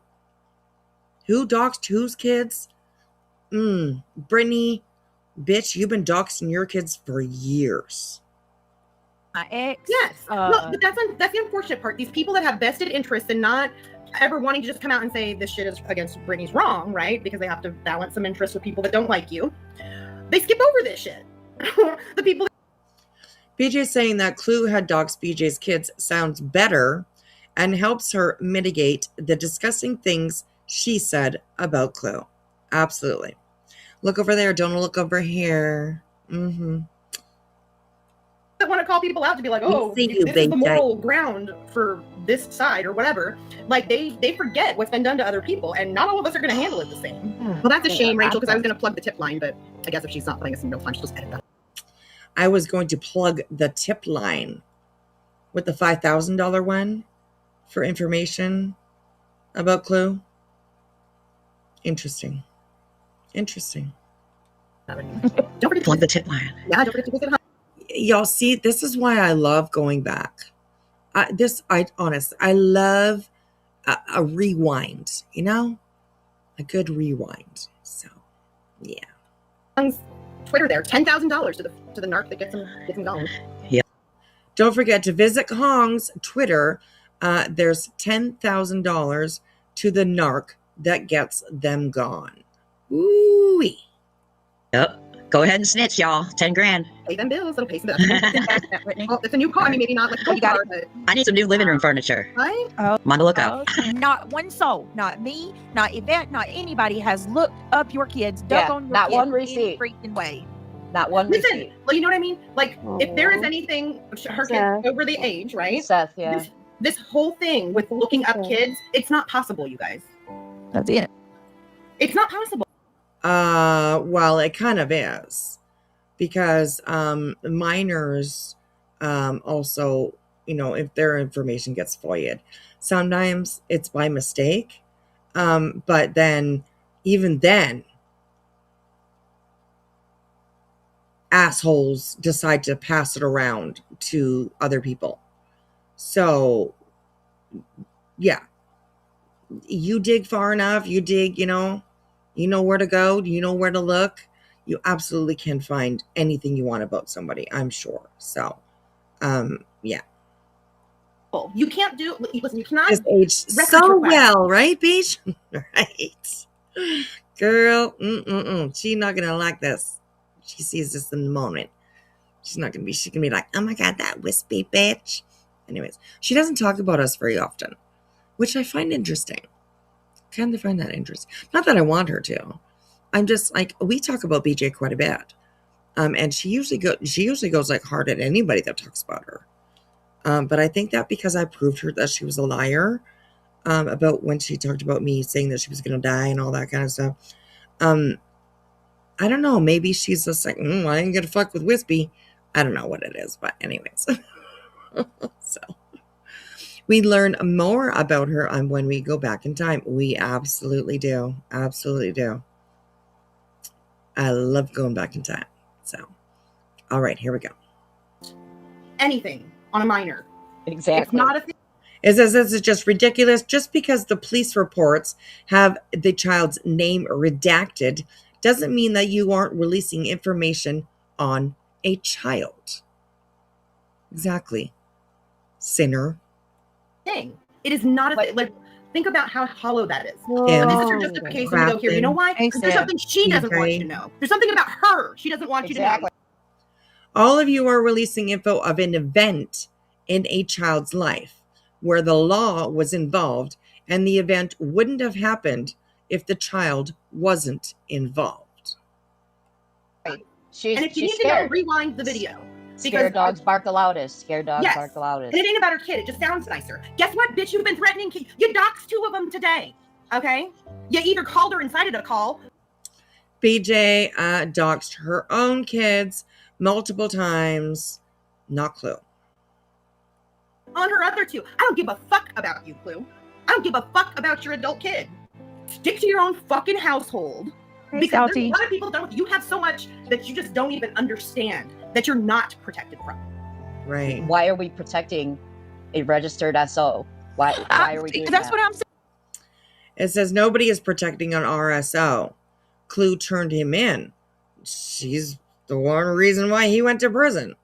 who doxed whose kids? Brittany, bitch, you've been doxing your kids for years. My ex. Yes. Well, but that's the unfortunate part. These people that have vested interest in not ever wanting to just come out and say this shit is against Brittany's wrong, right? Because they have to balance some interest with people that don't like you. They skip over this shit. The people. BJ saying that Clue had doxed BJ's kids sounds better and helps her mitigate the disgusting things she said about Clue. Absolutely. Look over there. Don't look over here. That want to call people out to be like, oh, this is the moral ground for this side or whatever. Like they forget what's been done to other people, and not all of us are going to handle it the same. Well, that's a shame, Rachel, because I was going to plug the tip line, but I guess if she's not playing us in real time, she'll just edit that. I was going to plug the tip line with the $5,000 one for information about Clue. Interesting. Don't forget to plug the tip line. Yeah, don't forget to visit. Y'all see, this is why I love going back. I love a rewind, you know? A good rewind. So, yeah. Twitter there, $10,000 to the narc that gets them going. Yeah. Don't forget to visit Hong's Twitter. There's $10,000 to the narc that gets them gone. Ooh-wee. Yep. Go ahead and snitch, y'all. 10 grand. Pay them bills. It'll pay some bills. Well, it's a new car. I mean, maybe not like a car, but I need some new living room furniture. Right? I'm on the lookout. Not one soul, not me, not Yvette, not anybody has looked up your kids, dug on your not kids one in receipt. any freaking way. Not one receipt. Well, you know what I mean? Like, if there is anything, her kids over the age, right? Seth, yeah. This whole thing with looking up kids, it's not possible, you guys. That's it. It's not possible. Well, it kind of is, because minors also, you know, if their information gets FOIA'd, sometimes it's by mistake, but then even then, assholes decide to pass it around to other people. So yeah, you dig far enough, you dig, you know where to go, you know where to look. You absolutely can find anything you want about somebody, I'm sure. So, yeah. You can't do, listen, you cannot Just aged so well, right, Beach? Right. Girl, she's not going to like this. She sees this in the moment. She's going to be like, oh my God, that wispy bitch. Anyways, she doesn't talk about us very often, which I find interesting. Kind of find that interesting. Not that I want her to. I'm just like, we talk about BJ quite a bit. And she usually goes like hard at anybody that talks about her. But I think that because I proved her that she was a liar, about when she talked about me saying that she was going to die and all that kind of stuff. I don't know. Maybe she's just like, I ain't going to fuck with Wispy. I don't know what it is, but anyways. So we learn more about her when we go back in time. We absolutely do. Absolutely do. I love going back in time. So, all right, here we go. Anything on a minor. Exactly. It's not a thing. It says this is just ridiculous. Just because the police reports have the child's name redacted doesn't mean that you aren't releasing information on a child. Exactly. Sinner. Thing. It is not a thing. Like, think about how hollow that is. Him. This is her justification to go here. You know why? Because there's something she doesn't want you to know. There's something about her she doesn't want you to know. All of you are releasing info of an event in a child's life where the law was involved, and the event wouldn't have happened if the child wasn't involved. And if you need to know, rewind the video. Scared dogs bark the loudest. Scared dogs Yes. bark the loudest. And it ain't about her kid. It just sounds nicer. Guess what, bitch? You've been threatening kids. You doxed 2 of them today. Okay? You either called her inside of a call. BJ doxed her own kids multiple times. Not Clue. On her other 2. I don't give a fuck about you, Clue. I don't give a fuck about your adult kid. Stick to your own fucking household. Because there's a lot of people done with you. You have so much that you just don't even understand that you're not protected from. Right. Why are we protecting a registered SO? Why are we doing That's that? what I'm saying. It says nobody is protecting an RSO. Clue turned him in. She's the one reason why he went to prison.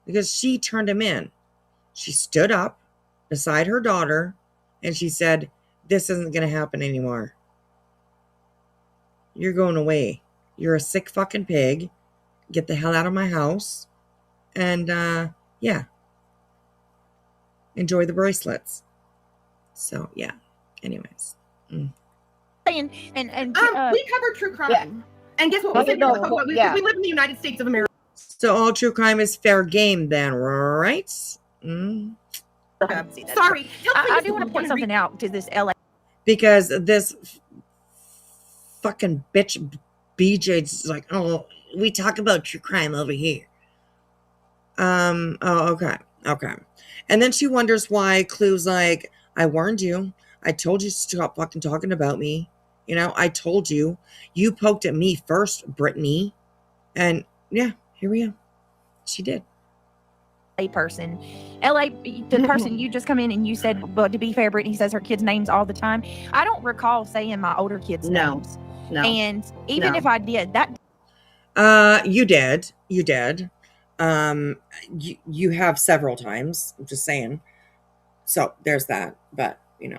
Because she turned him in. She stood up beside her daughter and she said, this isn't going to happen anymore. You're going away. You're a sick fucking pig. Get the hell out of my house. And, yeah. Enjoy the bracelets. So, yeah. Anyways. And we covered true crime. And guess what? We live in the United States of America. So all true crime is fair game then, right? Sorry. I do want to point something out to this LA. Because this fucking bitch BJ's like, oh, we talk about true crime over here. Okay. And then she wonders why Clue's like, I warned you. I told you to stop fucking talking about me. You know, I told you. You poked at me first, Brittany. And yeah, here we are. She did. The person you just come in and you said, but to be fair, Brittany says her kids' names all the time. I don't recall saying my older kids' names. No. And even if I did, that you did. You have several times. I'm just saying. So there's that. But you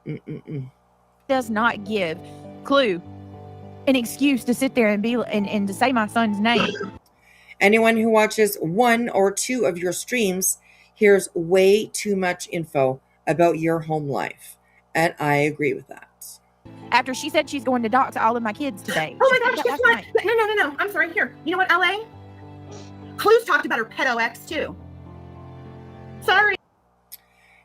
know, does not give Clue an excuse to sit there and be and to say my son's name. Anyone who watches 1 or 2 of your streams hears way too much info about your home life, and I agree with that. After she said she's going to dox all of my kids today. Oh my gosh, guess what? No. I'm sorry. Here. You know what, LA? Clue's talked about her pedo ex too. Sorry.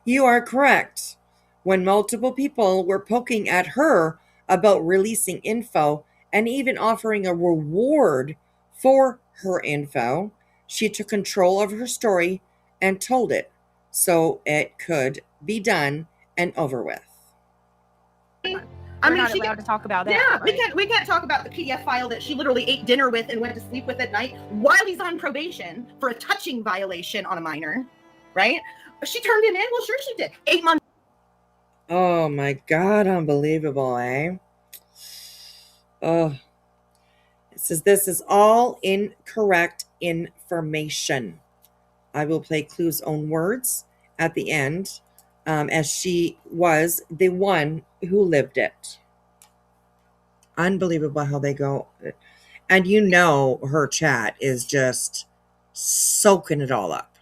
You are correct. When multiple people were poking at her about releasing info and even offering a reward for her info, she took control of her story and told it so it could be done and over with. We're not allowed to talk about that. Yeah, right? we can't talk about the PDF file that she literally ate dinner with and went to sleep with at night while he's on probation for a touching violation on a minor, right? She turned him in? Well, sure she did. 8 months. Oh my God, unbelievable, eh? Oh, it says this is all incorrect information. I will play Clue's own words at the end, as she was the one who lived it. Unbelievable how they go. And you know her chat is just soaking it all up.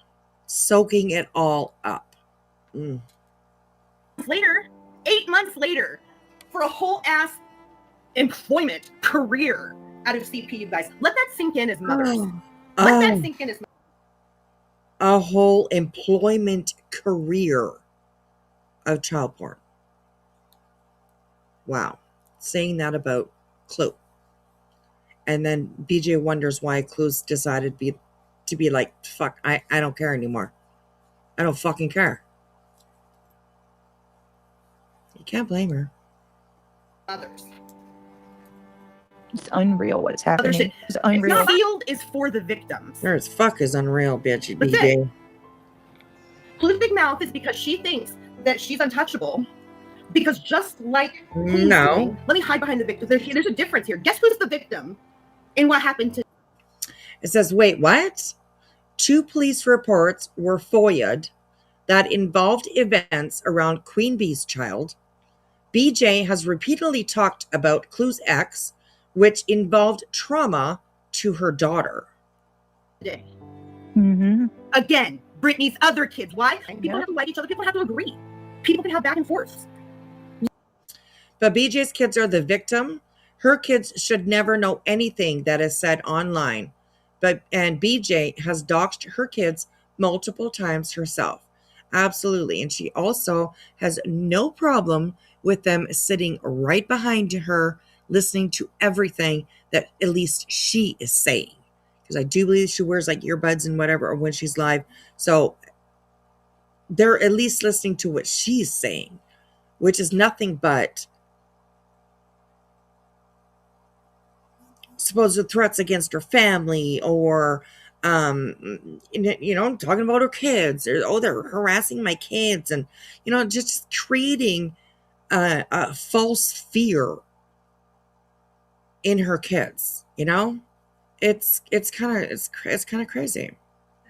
Soaking it all up. Later, 8 months later, for a whole ass employment career out of CP, you guys. Let that sink in as mothers. Let that sink in as mothers. A whole employment career of child porn. Wow. Saying that about Clue. And then BJ wonders why Clue's decided to be like, fuck, I don't care anymore. I don't fucking care. You can't blame her. Others. It's unreal what's happening. It's unreal. The field is for the victims. There as fuck is unreal, bitch. That's BJ. it. Clue's big mouth is because she thinks that she's untouchable. Because just like Clue's doing, let me hide behind the victim. There's a difference here. Guess who's the victim in what happened to... It says, wait, what? 2 police reports were FOIA'd that involved events around Queen Bee's child. BJ has repeatedly talked about Clue's ex, which involved trauma to her daughter. Again, Brittany's other kids. Why? People have to like each other. People have to agree. People can have back and forth. But BJ's kids are the victim. Her kids should never know anything that is said online. And BJ has doxed her kids multiple times herself. Absolutely. And she also has no problem with them sitting right behind her, listening to everything that at least she is saying. Because I do believe she wears like earbuds and whatever when she's live. So they're at least listening to what she's saying, which is nothing but supposed threats against her family, or talking about her kids, or they're harassing my kids, and just creating a false fear in her kids. It's kind of crazy.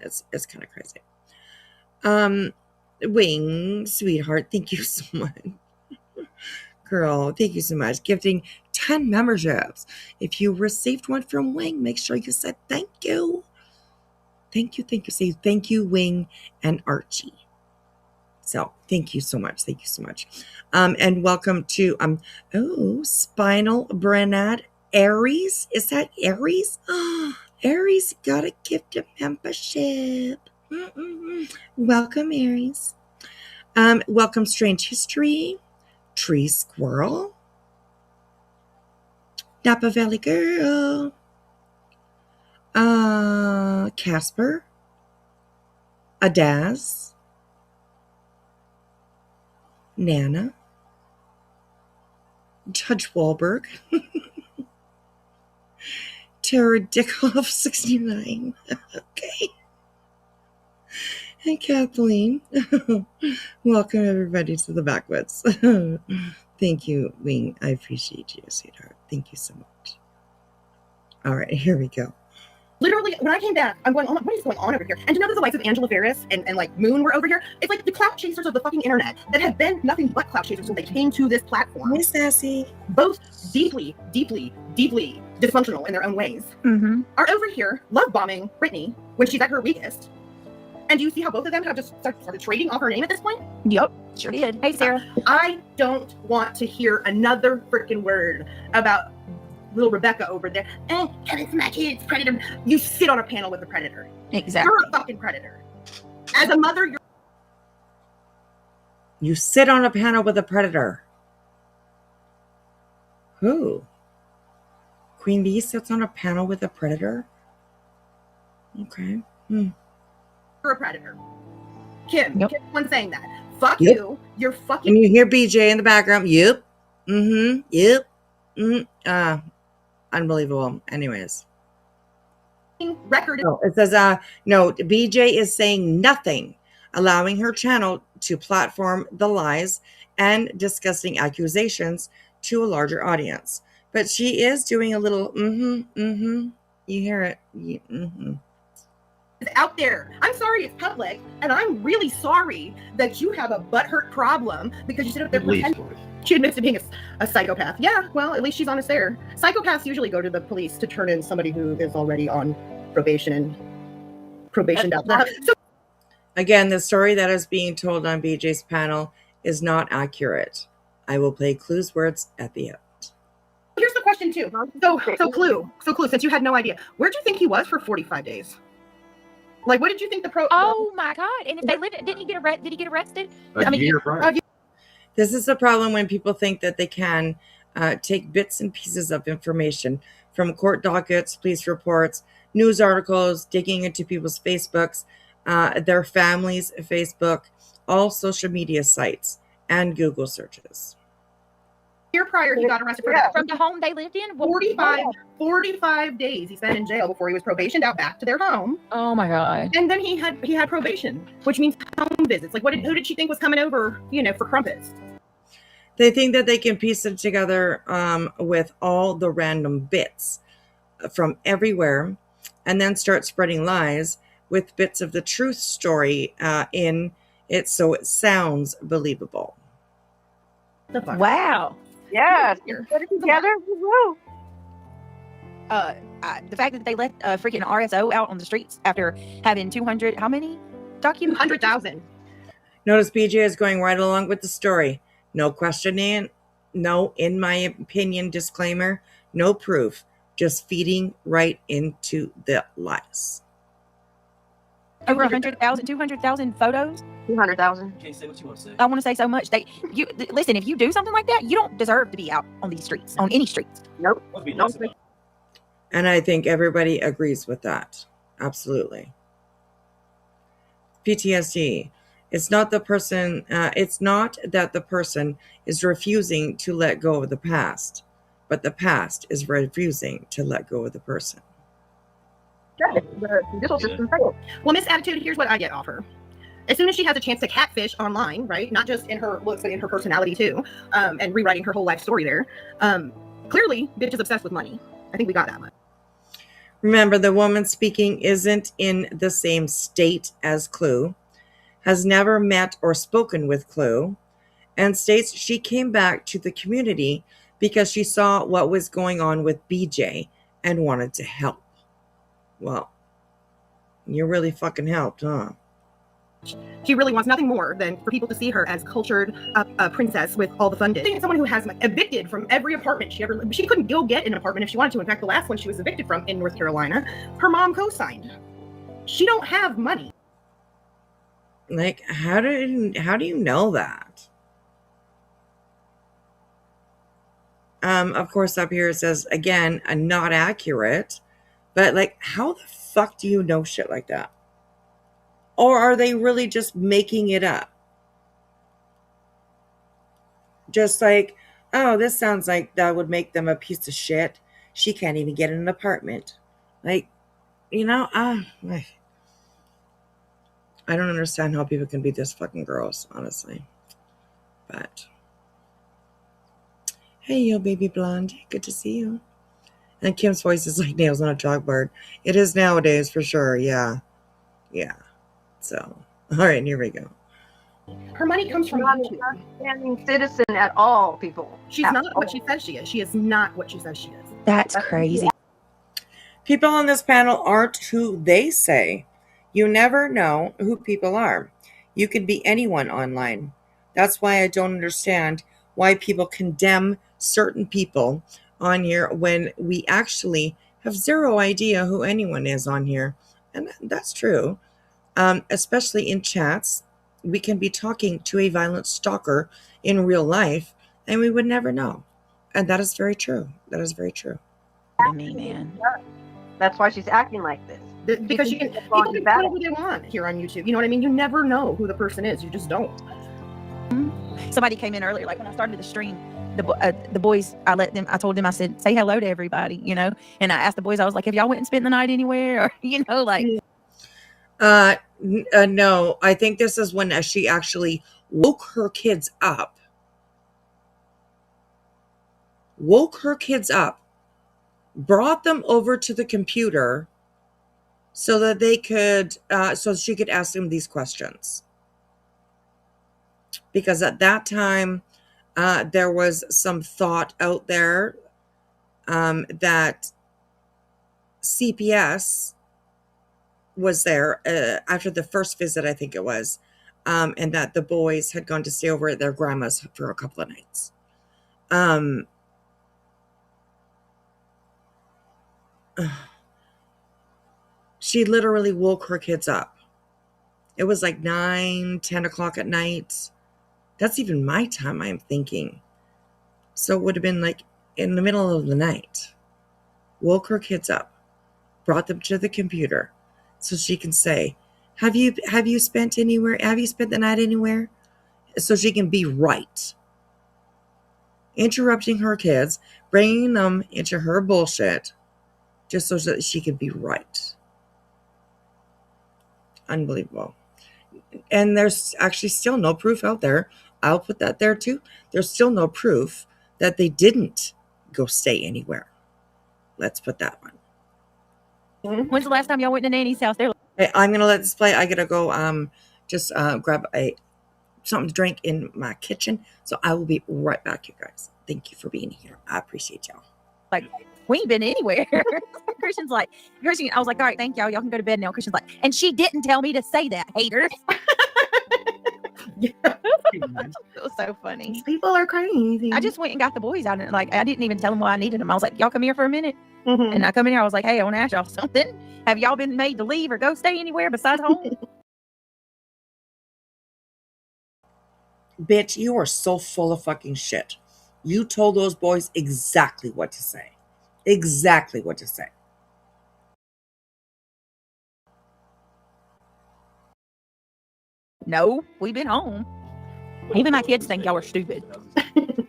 It's kind of crazy. Wing, sweetheart, thank you so much. Girl, thank you so much. Gifting 10 memberships. If you received one from Wing, make sure you said thank you. Thank you. Say thank you, Wing and Archie. So thank you so much. Thank you so much. And welcome to Spinal Brenad Aries. Is that Aries? Aries got a gift of membership. Welcome, Aries. Welcome, Strange History. Tree Squirrel, Napa Valley Girl, Casper, Adaz, Nana, Judge Wahlberg, Tara Dickoff 69, okay, and Kathleen. Welcome everybody to the Backwoods. Thank you, Wing. I appreciate you, sweetheart. Thank you so much. All right, here we go. Literally, when I came back, I'm going, oh, what is going on over here? And to know that the likes of Angela Ferris and like Moon were over here, it's like the clout chasers of the fucking internet that have been nothing but clout chasers since they came to this platform. Miss Sassy. Both deeply, deeply, deeply dysfunctional in their own ways, are over here love bombing Brittany when she's at her weakest. And do you see how both of them have just started trading off her name at this point? Yep, sure did. Hey, Sarah. I don't want to hear another freaking word about little Rebecca over there. It's my kids, predator. You sit on a panel with a predator. Exactly. You're a fucking predator. As a mother, You sit on a panel with a predator. Who? Queen Bee sits on a panel with a predator? Okay. You're a predator. Kim, Yep. Kim's one saying that. Fuck Yep. you. You're fucking. And you hear BJ in the background. Yep. Yep. Unbelievable. Anyways. Record. No, it says, no, BJ is saying nothing allowing her channel to platform the lies and disgusting accusations to a larger audience. But she is doing a little you hear it. It's out there. I'm sorry it's public, and I'm really sorry that you have a butthurt problem because you sit up there pretending. She admits to being a psychopath. Yeah, well, at least she's honest there. Psychopaths usually go to the police to turn in somebody who is already on probation and probationed out. So again, the story that is being told on BJ's panel is not accurate. I will play Clue's words at the end. here's the question too. So Clue, since you had no idea, where'd you think he was for 45 days? Like, what did you think the Oh my God! And if they lived, did he get arrested? This is the problem when people think that they can take bits and pieces of information from court dockets, police reports, news articles, digging into people's Facebooks, their families' Facebook, all social media sites, and Google searches. Year prior, he got arrested for that. From the home they lived in? 45 days he spent in jail before he was probationed out back to their home. Oh my God. And then he had probation, which means home visits. Like, who did she think was coming over, for crumpets? They think that they can piece it together with all the random bits from everywhere and then start spreading lies with bits of the truth story in it so it sounds believable. Wow. Yeah, put it together. Woo. The fact that they let freaking RSO out on the streets after having 200, how many documents? 100,000. Notice BJ is going right along with the story. No questioning, no, in my opinion, disclaimer, no proof, just feeding right into the lies. Over 100,000, 200,000 photos? 200,000. You can't say what you want to say. I want to say so much. Listen, if you do something like that, you don't deserve to be out on these streets, on any streets. Nope. And I think everybody agrees with that. Absolutely. PTSD. It's not the person, it's not that the person is refusing to let go of the past, but the past is refusing to let go of the person. Well, Miss Attitude, here's what I get off her. As soon as she has a chance to catfish online, right? Not just in her looks, but in her personality too, and rewriting her whole life story there. Clearly, bitch is obsessed with money. I think we got that much. Remember, the woman speaking isn't in the same state as Clue, has never met or spoken with Clue, and states she came back to the community because she saw what was going on with BJ and wanted to help. Well, you really fucking helped, huh? She really wants nothing more than for people to see her as cultured princess with all the fun. Someone who has evicted from every apartment she ever lived. She couldn't go get an apartment if she wanted to. In fact, the last one she was evicted from in North Carolina, her mom co-signed. She don't have money. Like, how do you know that? Of course, up here it says, again, not accurate. But, like, how the fuck do you know shit like that? Or are they really just making it up? Just like, oh, this sounds like that would make them a piece of shit. She can't even get an apartment. Like, I don't understand how people can be this fucking gross, honestly. But, hey, yo, baby blonde. Good to see you. And Kim's voice is like nails on a chalkboard. It is nowadays, for sure. Yeah. Yeah. So, all right, here we go. Her money comes from YouTube. Not a standing citizen at all, people. She's not what she says she is. She is not what she says she is. That's crazy. People on this panel aren't who they say. You never know who people are. You could be anyone online. That's why I don't understand why people condemn certain people on here when we actually have zero idea who anyone is on here. And that's true. Especially in chats, we can be talking to a violent stalker in real life and we would never know. And that is very true. That is very true. Me, man. That's why she's acting like this. Because people can do whatever they want here on YouTube. You know what I mean? You never know who the person is. You just don't. Somebody came in earlier, like when I started the stream, the boys, I told them, I said, say hello to everybody, and I asked the boys, I was like, have y'all went and spent the night anywhere? Or, like. No, I think this is when she actually woke her kids up, brought them over to the computer so that they could, so she could ask them these questions. Because at that time, there was some thought out there that CPS was there after the first visit, I think it was, and that the boys had gone to stay over at their grandma's for a couple of nights. She literally woke her kids up. It was like 9, 10 o'clock at night. That's even my time, I'm thinking. So it would have been like in the middle of the night. Woke her kids up, brought them to the computer so she can say, have you spent the night anywhere? So she can be right. Interrupting her kids, bringing them into her bullshit just so that she can be right. Unbelievable. And there's actually still no proof out there. I'll put that there too. There's still no proof that they didn't go stay anywhere. Let's put that one. When's the last time y'all went to Nanny's house? They're Hey, I'm gonna let this play. I gotta go just grab something to drink in my kitchen. So I will be right back, you guys. Thank you for being here. I appreciate y'all. like, we ain't been anywhere. Christian's like, I was like, all right, thank y'all. Y'all can go to bed now. Christian's like, and she didn't tell me to say that, haters. It was so funny. These people are crazy. I just went and got the boys out, and like, I didn't even tell them why I needed them. I was like, y'all come here for a minute. And I come in here. I was like, hey, I want to ask y'all something. Have y'all been made to leave or go stay anywhere besides home? Bitch, you are so full of fucking shit. You told those boys exactly what to say. Exactly what to say. No, we've been home. Even my kids think y'all are stupid. It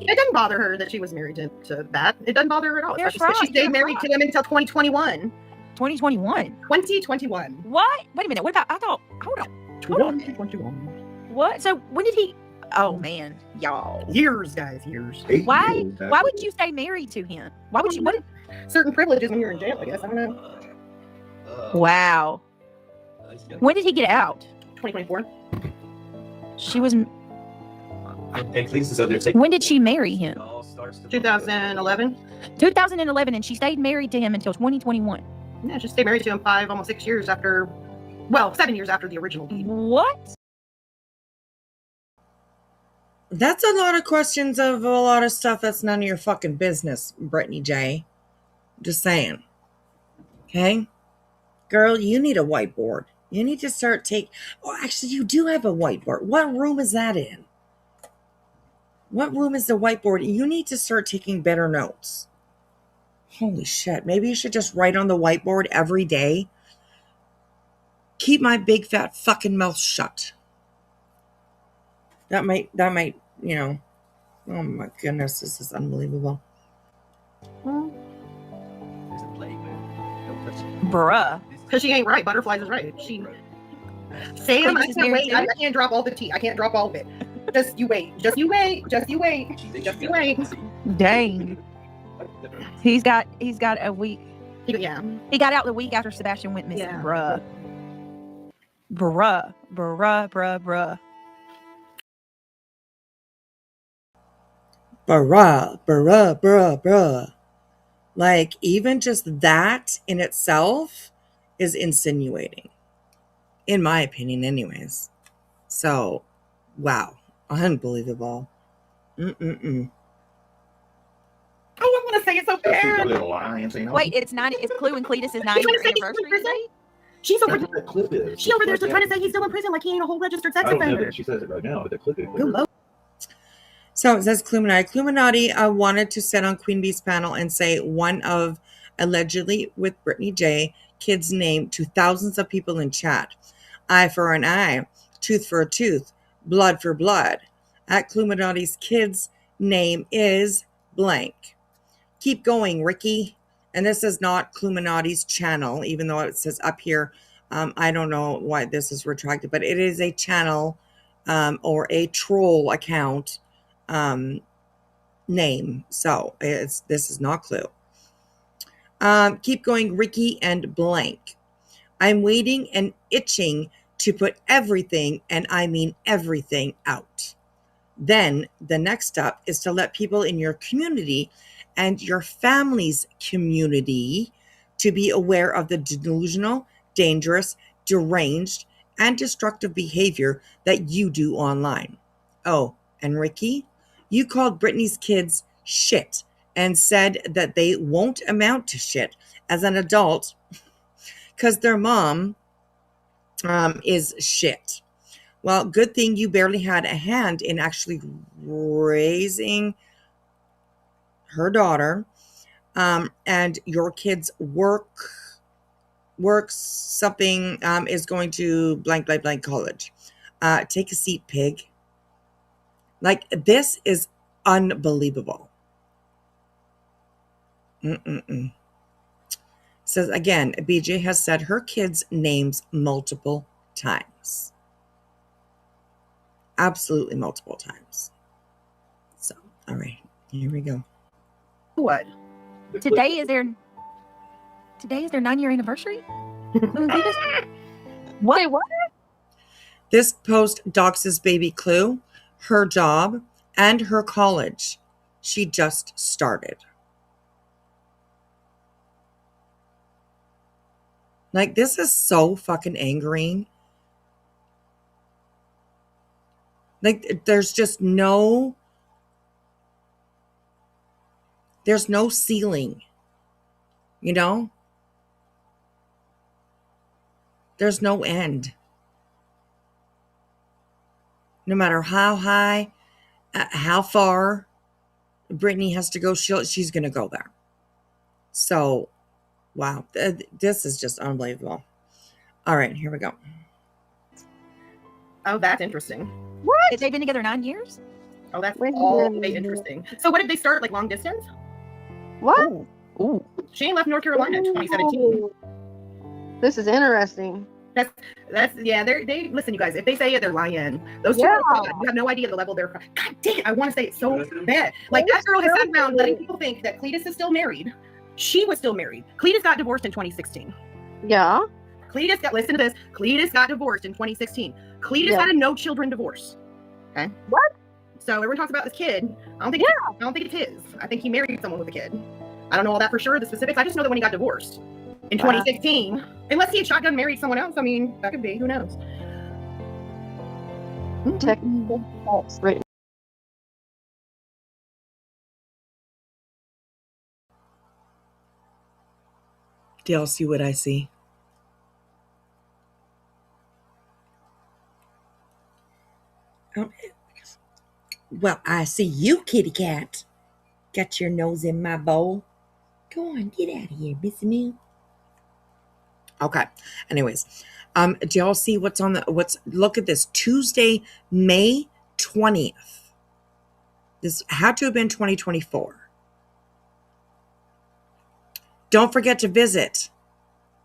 doesn't bother her that she was married to that. It doesn't bother her at all. You're She stayed married to him until 2021. 2021? 2021. What? Wait a minute. What about, hold on. 2021. What? So when did he, oh man, y'all. Years, guys, years. Why would you stay married to him? Why would you, what? Certain privileges when you're in jail, I guess. I don't know. Wow. When did he get out? 2024. She was, And when did she marry him? 2011. 2011, and she stayed married to him until 2021. Yeah, she stayed married to him 5, almost 6 years after, 7 years after the original deed. What? That's a lot of questions of a lot of stuff that's none of your fucking business, Brittany J. Just saying. Okay? Girl, you need a whiteboard. You need to start actually, you do have a whiteboard. What room is that in? What room is the whiteboard? You need to start taking better notes. Holy shit. Maybe you should just write on the whiteboard every day. Keep my big fat fucking mouth shut. That might, you know. Oh my goodness, this is unbelievable. Bruh. Because she ain't right. Butterflies is right. Sam, I can't wait. I can't drop all the tea. I can't drop all of it. Just you wait. Just you wait. Just you wait. Just you wait. Dang. He's got a week. Yeah. He got out the week after Sebastian went missing. Yeah. Bruh. Bruh. Bruh. Bruh. Bruh. Bruh. Bruh. Bruh. Bruh. Like, even just that in itself is insinuating. In my opinion, anyways. So, wow. Unbelievable. Mm-mm-mm. I don't want to say it so bad. Wait, it's Clue and Cletus' 90th anniversary today? She's over there. She over there still trying to say he's still in prison like he ain't a whole registered sex offender. She says it right now, but the clip is. So it says Cluminati. Cluminati wanted to sit on Queen Bee's panel and say one of, allegedly with Brittany J, kid's name to thousands of people in chat. Eye for an eye, tooth for a tooth, blood for blood. At Cluminati's kid's name is blank. Keep going, Ricky. And this is not Cluminati's channel, even though it says up here. I don't know why this is retracted, but it is a channel or a troll account name. So this is not Clue. Keep going, Ricky and blank. I'm waiting and itching to put everything, and I mean everything, out. Then the next step is to let people in your community and your family's community to be aware of the delusional, dangerous, deranged, and destructive behavior that you do online. Oh, and Ricky, you called Britney's kids shit and said that they won't amount to shit as an adult because their mom is shit. Well, good thing you barely had a hand in actually raising her daughter, and your kids' works something is going to blank college. Take a seat, pig. Like, this is unbelievable. Says again, BJ has said her kids' names multiple times. Absolutely multiple times. So, all right, here we go. What? Today is their 9-year anniversary? What? What? This post doxes baby Clue, her job, and her college. She just started. Like, this is so fucking angering. Like, there's no ceiling, you know? There's no end. No matter how high, how far Britney has to go, she's going to go there. So, wow, this is just unbelievable. All right, here we go. Oh, that's interesting. What? They've been together 9 years? Oh, that's all interesting. So what did they start, like, long distance? What? Ooh. She left North Carolina in 2017. This is interesting. That's yeah. They listen, you guys. If they say it, they're lying. Those two, you have no idea the level they're from. God dang it! I want to say it so bad. Like, that girl has sat around letting people think that Cletus is still married. She was still married. Cletus got divorced in 2016. Yeah. Listen to this. Cletus got divorced in 2016. Cletus had a no children divorce. Okay. What? So everyone talks about this kid. I don't think it's his. I think he married someone with a kid. I don't know all that for sure, the specifics. I just know that when he got divorced in 2016, unless he had shotgun married someone else, I mean, that could be. Who knows? Technical faults written. Do y'all see what I see? Well, I see you, kitty cat. Got your nose in my bowl. Go on, get out of here, Missy Moo. Okay. Anyways, do y'all see look at this. Tuesday, May 20th. This had to have been 2024. Don't forget to visit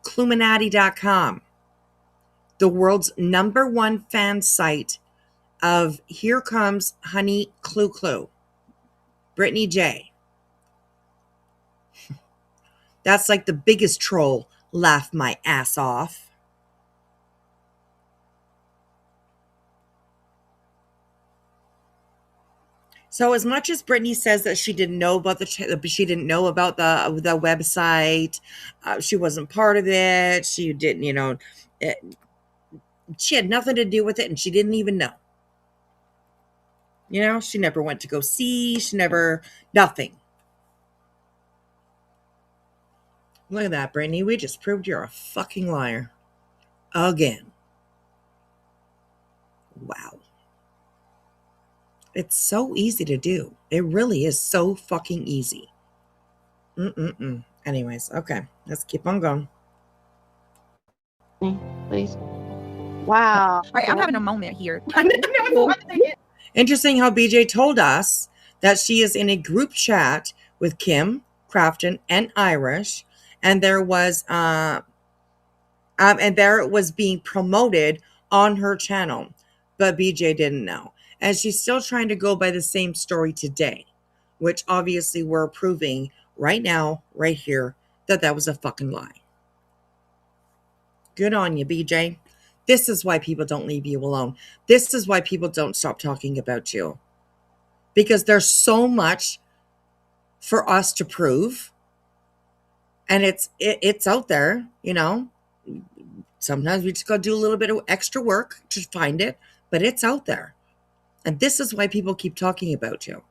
Cluminati.com, the world's #1 fan site of Here Comes Honey Clue Clue, Brittany J. That's like the biggest troll. Laugh my ass off. So as much as Brittany says that she didn't know about the website, she wasn't part of it. She didn't, she had nothing to do with it, and she didn't even know. She never went to go see. Nothing. Look at that, Brittany. We just proved you're a fucking liar. Again. Wow. It's so easy to do. It really is so fucking easy. Anyways, okay. Let's keep on going. Please. Wow. All right, I'm having a moment here. Interesting how BJ told us that she is in a group chat with Kim, Crafton, and Irish, and there it was being promoted on her channel, but BJ didn't know. And she's still trying to go by the same story today, which obviously we're proving right now, right here, that was a fucking lie. Good on you, BJ. This is why people don't leave you alone. This is why people don't stop talking about you. Because there's so much for us to prove. And it's out there, you know. Sometimes we just got to do a little bit of extra work to find it, but it's out there. And this is why people keep talking about you.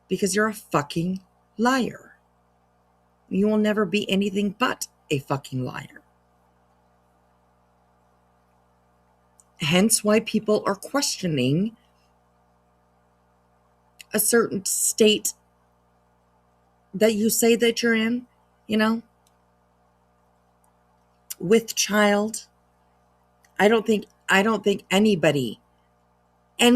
Because you're a fucking liar. You will never be anything but a fucking liar. Hence why people are questioning a certain state that you say that you're in, you know, with child. I don't think anybody in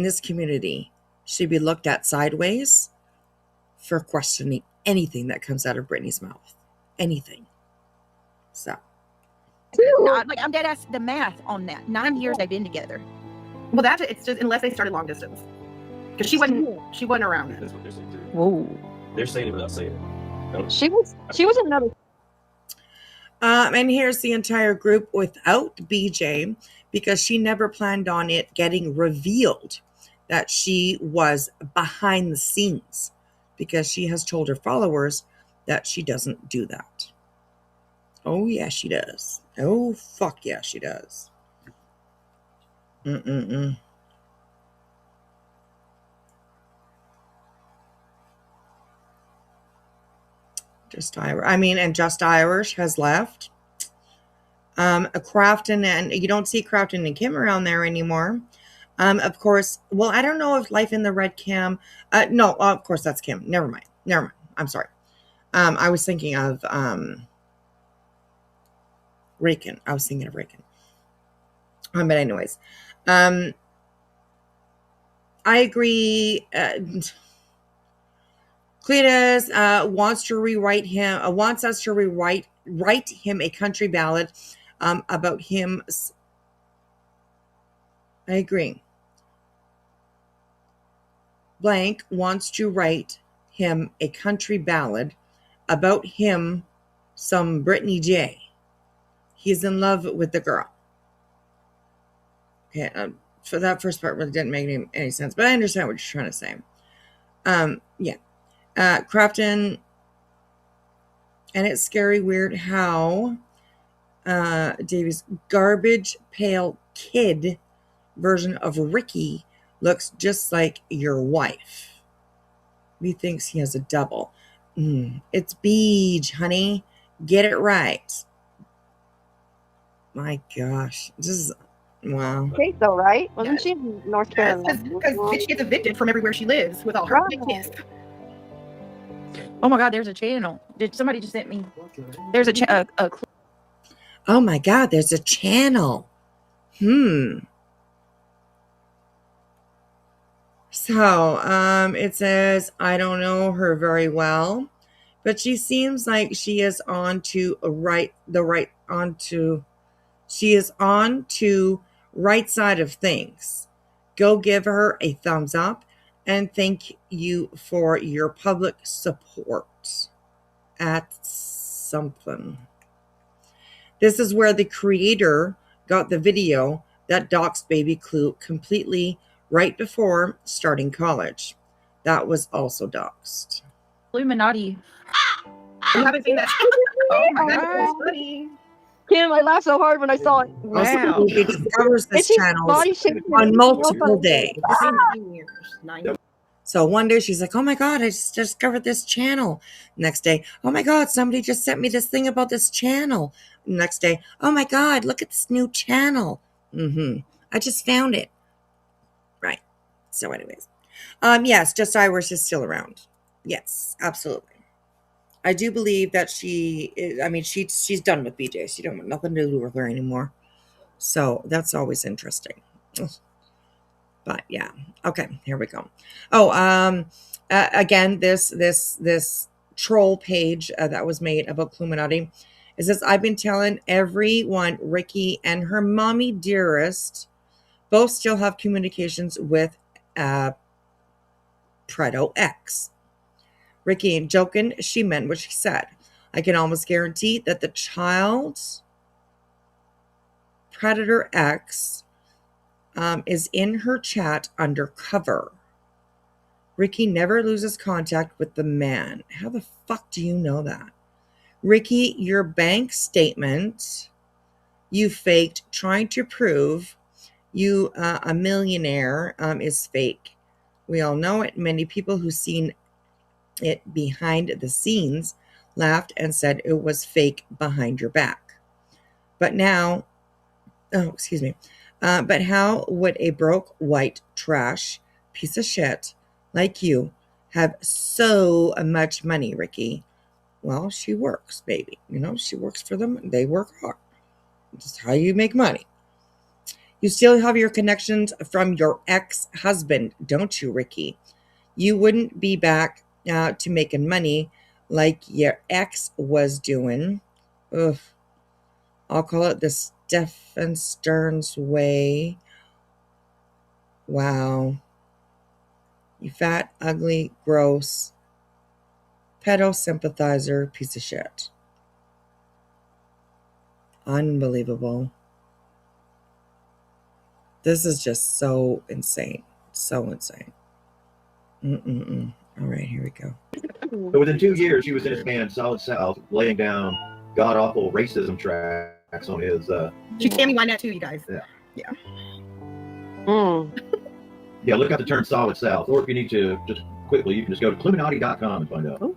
this community should be looked at sideways for questioning anything that comes out of Brittany's mouth. Anything. So. Like, I'm dead ass the math on that. 9 years they've been together. Well, it's just unless they started long distance, because she wasn't around. That's what they're saying too. Whoa. They're saying it without saying it. She was another. And here's the entire group without BJ, because she never planned on it getting revealed that she was behind the scenes, because she has told her followers that she doesn't do that. Oh, yeah, she does. Oh, fuck yeah, she does. Just Irish has left. Crafton, and you don't see Crafton and Kim around there anymore. Of course, well, I don't know if Life in the Red Cam. No, of course that's Kim. Never mind. I'm sorry. I was thinking of Rakin. I was thinking of Rakin. But anyways, I agree. Cletus wants us to write him a country ballad about him. I agree. Blank wants to write him a country ballad about him, some Brittany J. He's in love with the girl. Okay, so that first part really didn't make any sense, but I understand what you're trying to say. Yeah. Crafton, and it's scary weird how Davy's garbage pail kid version of Ricky looks just like your wife. He thinks he has a double. It's Beej, honey. Get it right. My gosh. This is, wow. Kate, though, right? Wasn't she in North Carolina? Because bitch gets evicted from everywhere she lives with all her kids. Oh my God, there's a channel. Did somebody just sent me? There's a oh my God, there's a channel. So, it says, I don't know her very well, but she seems like she is on to right side of things. Go give her a thumbs up and thank you for your public support at something. This is where the creator got the video that doxed baby Clue completely right before starting college. That was also doxed. Illuminati. You haven't seen that? Oh my God, that's funny. Kim, I laughed so hard when I saw it. Wow. It discovers this channel on multiple days. So one day she's like, oh my God, I just discovered this channel. Next day, oh my God, somebody just sent me this thing about this channel. Next day, oh my God, look at this new channel. I just found it. Right. So anyways, yes, Just Irish is still around. Yes, absolutely. I do believe that she's done with BJ. She don't want nothing to do with her anymore. So that's always interesting. But But yeah, okay, here we go. Oh, again, this troll page that was made about Illuminati. It says, I've been telling everyone, Ricky and her mommy dearest both still have communications with Predo X. Ricky ain't joking. She meant what she said. I can almost guarantee that the child's Predator X is in her chat undercover. Ricky never loses contact with the man. How the fuck do you know that? Ricky, your bank statement you faked trying to prove you a millionaire is fake. We all know it. Many people who seen it behind the scenes laughed and said it was fake behind your back. But now, but how would a broke white trash piece of shit like you have so much money, Ricky? Well, she works, baby. You know, she works for them. They work hard. Just how you make money. You still have your connections from your ex-husband, don't you, Ricky? You wouldn't be back to making money like your ex was doing. Ugh. I'll call it the Stephen Stearns way. Wow. You fat, ugly, gross, pedo sympathizer piece of shit. Unbelievable. This is just so insane. So insane. All right, here we go. But within 2 years, he was in his band Solid South, laying down god-awful racism tracks on his... She's Tammy Wynette too, you guys. Yeah. Mm. Yeah, look out the term Solid South. Or if you need to, just quickly, you can just go to Illuminati.com and find out.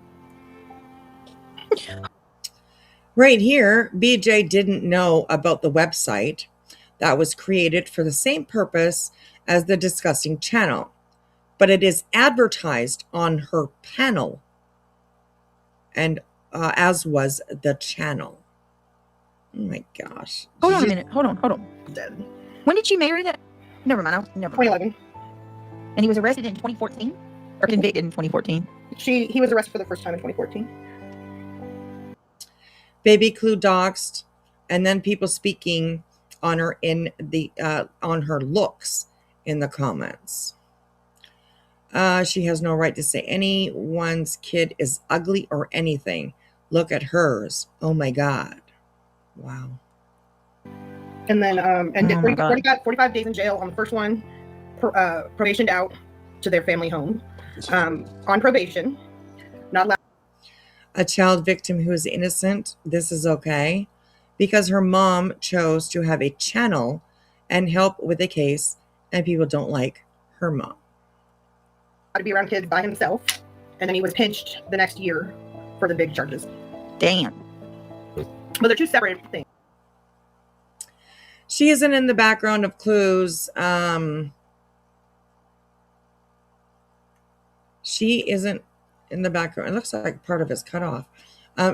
Right here, BJ didn't know about the website that was created for the same purpose as the discussing channel, but it is advertised on her panel, and as was the channel. Oh my gosh. Hold on a minute. Hold on. When did she marry that? Never mind. Never mind. 2011. And he was arrested in 2014? Or convicted in 2014? He was arrested for the first time in 2014. Baby Clue doxed, and then people speaking on her in the on her looks in the comments. She has no right to say anyone's kid is ugly or anything. Look at hers. Oh my God. Wow. And then, 45 days in jail on the first one, probationed out to their family home. On probation, not allowed. A child victim who is innocent, this is okay, because her mom chose to have a channel and help with the case, and people don't like her mom. To be around kids by himself, and then he was pinched the next year for the big charges. Damn. But they're two separate things. She isn't in the background of Clues. She isn't in the background. It looks like part of it's cut off.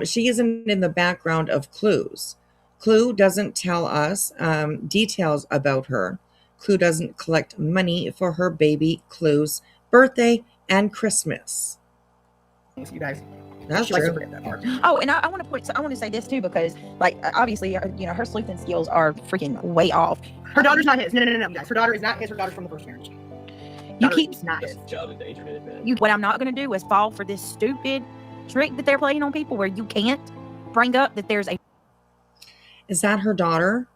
She isn't in the background of Clues. Clue doesn't tell us details about her. Clue doesn't collect money for her baby Clue's birthday and Christmas. You guys. That's she likes to true. forget that part. Oh, and I want to say this too, because like obviously, her sleuthing skills are freaking way off. Her daughter's not his. No, guys. Her daughter is not his. Her daughter's from the first marriage. You keep not his. Child endangerment, man. What I'm not going to do is fall for this stupid trick that they're playing on people, where you can't bring up that there's a. Is that her daughter?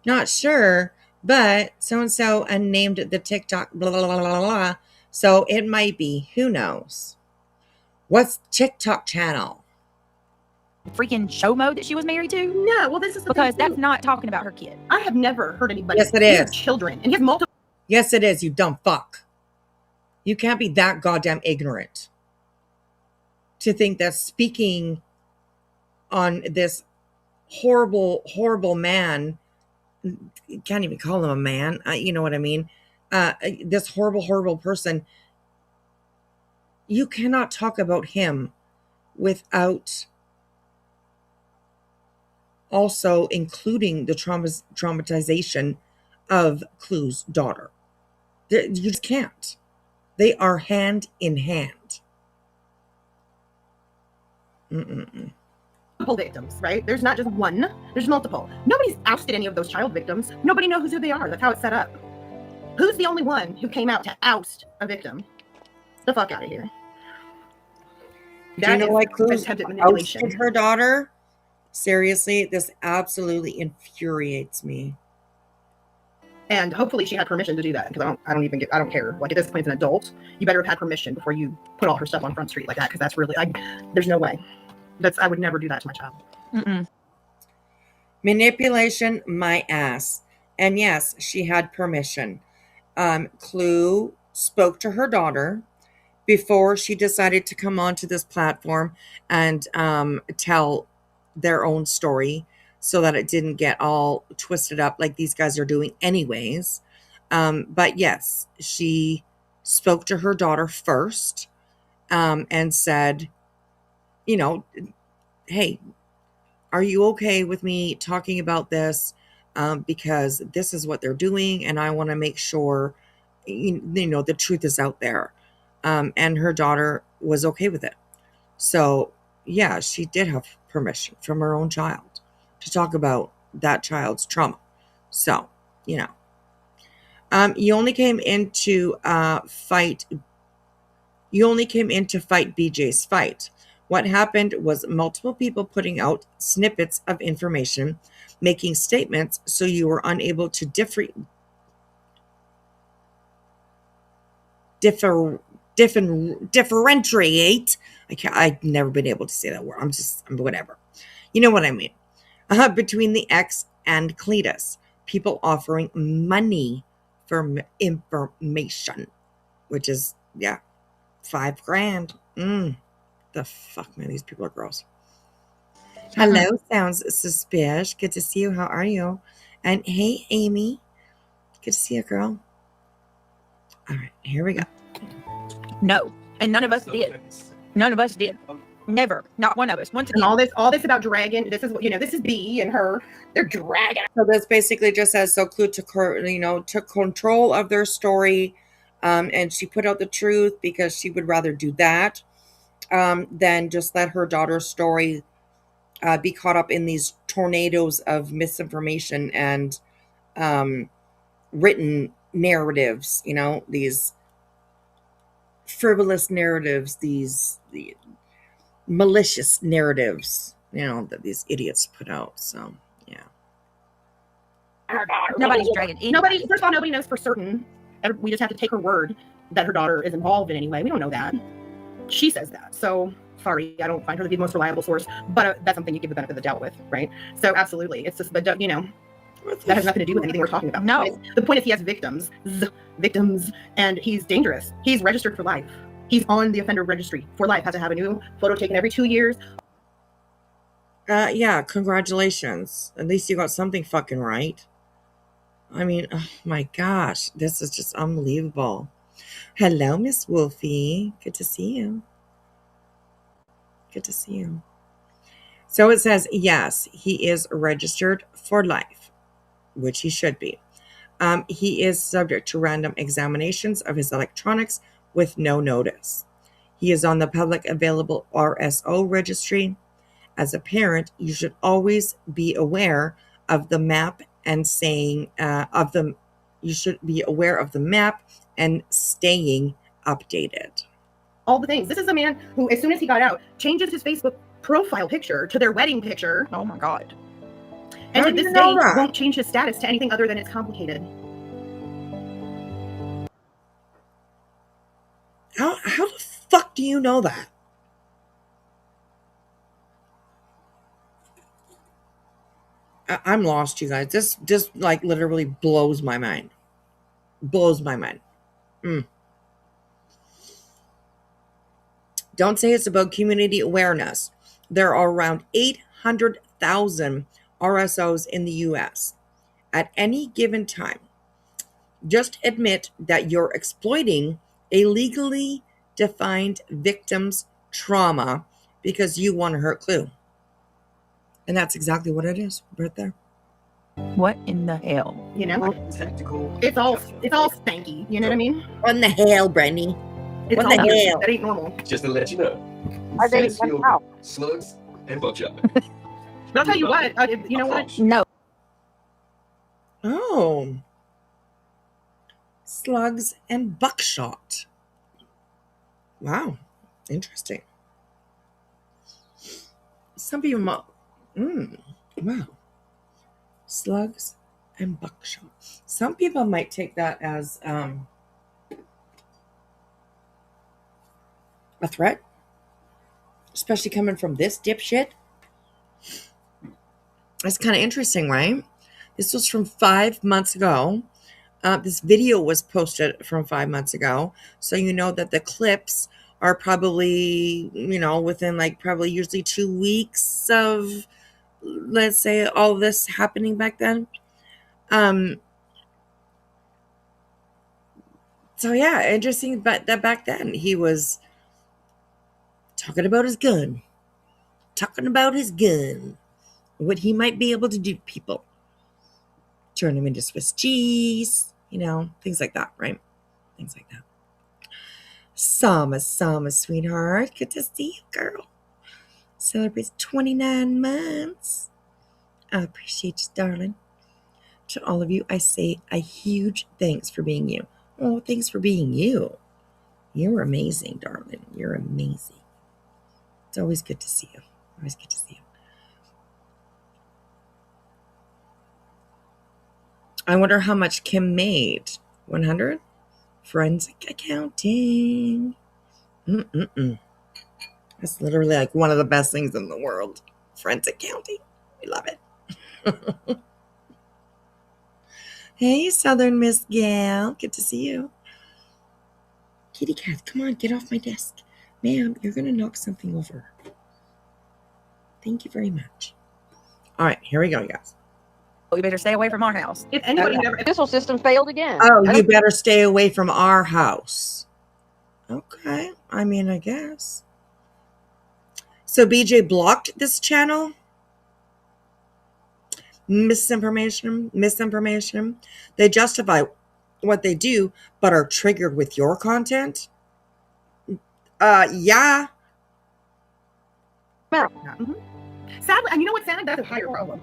Not sure, but so and so unnamed the TikTok blah blah blah blah blah. So it might be. Who knows? What's TikTok channel? Freaking show mode that she was married to? No, well, this is because that's not talking about her kid. I have never heard anybody. Yes, it He has is. children, and he has multiple. Yes, it is. You dumb fuck. You can't be that goddamn ignorant to think that speaking on this horrible, horrible man, you can't even call him a man. You know what I mean? This horrible, horrible person. You cannot talk about him without also including the traumatization of Clue's daughter. You just can't. They are hand in hand. Mm-mm-mm. Multiple victims, right? There's not just one, there's multiple. Nobody's ousted any of those child victims. Nobody knows who they are. That's how it's set up. Who's the only one who came out to oust a victim? The fuck out of here. Do you know why Clue attempted manipulation. ousted her daughter? Seriously, this absolutely infuriates me. And hopefully she had permission to do that, because I don't care. Like, at this point, as an adult, you better have had permission before you put all her stuff on Front Street like that, because that's really, like, there's no way. I would never do that to my child. Mm-mm. Manipulation, my ass. And yes, she had permission. Clue spoke to her daughter before she decided to come onto this platform and tell their own story, so that it didn't get all twisted up like these guys are doing anyways. But yes, she spoke to her daughter first, and said, you know, hey, are you okay with me talking about this? Because this is what they're doing, and I want to make sure, you know, the truth is out there. And her daughter was okay with it. So yeah, she did have permission from her own child to talk about that child's trauma. So, you know, you only came in to fight BJ's fight. What happened was multiple people putting out snippets of information, making statements, so you were unable to differentiate. I've never been able to say that word. I'm whatever. You know what I mean. Between the ex and Cletus, people offering money for information, which is, yeah, $5,000. The fuck, man, these people are gross. Hello, sounds suspicious. Good to see you. How are you? And hey, Amy. Good to see you, girl. All right, here we go. No, and none of us did. None of us did. Never, not one of us. Once again, And all this about dragging. This is, this is B and her. They're dragging. So this basically just says, so Clue took control of their story, and she put out the truth because she would rather do that than just let her daughter's story be caught up in these tornadoes of misinformation and written narratives. You know, these frivolous narratives, the malicious narratives, you know, that these idiots put out. So yeah. nobody's dragging anybody. First of all, nobody knows for certain. We just have to take her word that her daughter is involved in any way. We don't know that. She says that. So sorry, I don't find her to be the most reliable source, but that's something you give the benefit of the doubt with, right? So absolutely, it's just, but you know, that has nothing to do with anything we're talking about. No. The point is, he has victims, and he's dangerous. He's registered for life. He's on the offender registry for life. Has to have a new photo taken every 2 years. Yeah, congratulations. At least you got something fucking right. I mean, oh my gosh, this is just unbelievable. Hello, Miss Wolfie. Good to see you. Good to see you. So it says, yes, he is registered for life, which he should be. He is subject to random examinations of his electronics with no notice. He is on the public available RSO registry. As a parent, you should always be aware of the map and you should be aware of the map and staying updated. All the things. This is a man who, as soon as he got out, changes his Facebook profile picture to their wedding picture. Oh my God. And to this day, won't change his status to anything other than it's complicated. How the fuck do you know that? I'm lost, you guys. This just like literally blows my mind. Blows my mind. Don't say it's about community awareness. There are around 800,000 RSOs in the US at any given time. Just admit that you're exploiting a legally defined victim's trauma because you want to hurt Clue. And that's exactly what it is right there. What in the hell? You know, it's all stanky. You know what I mean? What in the hell, Brandy? It's What all in the weird. hell? That ain't normal. Just to let you know. Are they Fence filled wow. with slugs and buckshot. But I'll tell you what. You know what? No. Oh. Slugs and buckshot. Wow. Interesting. Some people might. Wow. Slugs and buckshot. Some people might take that as a threat, especially coming from this dipshit. That's kind of interesting, right? This was from 5 months ago. This video was posted from 5 months ago. So you know that the clips are probably, within like probably usually 2 weeks of, let's say, all this happening back then. So yeah, interesting. But that back then he was talking about his gun, what he might be able to do to people, turn them into Swiss cheese, things like that, right? Things like that. Sama, sweetheart, good to see you, girl. Celebrates 29 months. I appreciate you, darling. To all of you, I say a huge thanks for being you. Oh, thanks for being you. You're amazing, darling. You're amazing. It's always good to see you. Always good to see you. I wonder how much Kim made. 100? Forensic accounting. That's literally like one of the best things in the world. Forensic accounting. We love it. Hey, Southern Miss Gal. Good to see you. Kitty cat, come on, get off my desk. Ma'am, you're going to knock something over. Thank you very much. All right, here we go, guys. You better stay away from our house. If anybody The missile system failed again. Oh, you better stay away from our house. Okay, I mean, I guess. So BJ blocked this channel? Misinformation. They justify what they do, but are triggered with your content? Yeah. Mm-hmm. Sadly, and you know what's sad? That's a higher problem.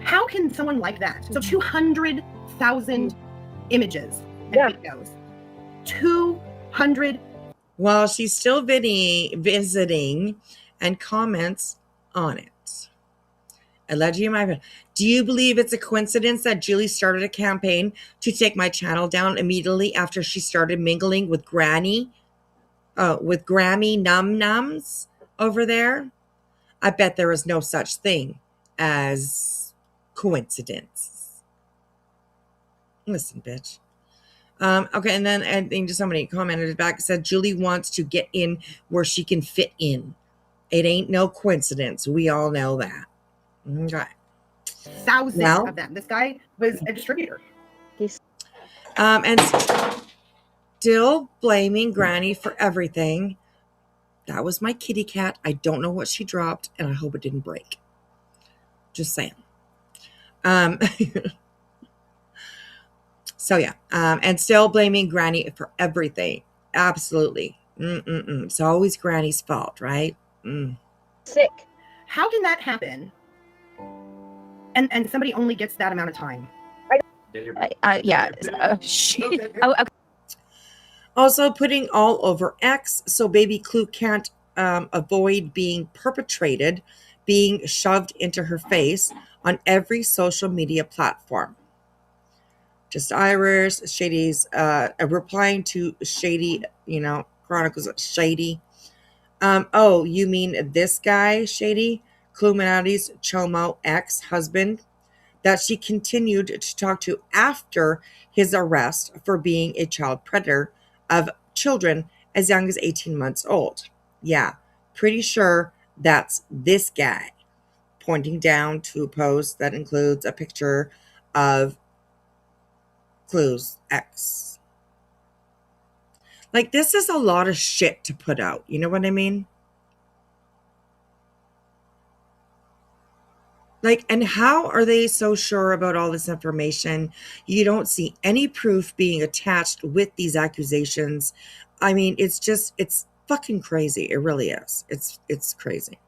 How can someone like that? So 200,000 images and videos. 200. Well, she's still visiting and comments on it. Allegedly, do you believe it's a coincidence that Julie started a campaign to take my channel down immediately after she started mingling with Grammy num-nums over there? I bet there is no such thing as coincidence. Listen, bitch. Okay, and then I think somebody commented back, said Julie wants to get in where she can fit in. It ain't no coincidence. We all know that. Okay. Thousands of them. This guy was a distributor. And still blaming Granny for everything. That was my kitty cat. I don't know what she dropped, and I hope it didn't break. Just saying. So yeah, and still blaming Granny for everything. Absolutely. It's always Granny's fault, right? Sick. How can that happen? And somebody only gets that amount of time. Also putting all over X, so baby Clue can't avoid being perpetrated, being shoved into her face on every social media platform. Just Irish, Shady's replying to Shady, Chronicles of Shady. Oh, you mean this guy, Shady? Cluminati's Chomo ex-husband that she continued to talk to after his arrest for being a child predator of children as young as 18 months old. Yeah, pretty sure that's this guy, pointing down to a post that includes a picture of Clue's ex. Like, this is a lot of shit to put out. You know what I mean? Like, and how are they so sure about all this information? You don't see any proof being attached with these accusations. I mean, it's fucking crazy. It really is. It's crazy.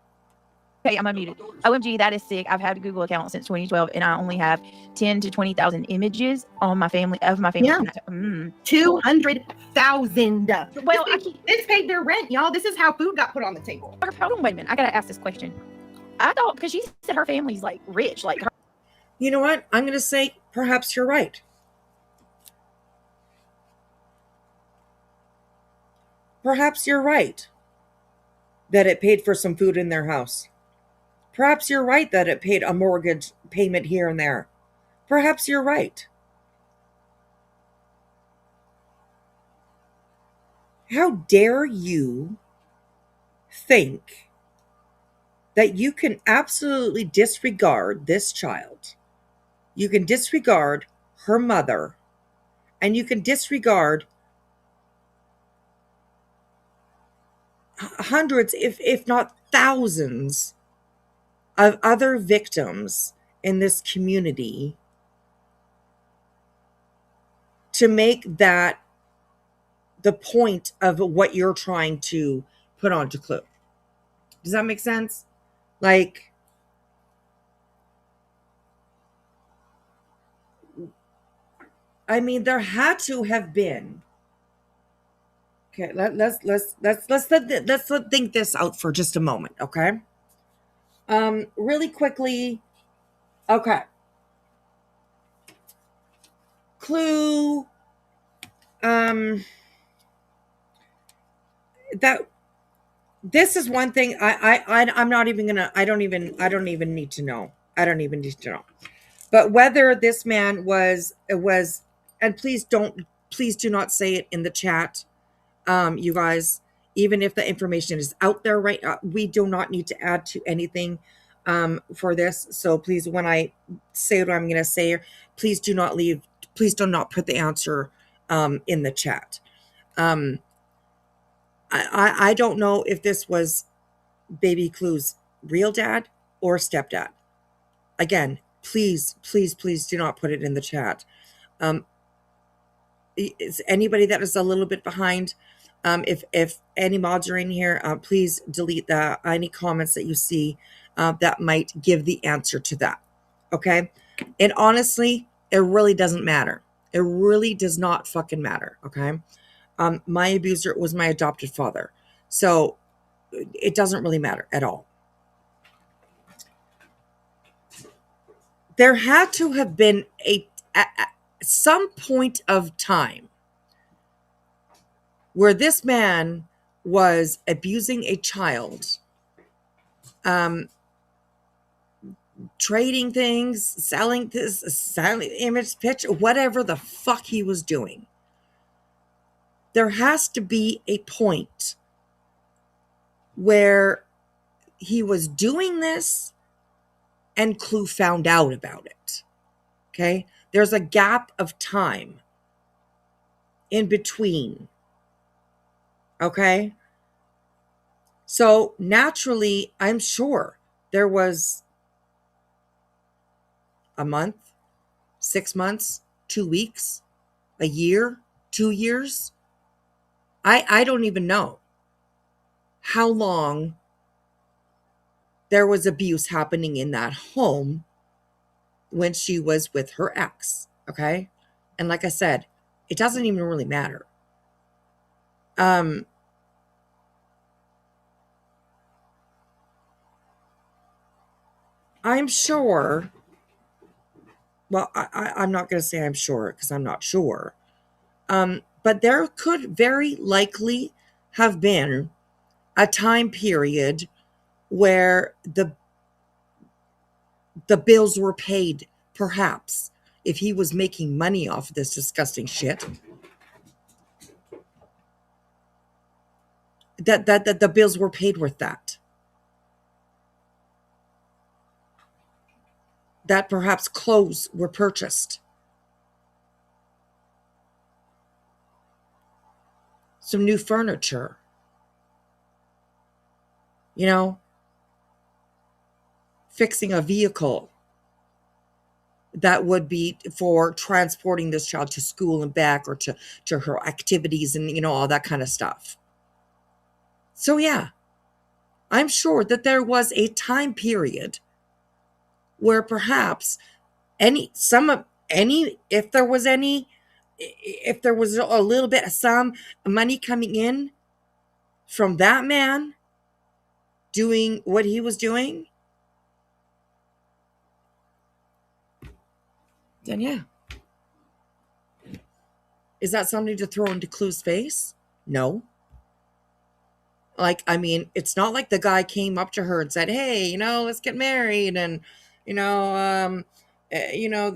Okay, I'm unmuted. OMG, that is sick. I've had a Google account since 2012, and I only have 10 to 20,000 images on my family of my family. Yeah. 200,000. Well, this paid their rent, y'all. This is how food got put on the table. Hold on, wait a minute. I gotta ask this question. I thought, because she said her family's like rich, like her. You know what? I'm gonna say perhaps you're right. Perhaps you're right that it paid for some food in their house. Perhaps you're right that it paid a mortgage payment here and there. Perhaps you're right. How dare you think that you can absolutely disregard this child? You can disregard her mother, and you can disregard hundreds, if not thousands, of other victims in this community to make that the point of what you're trying to put onto Clue. Does that make sense? Like, I mean, there had to have been. Okay, let's think this out for just a moment, okay? Really quickly. Okay. Clue. That this is one thing I'm not even gonna. I don't even need to know. I don't even need to know. But whether this man was, and please do not say it in the chat, you guys. Even if the information is out there right now, we do not need to add to anything for this. So please, when I say what I'm going to say, please do not leave. Please do not put the answer in the chat. I don't know if this was Baby Clue's real dad or stepdad. Again, please do not put it in the chat. Is anybody that is a little bit behind, if any mods are in here, please delete any comments that you see that might give the answer to that. Okay? And honestly, it really doesn't matter. It really does not fucking matter. Okay? My abuser was my adopted father. So it doesn't really matter at all. There had to have been some point of time where this man was abusing a child, trading things, selling image pitch, whatever the fuck he was doing. There has to be a point where he was doing this and Clue found out about it. Okay? There's a gap of time in between. Okay? So naturally, I'm sure there was a month, 6 months, 2 weeks, a year, 2 years. I don't even know how long there was abuse happening in that home when she was with her ex. Okay? And like I said, it doesn't even really matter. I'm sure. Well, I'm not going to say I'm sure because I'm not sure. But there could very likely have been a time period where the bills were paid, perhaps, if he was making money off of this disgusting shit. That the bills were paid with that. That perhaps clothes were purchased. Some new furniture. You know, fixing a vehicle that would be for transporting this child to school and back, or to her activities and, you know, all that kind of stuff. So yeah, I'm sure that there was a time period where perhaps if there was a little bit of some money coming in from that man doing what he was doing, then yeah. Is that something to throw into Clue's face? No. Like, I mean, it's not like the guy came up to her and said, hey, you know, let's get married, and, you know, you know,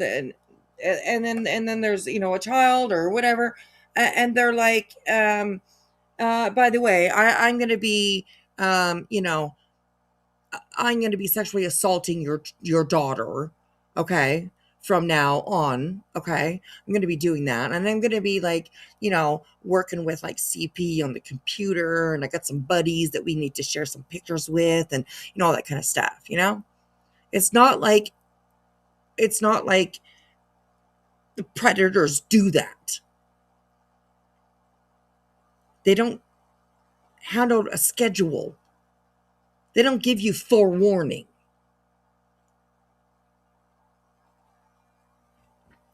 and then there's, you know, a child or whatever, and they're like, by the way, I'm going to be, you know, I'm going to be sexually assaulting your daughter, okay, from now on, okay? I'm going to be doing that, and I'm going to be, like, you know, working with, like, CP on the computer, and I got some buddies that we need to share some pictures with, and, you know, all that kind of stuff, you know? It's not like the predators do that. They don't handle a schedule. They don't give you forewarning.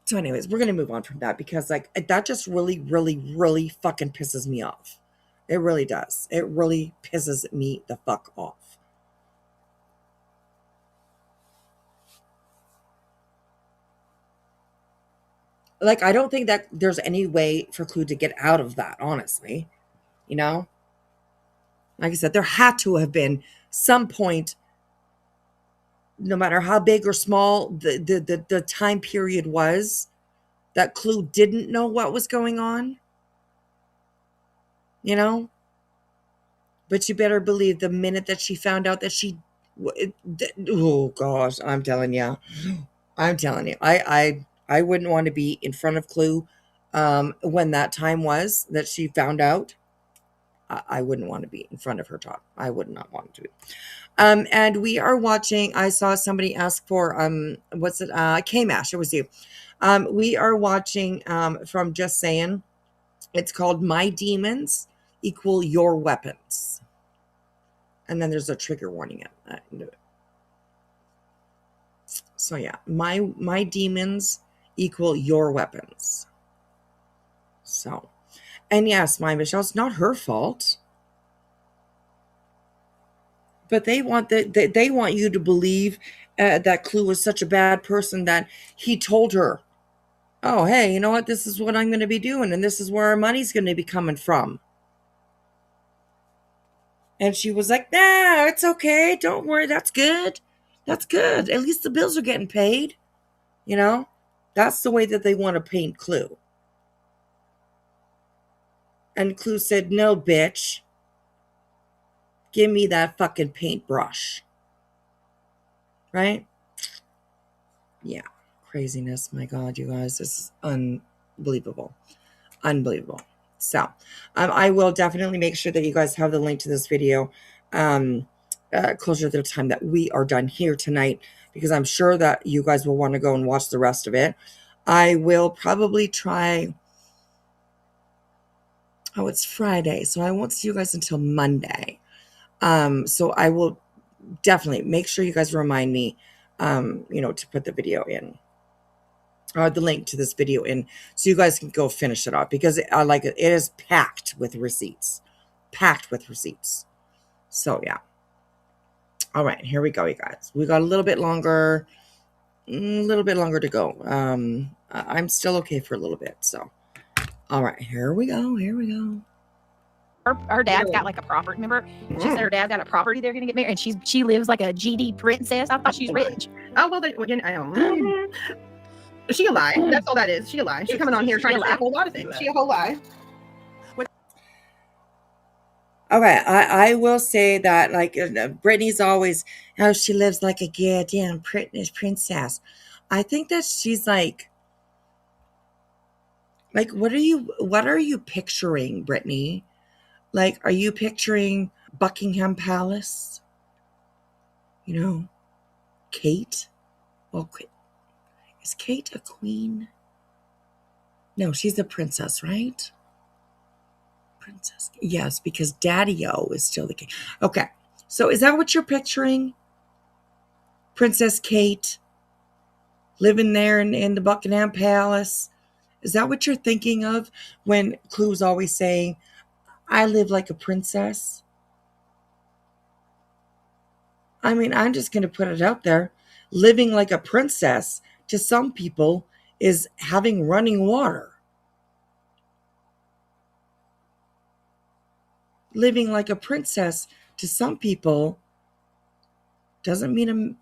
So anyways, we're going to move on from that, because, like, that just really, really, really fucking pisses me off. It really does. It really pisses me the fuck off. Like, I don't think that there's any way for Clue to get out of that, honestly. You know? Like I said, there had to have been some point, no matter how big or small the time period was, that Clue didn't know what was going on. You know? But you better believe the minute that she found out that oh gosh, I'm telling you, I wouldn't want to be in front of Clue when that time was that she found out. I wouldn't want to be in front of her talk. I would not want to be. And we are watching. I saw somebody ask for what's it? K-Mash. It was you. We are watching from Just Saying. It's called My Demons Equal Your Weapons. And then there's a trigger warning. So yeah, my demons equal your weapons. So, and yes, my Michelle, it's not her fault. But they want they want you to believe that Clue was such a bad person that he told her, oh, hey, you know what? This is what I'm going to be doing, and this is where our money's going to be coming from. And she was like, nah, it's okay. Don't worry. That's good. That's good. At least the bills are getting paid. You know? That's the way that they want to paint Clue. And Clue said, no, bitch. Give me that fucking paintbrush. Right? Yeah. Craziness. My God, you guys. This is unbelievable. Unbelievable. So, I will definitely make sure that you guys have the link to this video closer to the time that we are done here tonight, because I'm sure that you guys will want to go and watch the rest of it. I will probably try. Oh, it's Friday, so I won't see you guys until Monday. So I will definitely make sure you guys remind me, you know, to put the video in. The link to this video in, so you guys can go finish it off, because I like it. It is packed with receipts. Packed with receipts. So yeah. All right, here we go, you guys. We got a little bit longer to go. I'm still okay for a little bit. So, all right, here we go. Here we go. Her dad's got like a property. Remember, she said her dad's got a property they're gonna get married, and she lives like a GD princess. I thought she's rich. Oh well, I don't. She a lie. That's all that is. She a lie. She coming on here trying to say a whole lot of things. She a whole lie. Okay, I will say that, like, Brittany's always, oh, she lives like a goddamn princess. I think that she's like, what are you picturing, Brittany? Like, are you picturing Buckingham Palace? You know, Kate. Well, is Kate a queen? No, she's a princess, right? Princess. Yes, because Daddy-O is still the king. Okay, so is that what you're picturing? Princess Kate living there in the Buckingham Palace? Is that what you're thinking of when Clue's always saying, I live like a princess? I mean, I'm just going to put it out there. Living like a princess to some people is having running water. Living like a princess to some people doesn't mean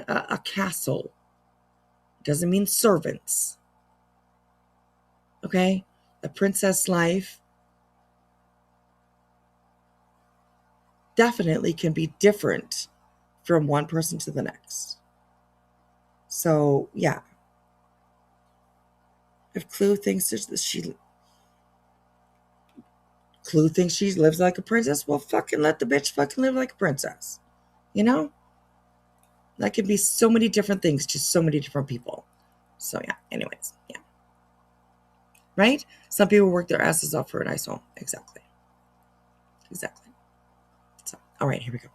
a castle. Doesn't mean servants. Okay? A princess life definitely can be different from one person to the next. So, yeah. If Clue thinks she lives like a princess, well, fucking let the bitch fucking live like a princess. You know? That could be so many different things to so many different people. So, yeah. Anyways, yeah. Right? Some people work their asses off for a nice home. Exactly. So, all right, here we go.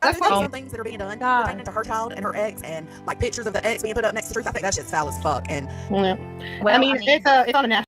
That's some things that are being done pertaining to her child and her ex, and like pictures of the ex being put up next to truth. I think that shit's foul as fuck. And Well, I mean, it's on a national.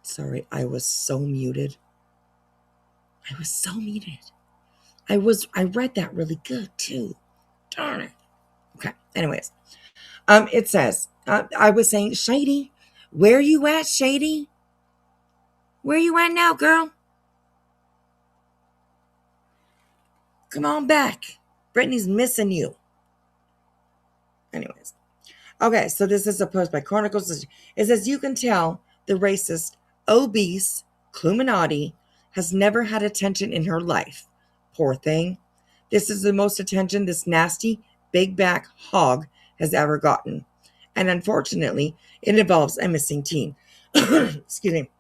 Sorry, I was so muted. I read that really good too. Darn it. Okay. Anyways, it says, I was saying, Shady, where you at, Shady? Where you at now, girl? Come on back. Brittany's missing you. Anyways. Okay, so this is a post by Chronicles. It says, you can tell the racist, obese Cluminati has never had attention in her life. Poor thing. This is the most attention this nasty, big back hog has ever gotten. And unfortunately, it involves a missing teen. Excuse me.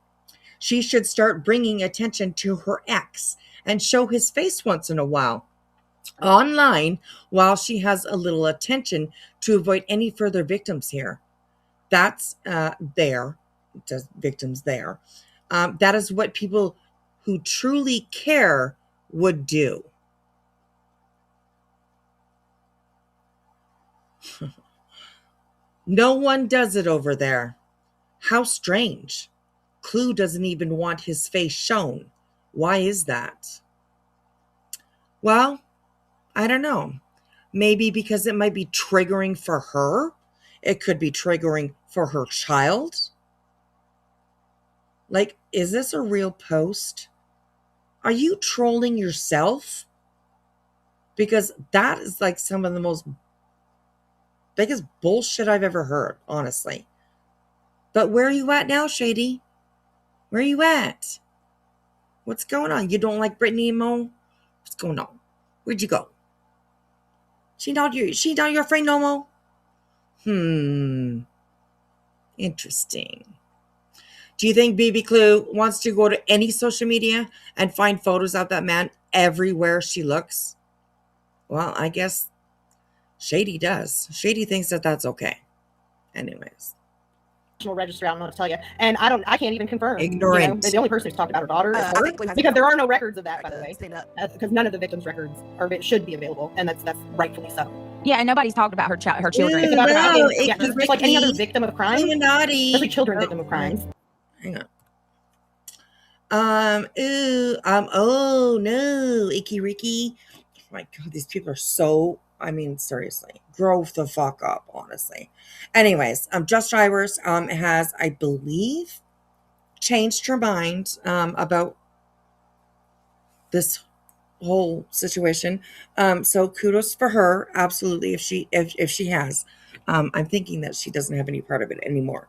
She should start bringing attention to her ex and show his face once in a while online while she has a little attention to avoid any further victims here. That's victims there. That is what people who truly care would do. No one does it over there. How strange. Clue doesn't even want his face shown. Why is that? Well, I don't know. Maybe because it might be triggering for her. It could be triggering for her child. Like, is this a real post? Are you trolling yourself? Because that is like some of the most biggest bullshit I've ever heard, honestly. But where are you at now, Shady? Where are you at? What's going on? You don't like Brittany anymore? What's going on? Where'd you go? She not your friend no more? Interesting. Do you think BB Clue wants to go to any social media and find photos of that man everywhere she looks? Well, I guess Shady does. Shady thinks that that's okay. Anyways. Register. I don't know what to tell you, and I can't even confirm. Ignorant. The only person who's talked about her daughter is I her, think Blue has because to there are no records of that, by the way. stand up. Because none of the victims' records should be available, and that's rightfully so. Yeah, and nobody's talked about her children. It's Ooh, about no, just like any other victim of crime, Illuminati. especially children victim of crimes. Hang on. Oh no, Icky Ricky. Oh my God, these people are so, I mean, seriously, grow the fuck up, honestly. Anyways, Just Drivers has, I believe, changed her mind about this whole situation. So kudos for her, absolutely. If she has, I'm thinking that she doesn't have any part of it anymore.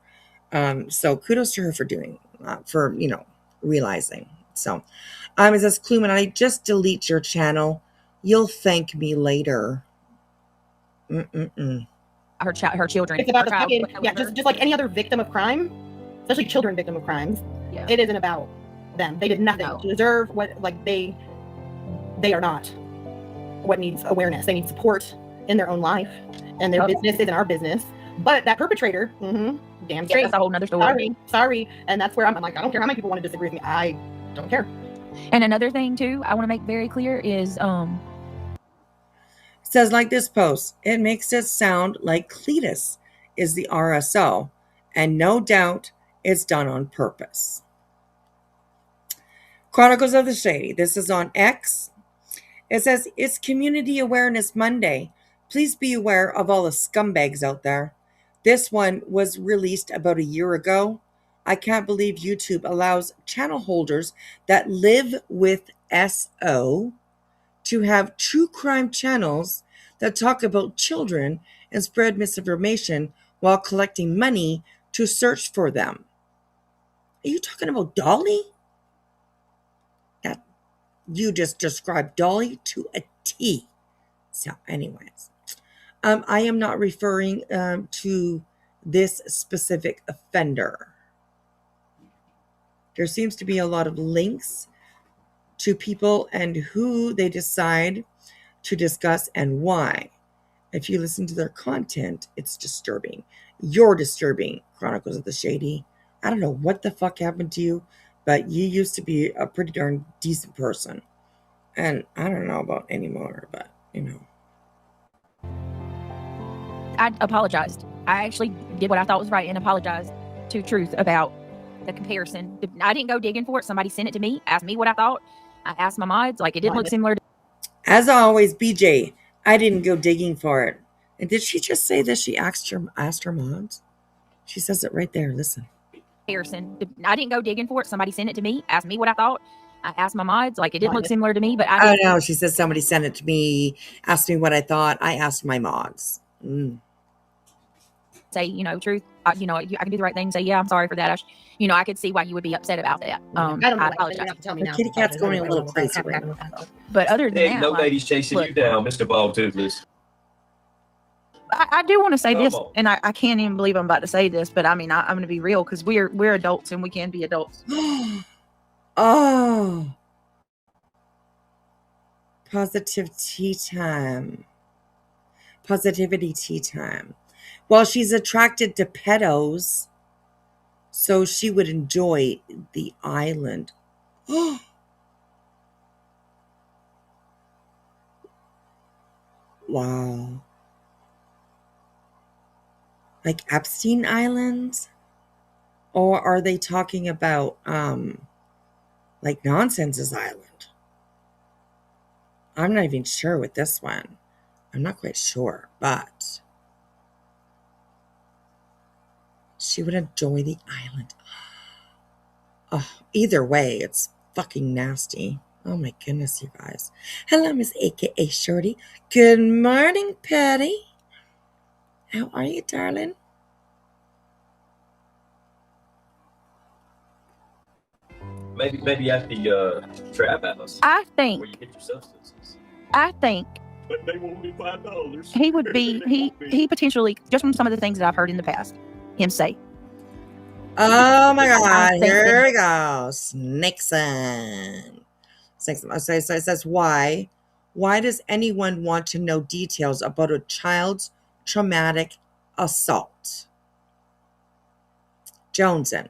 So kudos to her for doing, for realizing. So, it says, Cluminati, just delete your channel. You'll thank me later. Her children. It's about her the child, fucking, just like any other victim of crime, especially children victim of crimes. Yeah. It isn't about them. They did nothing to deserve what, like, they are not what needs awareness. They need support in their own life, and their business isn't our business. But that perpetrator, damn straight. That's a whole nother story. Sorry. And that's where I'm like, I don't care how many people want to disagree with me. I don't care. And another thing too, I want to make very clear is, says like this post, it makes it sound like Cletus is the RSO, and no doubt it's done on purpose. Chronicles of the Shady. This is on X. It says, it's Community Awareness Monday. Please be aware of all the scumbags out there. This one was released about a year ago. I can't believe YouTube allows channel holders that live with SO to have true crime channels that talk about children and spread misinformation while collecting money to search for them. Are you talking about Dolly? That you just described Dolly to a T. So anyways, I am not referring to this specific offender. There seems to be a lot of links to people and who they decide to discuss and why. If you listen to their content, it's disturbing. You're disturbing, Chronicles of the Shady. I don't know what the fuck happened to you, but you used to be a pretty darn decent person. And I don't know about anymore, but I apologized. I actually did what I thought was right and apologized to Truth about the comparison. I didn't go digging for it. Somebody sent it to me, asked me what I thought. I asked my mods, like, it didn't look similar to. As always, BJ, I didn't go digging for it. And did she just say that she asked her mods? She says it right there. Listen. Comparison. I didn't go digging for it. Somebody sent it to me, asked me what I thought. I asked my mods, like, it didn't look similar to me, but I. Oh no, she says somebody sent it to me, asked me what I thought. I asked my mods. Say, Truth, I can do the right thing. Say, yeah, I'm sorry for that. I could see why you would be upset about that. I apologize. The kitty cat's going a little crazy right now. But other than that, no lady's chasing you down, Mr. Ball Toothless. I do want to say this, and I can't even believe I'm about to say this, but I mean, I'm going to be real because we're adults and we can be adults. Oh, positivity time. Positivity tea time. Well, she's attracted to pedos, so she would enjoy the island. Wow. Like Epstein Island? Or are they talking about like Nonsense's Island? I'm not even sure with this one. I'm not quite sure, but she would enjoy the island. Oh, either way, it's fucking nasty. Oh my goodness, you guys. Hello, Miss AKA Shorty. Good morning, Patty. How are you, darling? Maybe at the trap house. I think. Where you get your substances. I think. But they want me $5. He would be. He potentially, just from some of the things that I've heard in the past, him say. Oh my God! Here we go, Nixon. So it says why? Why does anyone want to know details about a child's traumatic assault? Jonesing.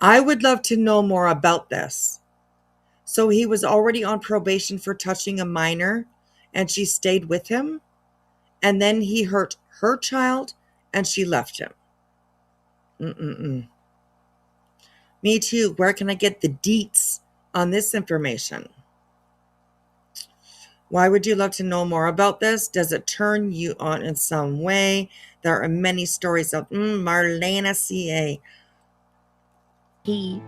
I would love to know more about this. So he was already on probation for touching a minor, and she stayed with him, and then he hurt her child, and she left him. Me too. Where can I get the deets on this information? Why would you love to know more about this? Does it turn you on in some way? There are many stories of Marlena CA. He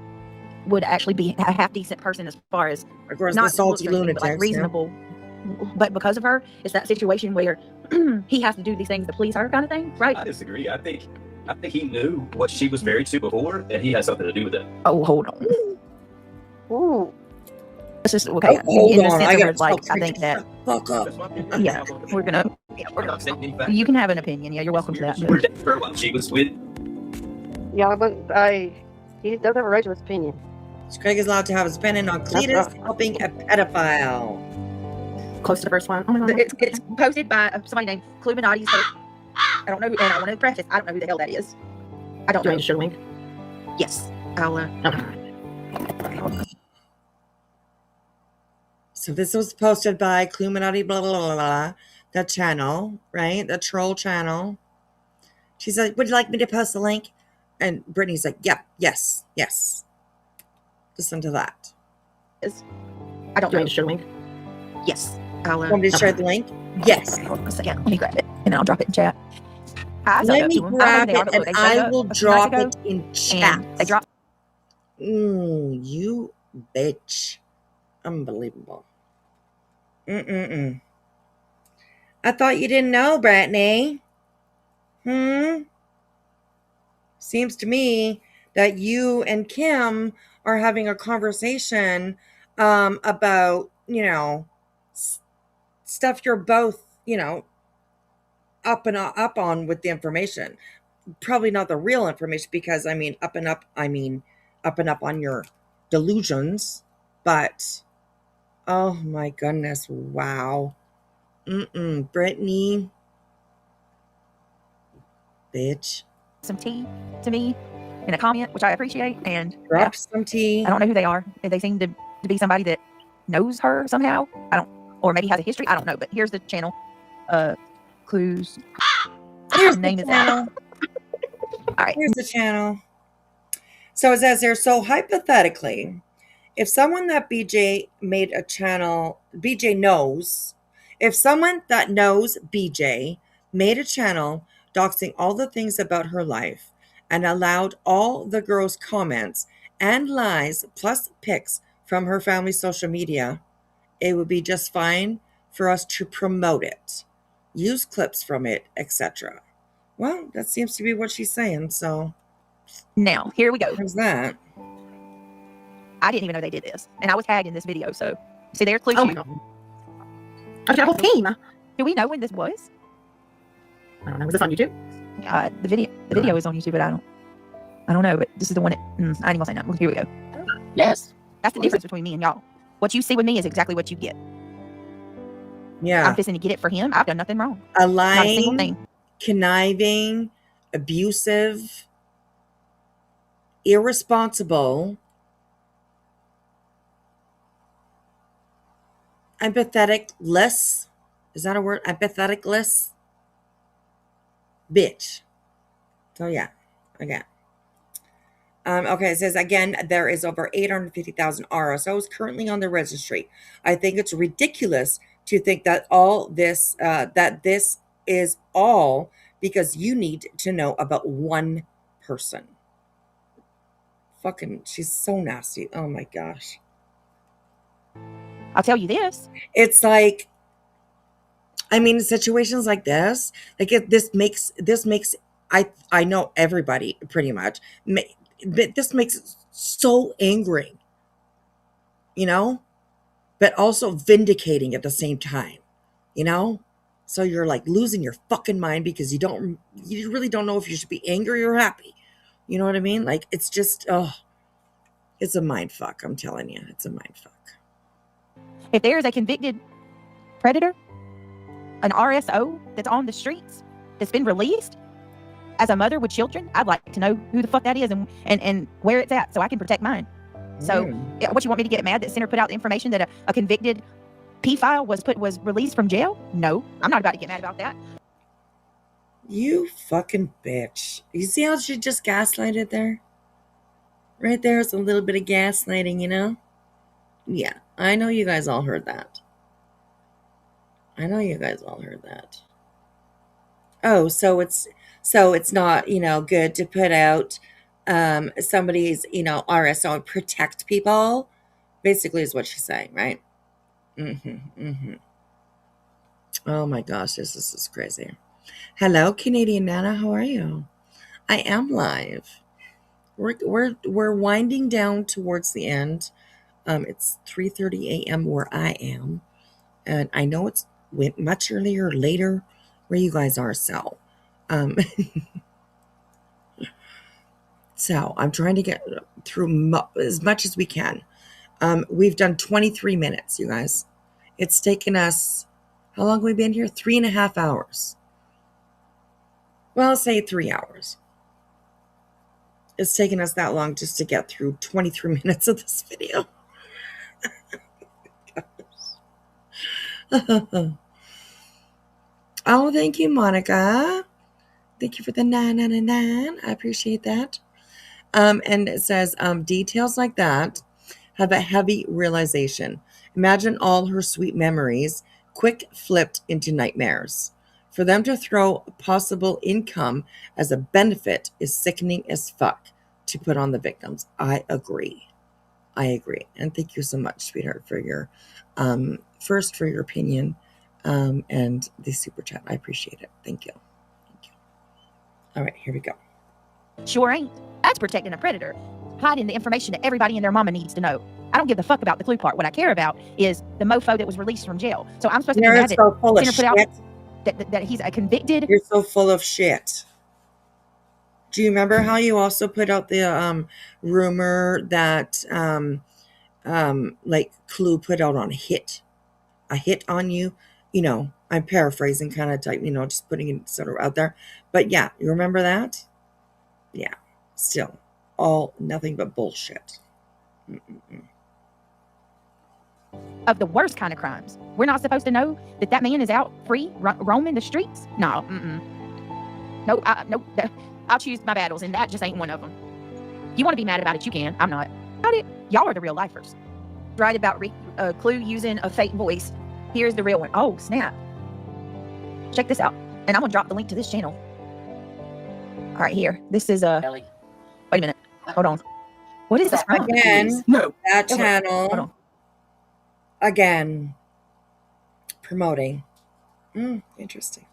would actually be a half decent person as far as of course, not the salty looks or anything, but like lunatics, reasonable. But because of her, it's that situation where he has to do these things to please her, kind of thing, right? I disagree. I think he knew what she was married to before, and he had something to do with it. Oh, hold on. Ooh. It's just okay. Hold in the on, sense I of like, I think that. Fuck up. Yeah, we're gonna. You can have an opinion. Yeah, you're welcome to that. We're dead for while she was with. Yeah, but he does have a right to his opinion. Craig is allowed to have his opinion on Cletus helping a pedophile. Close to the first one. Oh my God. It's posted by somebody named Cluminati. So I don't know, and I want to preface, I don't know who the hell that is. I don't know. Show link? Yes. I'll So this was posted by Cluminati blah blah blah blah, the channel, right? The troll channel. She's like, would you like me to post the link? And Brittany's like, yep, yes. Listen to that. I don't know. Show link? Yes. I'll Want me to share the link? Yes. Hold on a second. Let me grab it and then I'll drop it in chat. Let me grab it and I will drop it in chat. They dropped. You bitch. Unbelievable. I thought you didn't know, Brittany. Seems to me that you and Kim are having a conversation about, stuff you're both, up on with the information. Probably not the real information because, up and up on your delusions. But, oh my goodness, wow. Brittany. Bitch. Some tea to me in a comment, which I appreciate, and drop some tea. I don't know who they are. They seem to be somebody that knows her somehow. Or maybe has a history. I don't know. But here's the channel. Clues. Here's the name the is that. channel. All right. Here's the channel. So it says there. So hypothetically, if someone that BJ made a channel, BJ knows. If someone that knows BJ made a channel doxing all the things about her life and allowed all the girls' comments and lies plus pics from her family's social media, it would be just fine for us to promote it, use clips from it, etc. Well, that seems to be what she's saying. So now here we go. How's that? I didn't even know they did this, and I was tagged in this video. So see, there's clues. Oh my God. I've got a whole team. Do we know when this was? I don't know. Was this on YouTube? The video is on YouTube, but I don't know. But this is the one. I ain't gonna say nothing. Here we go. Yes. That's the difference between me and y'all. What you see with me is exactly what you get. Yeah. I'm fixing to get it for him. I've done nothing wrong. A Not a single lying, thing. conniving, abusive, irresponsible, empathetic-less. Is that a word? Empathetic-less bitch. So yeah, again. Okay, it says again, there is over 850,000 RSOs currently on the registry. I think it's ridiculous to think that this is all because you need to know about one person. Fucking, she's so nasty. Oh my gosh. I'll tell you this. It's like, situations like this, this makes, I know everybody pretty much, but this makes it so angry, but also vindicating at the same time, so you're like losing your fucking mind because you really don't know if you should be angry or happy. You know what I mean? Like, it's just, it's a mind fuck. I'm telling you, it's a mind fuck. If there is a convicted predator, an RSO that's on the streets, that's been released, as a mother with children, I'd like to know who the fuck that is and where it's at so I can protect mine. So what, you want me to get mad that Center put out the information that a convicted pedophile was released from jail? No, I'm not about to get mad about that. You fucking bitch. You see how she just gaslighted there? Right there is a little bit of gaslighting, you know? Yeah, I know you guys all heard that. Oh, so it's not, good to put out somebody's, RSO and protect people. Basically is what she's saying, right? Oh my gosh, this is crazy. Hello, Canadian Nana, how are you? I am live. We're winding down towards the end. It's 3:30 a.m. where I am, and I know it's went much earlier, later where you guys are. So, so I'm trying to get through as much as we can. We've done 23 minutes, you guys. It's taken us, how long have we been here? 3.5 hours. Well, I'll say 3 hours. It's taken us that long just to get through 23 minutes of this video. Oh, thank you, Monica. Thank you for the 999. I appreciate that. And it says, details like that have a heavy realization. Imagine all her sweet memories quick flipped into nightmares. For them to throw possible income as a benefit is sickening as fuck to put on the victims. I agree. And thank you so much, sweetheart, for your first for your opinion and the super chat. I appreciate it. Thank you. All right, here we go. Sure ain't. That's protecting a predator, hiding the information that everybody and their mama needs to know. I don't give the fuck about the clue part. What I care about is the mofo that was released from jail. So I'm supposed to be mad that so full of Center put shit. out that he's a convicted. You're so full of shit. Do you remember how you also put out the rumor that like Clue put out on a hit on you? I'm paraphrasing kind of type, just putting it sort of out there. But yeah, you remember that? Yeah, still all nothing but bullshit. Of the worst kind of crimes. We're not supposed to know that man is out free, roaming the streets? No. Nope. Nope. I'll choose my battles, and that just ain't one of them. You want to be mad about it, you can. I'm not. About it, y'all are the real lifers. Right about Clue using a fake voice. Here's the real one. Oh, snap. Check this out. And I'm going to drop the link to this channel. All right, here. This is a... Wait a minute. Hold on. What is this from? Again, No. That Hold channel. on. Again. Promoting. Interesting.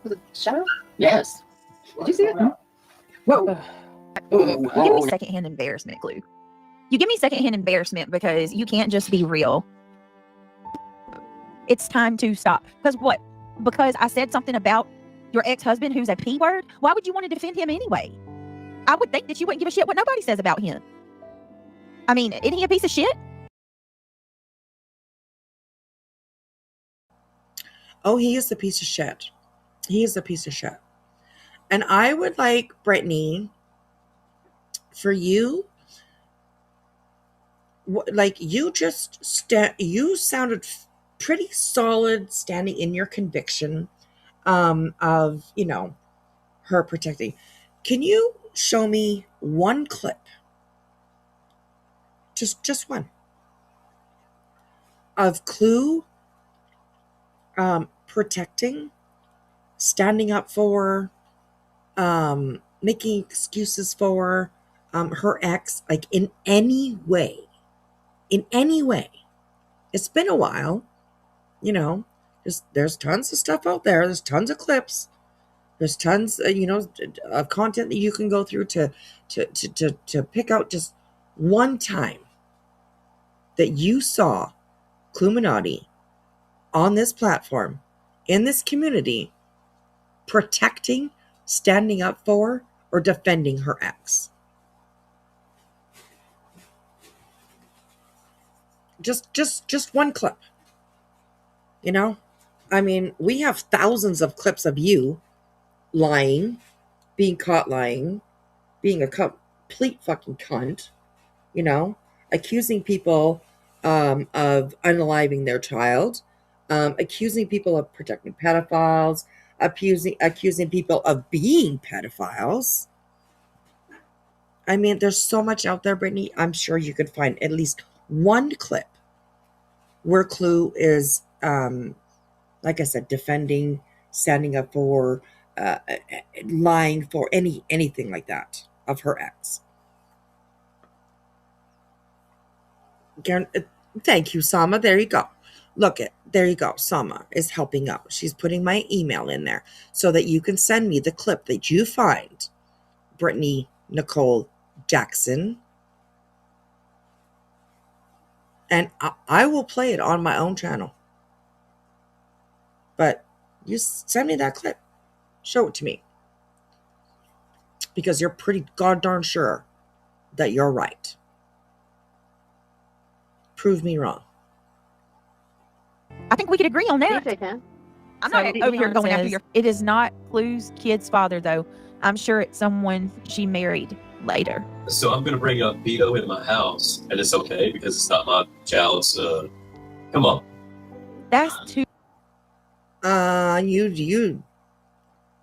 Was it Shadow? Yes. Did you see it? Whoa. You give me secondhand embarrassment, Clue. You give me secondhand embarrassment because you can't just be real. It's time to stop. Because what? Because I said something about your ex-husband who's a P word? Why would you want to defend him anyway? I would think that you wouldn't give a shit what nobody says about him. I mean, isn't he a piece of shit? Oh, he is a piece of shit. He is a piece of shit. And I would like, Brittany, for you, like you just, you sounded pretty solid standing in your conviction of, her protecting. Can you show me one clip? Just one. Of Clue protecting, standing up for, making excuses for her ex, like in any way. It's been a while, there's tons of stuff out there. There's tons of clips. There's tons, of content that you can go through to pick out just one time that you saw Cluminati on this platform, in this community, protecting, standing up for, or defending her ex. Just one clip. I mean, we have thousands of clips of you lying being caught lying, being a complete fucking cunt, you know, accusing people of unaliving their child, accusing people of protecting pedophiles, accusing people of being pedophiles. I mean, there's so much out there, Brittany. I'm sure you could find at least one clip where Clue is, like I said, defending, standing up for, lying for anything like that of her ex. Thank you, Sama. There you go. There you go. Sama is helping out. She's putting my email in there so that you can send me the clip that you find. Brittany Nicole Jackson. And I will play it on my own channel. But you send me that clip. Show it to me. Because you're pretty goddamn sure that you're right. Prove me wrong. I think we could agree on that. I'm not over here going after your. It is not Clue's kid's father, though. I'm sure it's someone she married later. So I'm going to bring up Vito into my house, and it's okay because it's not my child's. Come on. That's too. You.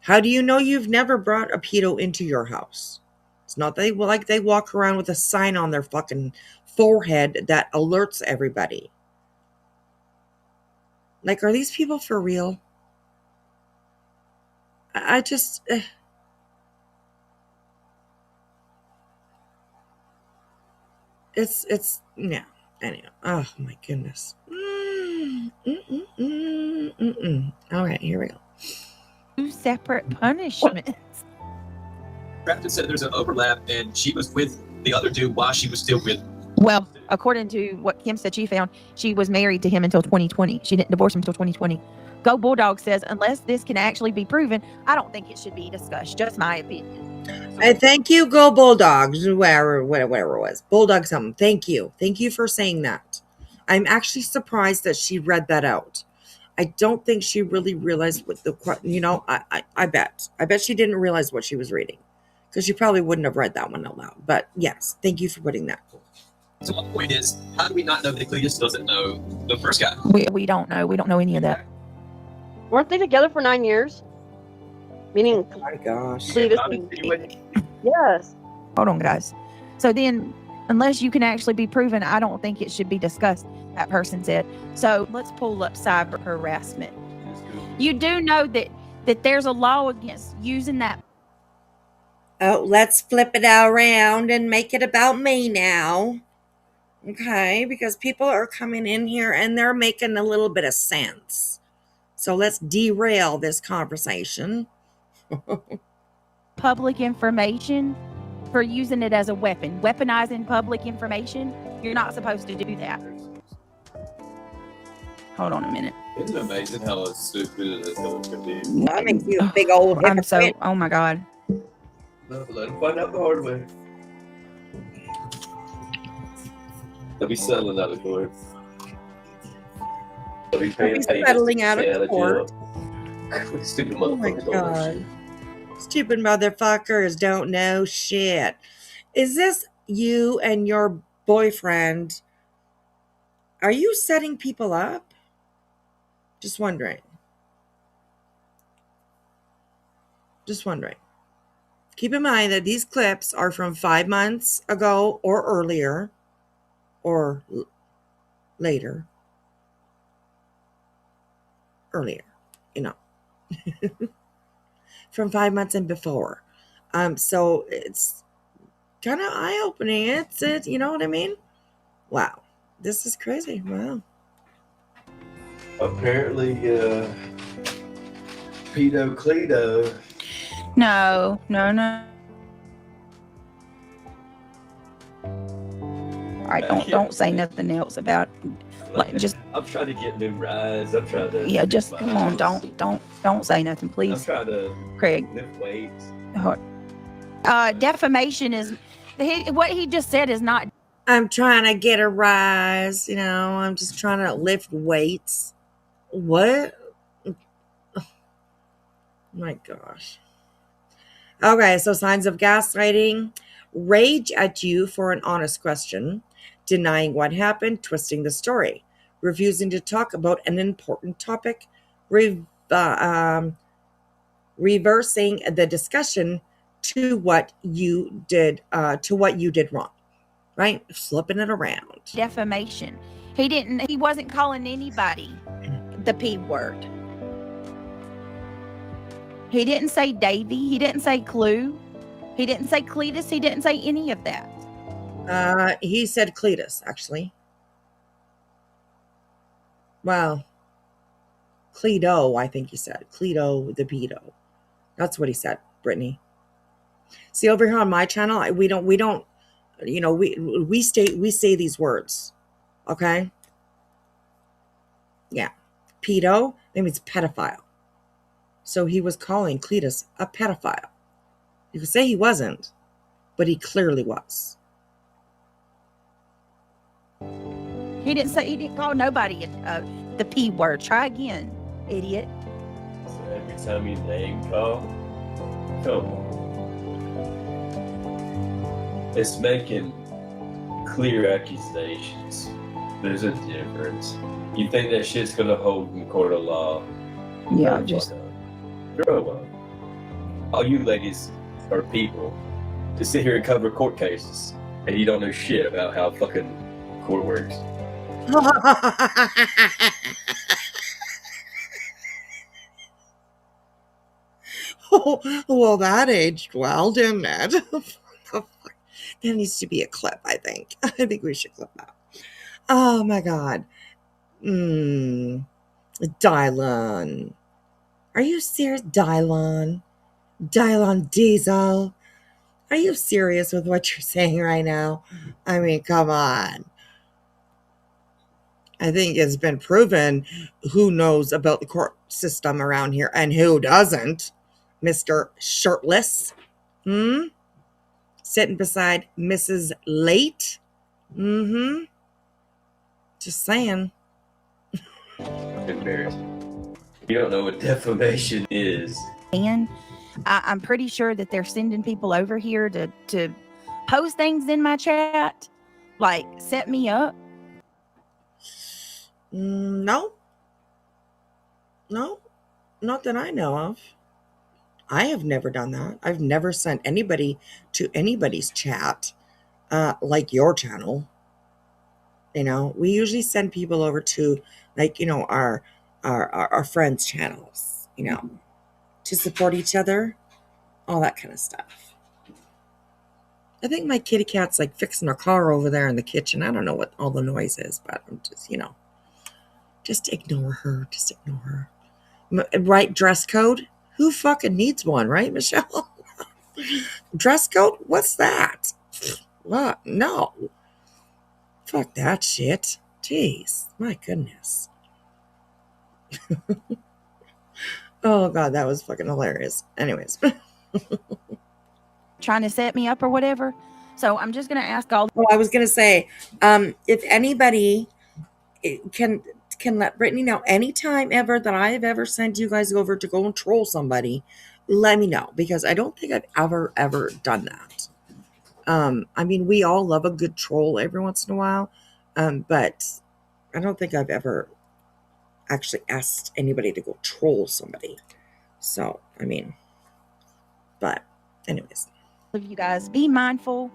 How do you know you've never brought a pedo into your house? It's not they walk around with a sign on their fucking forehead that alerts everybody. Like, are these people for real? I just. It's yeah. Anyway, oh my goodness. All right, here we go. 2 separate punishments. Crafton said there's an overlap, and she was with the other dude while she was still with. Well, according to what Kim said she found, she was married to him until 2020. She didn't divorce him until 2020. Go Bulldog says, unless this can actually be proven, I don't think it should be discussed. Just my opinion. Thank you, Go Bulldogs, whatever it was. Bulldog something. Thank you. Thank you for saying that. I'm actually surprised that she read that out. I don't think she really realized what I bet she didn't realize what she was reading. Because she probably wouldn't have read that one out loud. But yes, thank you for putting that. So my point is, how do we not know that Cletus doesn't know the first guy? We don't know. We don't know any of that. Weren't they together for 9 years? Meaning, oh my gosh. Yes. Hold on, guys. So then, unless you can actually be proven, I don't think it should be discussed, that person said. So let's pull up cyber harassment. You do know that there's a law against using that. Oh, let's flip it around and make it about me now. Okay, because people are coming in here and they're making a little bit of sense. So let's derail this conversation. Public information for using it as a weapon. Weaponizing public information, you're not supposed to do that. Hold on a minute. Isn't it amazing how stupid this can be? That makes you a big old hypocrite. Oh my God. Let him find out the hard way. They'll be settling out of court. They'll be settling out of court. Stupid Oh my God. Stupid motherfuckers don't know shit. Is this you and your boyfriend? Are you setting people up? Just wondering. Just wondering. Keep in mind that these clips are from 5 months ago or earlier or later. Earlier, from 5 months and before. So it's kind of eye-opening. It's you know what I mean? Wow. This is crazy. Wow. Apparently, Pedo Cleto. No. All right, don't say nothing else about just. I'm trying to get new rides. I'm trying to. Yeah, just come on. Don't say nothing, please. I'm trying to. Craig. Lift weights. Defamation is what he just said is not. I'm trying to get a rise. I'm just trying to lift weights. What? Oh my gosh. Okay, so signs of gaslighting: rage at you for an honest question, denying what happened, twisting the story, refusing to talk about an important topic, reversing the discussion to what you did wrong, right? Flipping it around. Defamation. He wasn't calling anybody the P word. He didn't say Davy. He didn't say Clue. He didn't say Cletus. He didn't say any of that. He said Cletus, actually. Well, Cleto, I think he said. Cleto the pedo. That's what he said, Brittany. See, over here on my channel, we don't, you know, we say these words, okay? Yeah. Pedo, that means pedophile. So he was calling Cletus a pedophile. You could say he wasn't, but he clearly was. He didn't call nobody the P word. Try again, idiot. So every time you name call, come on. It's making clear accusations. There's a difference. You think that shit's gonna hold in court of law? Yeah, just grow up. All you ladies are people to sit here and cover court cases, and you don't know shit about how fucking court works. Oh, well, that aged well, didn't it? There needs to be a clip, I think. I think we should clip that. Oh, my God. Dylon. Are you serious? Dylon Diesel. Are you serious with what you're saying right now? I mean, come on. I think it's been proven who knows about the court system around here and who doesn't. Mr. Shirtless. Sitting beside Mrs. Late. Just saying. Embarrassing. You don't know what defamation is. And I'm pretty sure that they're sending people over here to post things in my chat, like set me up. No, not that I know of. I have never done that. I've never sent anybody to anybody's chat, like your channel. You know, we usually send people over to, like, you know, our friends' channels, you know, to support each other, all that kind of stuff. I think my kitty cat's like fixing her car over there in the kitchen. I don't know what all the noise is, but I'm just, you know, just ignore her. Just ignore her. Right dress code? Who fucking needs one, right, Michelle? Dress code? What's that? What? No. Fuck that shit. Jeez. My goodness. Oh, God, that was fucking hilarious. Anyways. Trying to set me up or whatever. So I'm just going to ask all. Oh, I was going to say, if anybody can let Brittany know anytime ever that I have ever sent you guys over to go and troll somebody, let me know, because I don't think I've ever done that. I mean, we all love a good troll every once in a while, but I don't think I've ever actually asked anybody to go troll somebody. So, I mean, but anyways. Of you guys, be mindful.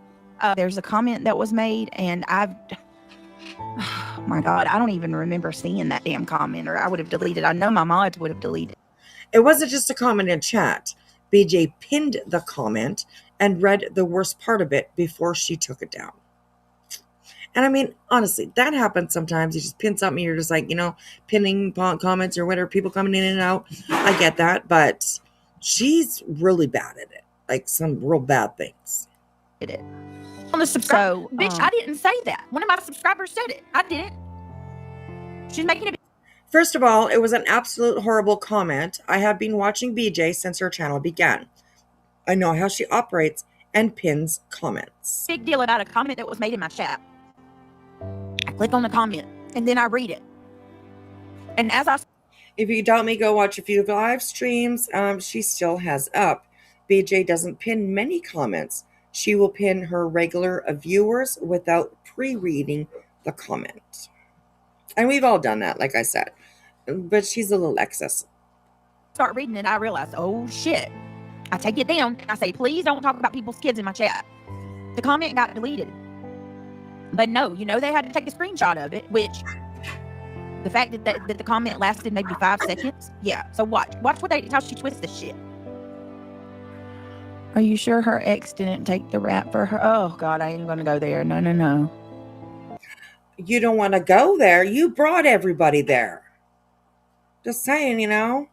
There's a comment that was made, and oh my God, I don't even remember seeing that damn comment, or I would have deleted. I know my mods would have deleted. It wasn't just a comment in chat. BJ pinned the comment and read the worst part of it before she took it down. And I mean, honestly, that happens sometimes. You just pin something, you're just like, you know, pinning comments or whatever, people coming in and out. I get that, but she's really bad at it. Like some real bad things. Did it. On the subscribe, bitch, I didn't say that. One of my subscribers said it. I didn't. She's making it. First of all, it was an absolute horrible comment. I have been watching BJ since her channel began. I know how she operates and pins comments. Big deal about a comment that was made in my chat. I click on the comment and then I read it. And as I... If you doubt me, go watch a few live streams she still has up. BJ doesn't pin many comments. She will pin her regular viewers without pre-reading the comment. And we've all done that, like I said. But she's a little excess. Start reading it, I realized, oh shit. I take it down and I say, please don't talk about people's kids in my chat. The comment got deleted. But no, they had to take a screenshot of it, which the fact that the comment lasted maybe 5 seconds. Yeah. So watch how she twists this shit. Are you sure her ex didn't take the rap for her? Oh God, I ain't gonna go there. No. You don't want to go there. You brought everybody there. Just saying, I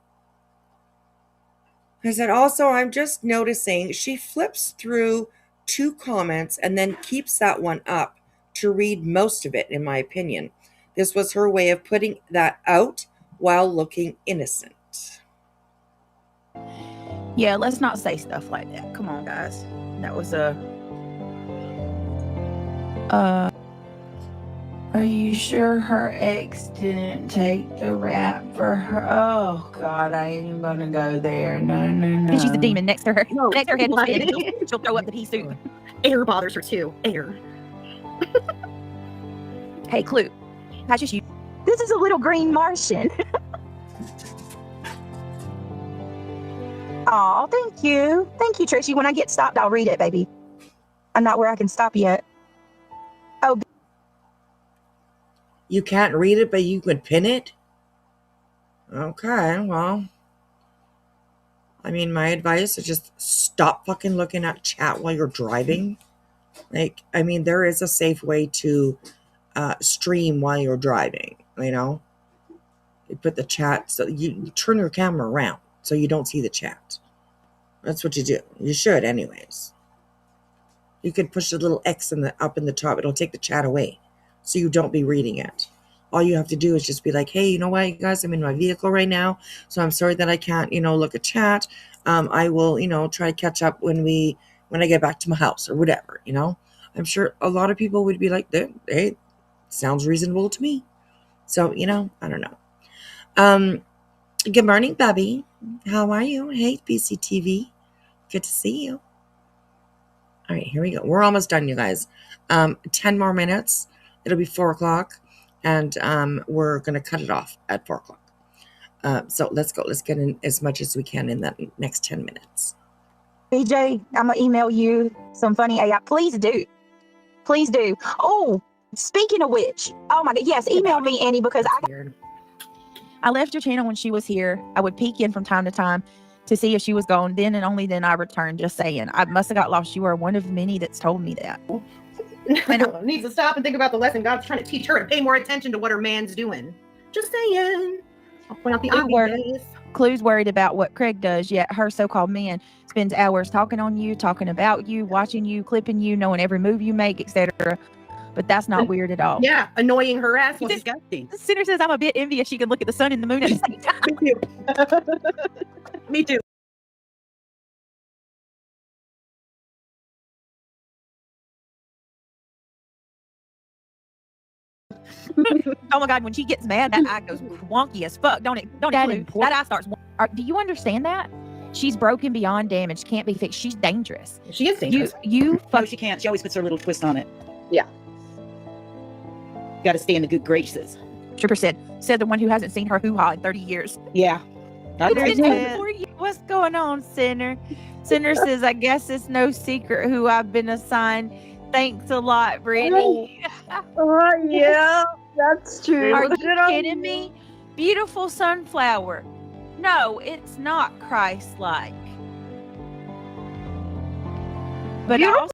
said, also, I'm just noticing she flips through 2 comments and then keeps that one up to read most of it, in my opinion. This was her way of putting that out while looking innocent. Yeah, let's not say stuff like that. Come on, guys. That was are you sure her ex didn't take the rap for her? Oh God, I ain't even gonna go there. No. And she's the demon next to her. No, next to her head will spin. She'll throw up the pea soup. Air bothers her too. Air. Hey, Clue. That's just you. This is a little green Martian. Oh, thank you. Thank you, Tracy. When I get stopped, I'll read it, baby. I'm not where I can stop yet. Oh. You can't read it, but you could pin it? Okay, well. I mean, my advice is just stop fucking looking at chat while you're driving. There is a safe way to stream while you're driving, You put the chat, so you turn your camera around so you don't see the chat. That's what you do. You should, anyways. You could push the little X up in the top. It'll take the chat away, so you don't be reading it. All you have to do is just be like, hey, you know what, you guys, I'm in my vehicle right now, so I'm sorry that I can't, look at chat. I will, try to catch up when I get back to my house or whatever, I'm sure a lot of people would be like, hey, sounds reasonable to me. So, I don't know. Good morning, Bubby. How are you? Hey, BCTV. Good to see you. All right, here we go. We're almost done, you guys. 10 more minutes. It'll be 4 o'clock. And we're going to cut it off at 4 o'clock. So let's go. Let's get in as much as we can in that next 10 minutes. BJ, I'm going to email you some funny AI. Please do. Please do. Oh, speaking of which, oh my God. Yes, email me, Annie, because I left your channel when she was here. I would peek in from time to time to see if she was gone. Then and only then I returned, just saying. I must have got lost. You are one of many that's told me that. Needs to stop and think about the lesson God's trying to teach her and pay more attention to what her man's doing. Just saying. I'll point out the obvious. Clue's worried about what Craig does, yet her so-called man spends hours talking on you, talking about you, watching you, clipping you, knowing every move you make, etc. But that's not weird at all. Yeah, annoying her ass. Disgusting. The sinner says, I'm a bit envious she can look at the sun and the moon at the same time. Me too. Oh my God, when she gets mad, that eye goes wonky as fuck. Don't it? That eye starts. Do you understand that? She's broken beyond damage, can't be fixed. She's dangerous. She is dangerous. No, she can't. She always puts her little twist on it. Yeah. Got to stay in the good graces. Trooper said the one who hasn't seen her hoo-ha in 30 years. Yeah. What's going on, Sinner? Sinner says, I guess it's no secret who I've been assigned. Thanks a lot, Brittany. Yeah, that's true. Are you kidding me? Beautiful sunflower. No, it's not Christ-like. But I also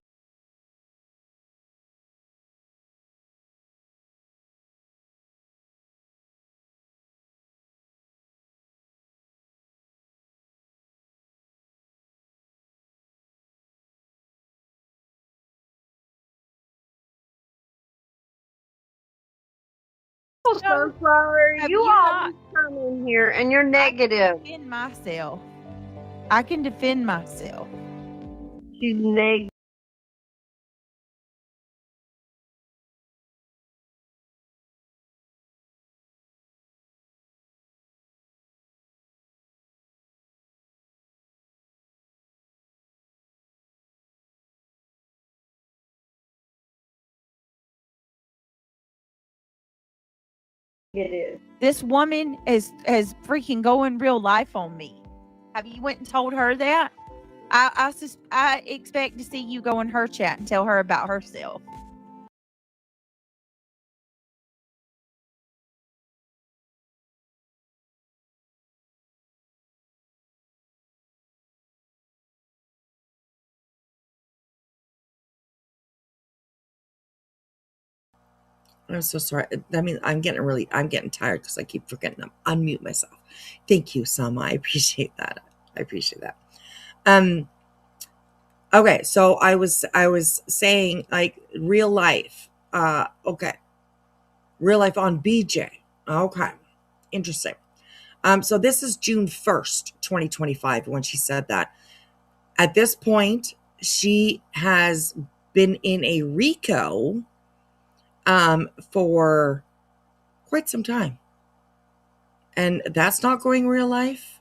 Sunflower, Have you you always come in here and you're negative. I can defend myself. She's negative. It is. This woman is freaking going real life on me. Have you went and told her that? I expect to see you go in her chat and tell her about herself. I'm so sorry. I mean, I'm getting tired because I keep forgetting to unmute myself. Thank you, Selma. I appreciate that. Okay, so I was saying like real life. Okay. Real life on BJ. Okay. Interesting. So this is June 1st, 2025, when she said that. At this point, she has been in a RICO for quite some time. And that's not going real life.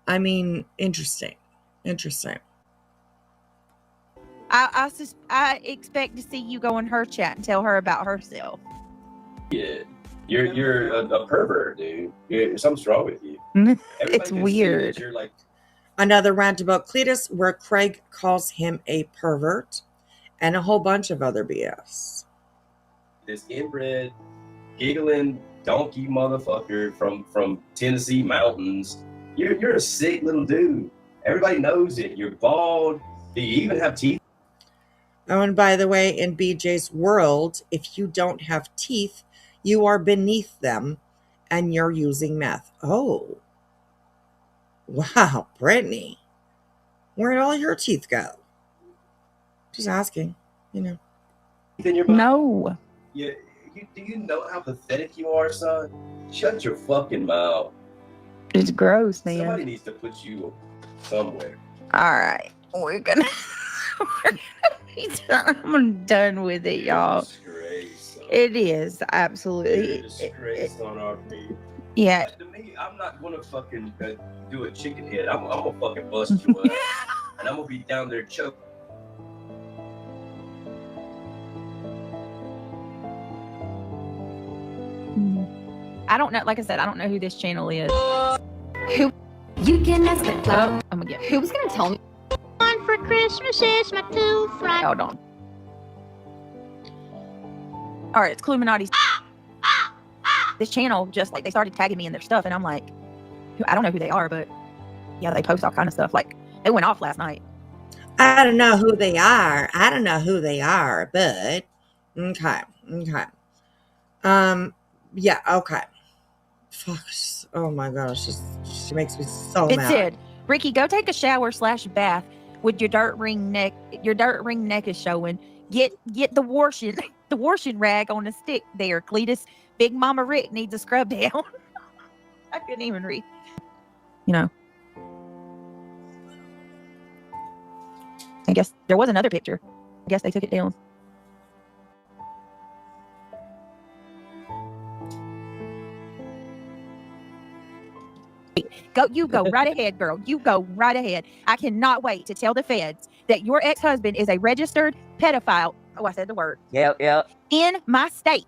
I mean, interesting. I expect to see you go in her chat and tell her about herself. Yeah. You're a pervert, dude. Something's wrong with you. It's weird. You're like Another rant about Cletus where Craig calls him a pervert and a whole bunch of other BS. this inbred, giggling donkey motherfucker from Tennessee mountains. You're a sick little dude. Everybody knows it. You're bald. Do you even have teeth? Oh, and by the way, in BJ's world, if you don't have teeth, you are beneath them and you're using meth. Oh. Wow, Brittany. Where'd all your teeth go? Just asking, you know. In your mouth? No. Do you know how pathetic you are, son? Shut your fucking mouth. It's gross, man. Somebody needs to put you somewhere. All right. We're gonna be done. I'm done with it, y'all. It is absolutely. Disgrace on our feet. Yeah. To me, I'm not gonna fucking do a chicken head. I'm gonna fucking bust you up, and I'm gonna be down there choking. I don't know. Like I said, I don't know who this channel is. Who? You can ask the club. I'm gonna get. Who's gonna tell me? One for Christmas is my two friends. Hold on. All right, it's Cluminati's. This channel just like they started tagging me in their stuff, and I'm like, I don't know who they are, but yeah, they post all kind of stuff. Like they went off last night. I don't know who they are, but okay. Yeah, okay. Fuck. Oh my gosh, she makes me so It mad. said, Ricky, go take a shower / bath with your dirt ring neck. Your dirt ring neck is showing. Get the washing rag on the stick there, Cletus. Big Mama Rick needs a scrub down. I couldn't even read. You know. I guess there was another picture. I guess they took it down. You go right ahead, girl. You go right ahead. I cannot wait to tell the feds that your ex-husband is a registered pedophile. Oh, I said the word. Yep. In my state.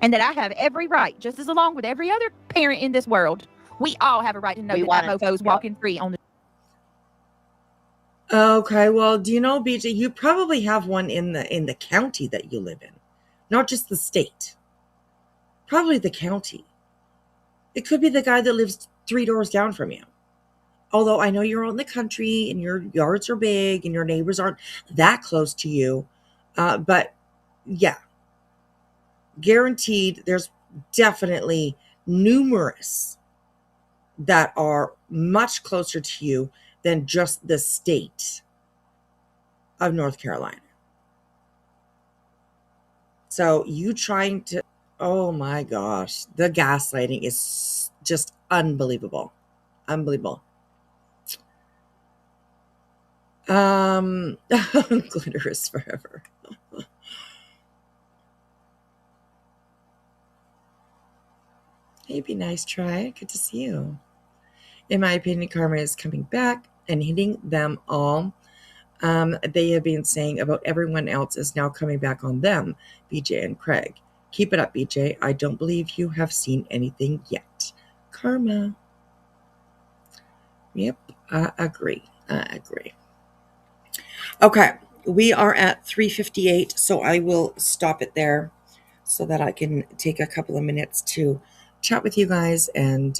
And that I have every right, just as along with every other parent in this world. We all have a right to know that mofo's walking free on the. Okay, well, do you know, BJ, you probably have one in the county that you live in, not just the state. Probably the county. It could be the guy that lives 3 doors down from you. Although I know you're out in the country and your yards are big and your neighbors aren't that close to you. But yeah, guaranteed there's definitely numerous that are much closer to you than just the state of North Carolina. So you trying to, oh my gosh, the gaslighting is just unbelievable. Unbelievable. Glitter is forever. Hey, be nice, try. Good to see you. In my opinion, karma is coming back and hitting them all. They have been saying about everyone else is now coming back on them, BJ and Craig. Keep it up, BJ. I don't believe you have seen anything yet. Karma. Yep, I agree. Okay, we are at 3:58, so I will stop it there so that I can take a couple of minutes to chat with you guys and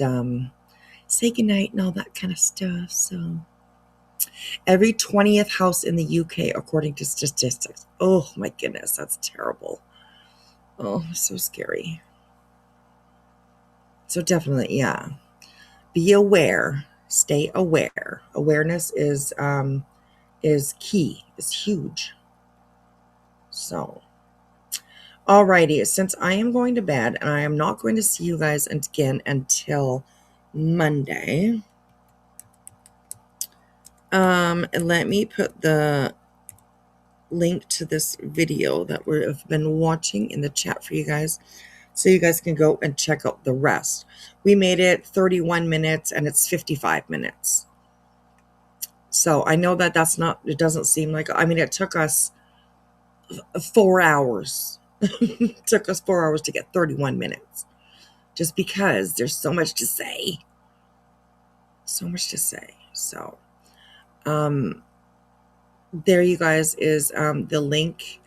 say goodnight and all that kind of stuff. So every 20th house in the UK, according to statistics. Oh my goodness, that's terrible. Oh, so scary. So definitely, yeah. Be aware. Stay aware. Awareness is key. Is huge. So, alrighty. Since I am going to bed and I am not going to see you guys again until Monday. Let me put the link to this video that we've been watching in the chat for you guys, so you guys can go and check out the rest. We made it 31 minutes and it's 55 minutes. So I know that that's not, it doesn't seem like, I mean, it took us 4 hours. It took us 4 hours to get 31 minutes. Just because there's so much to say. So much to say. So, there you guys is the link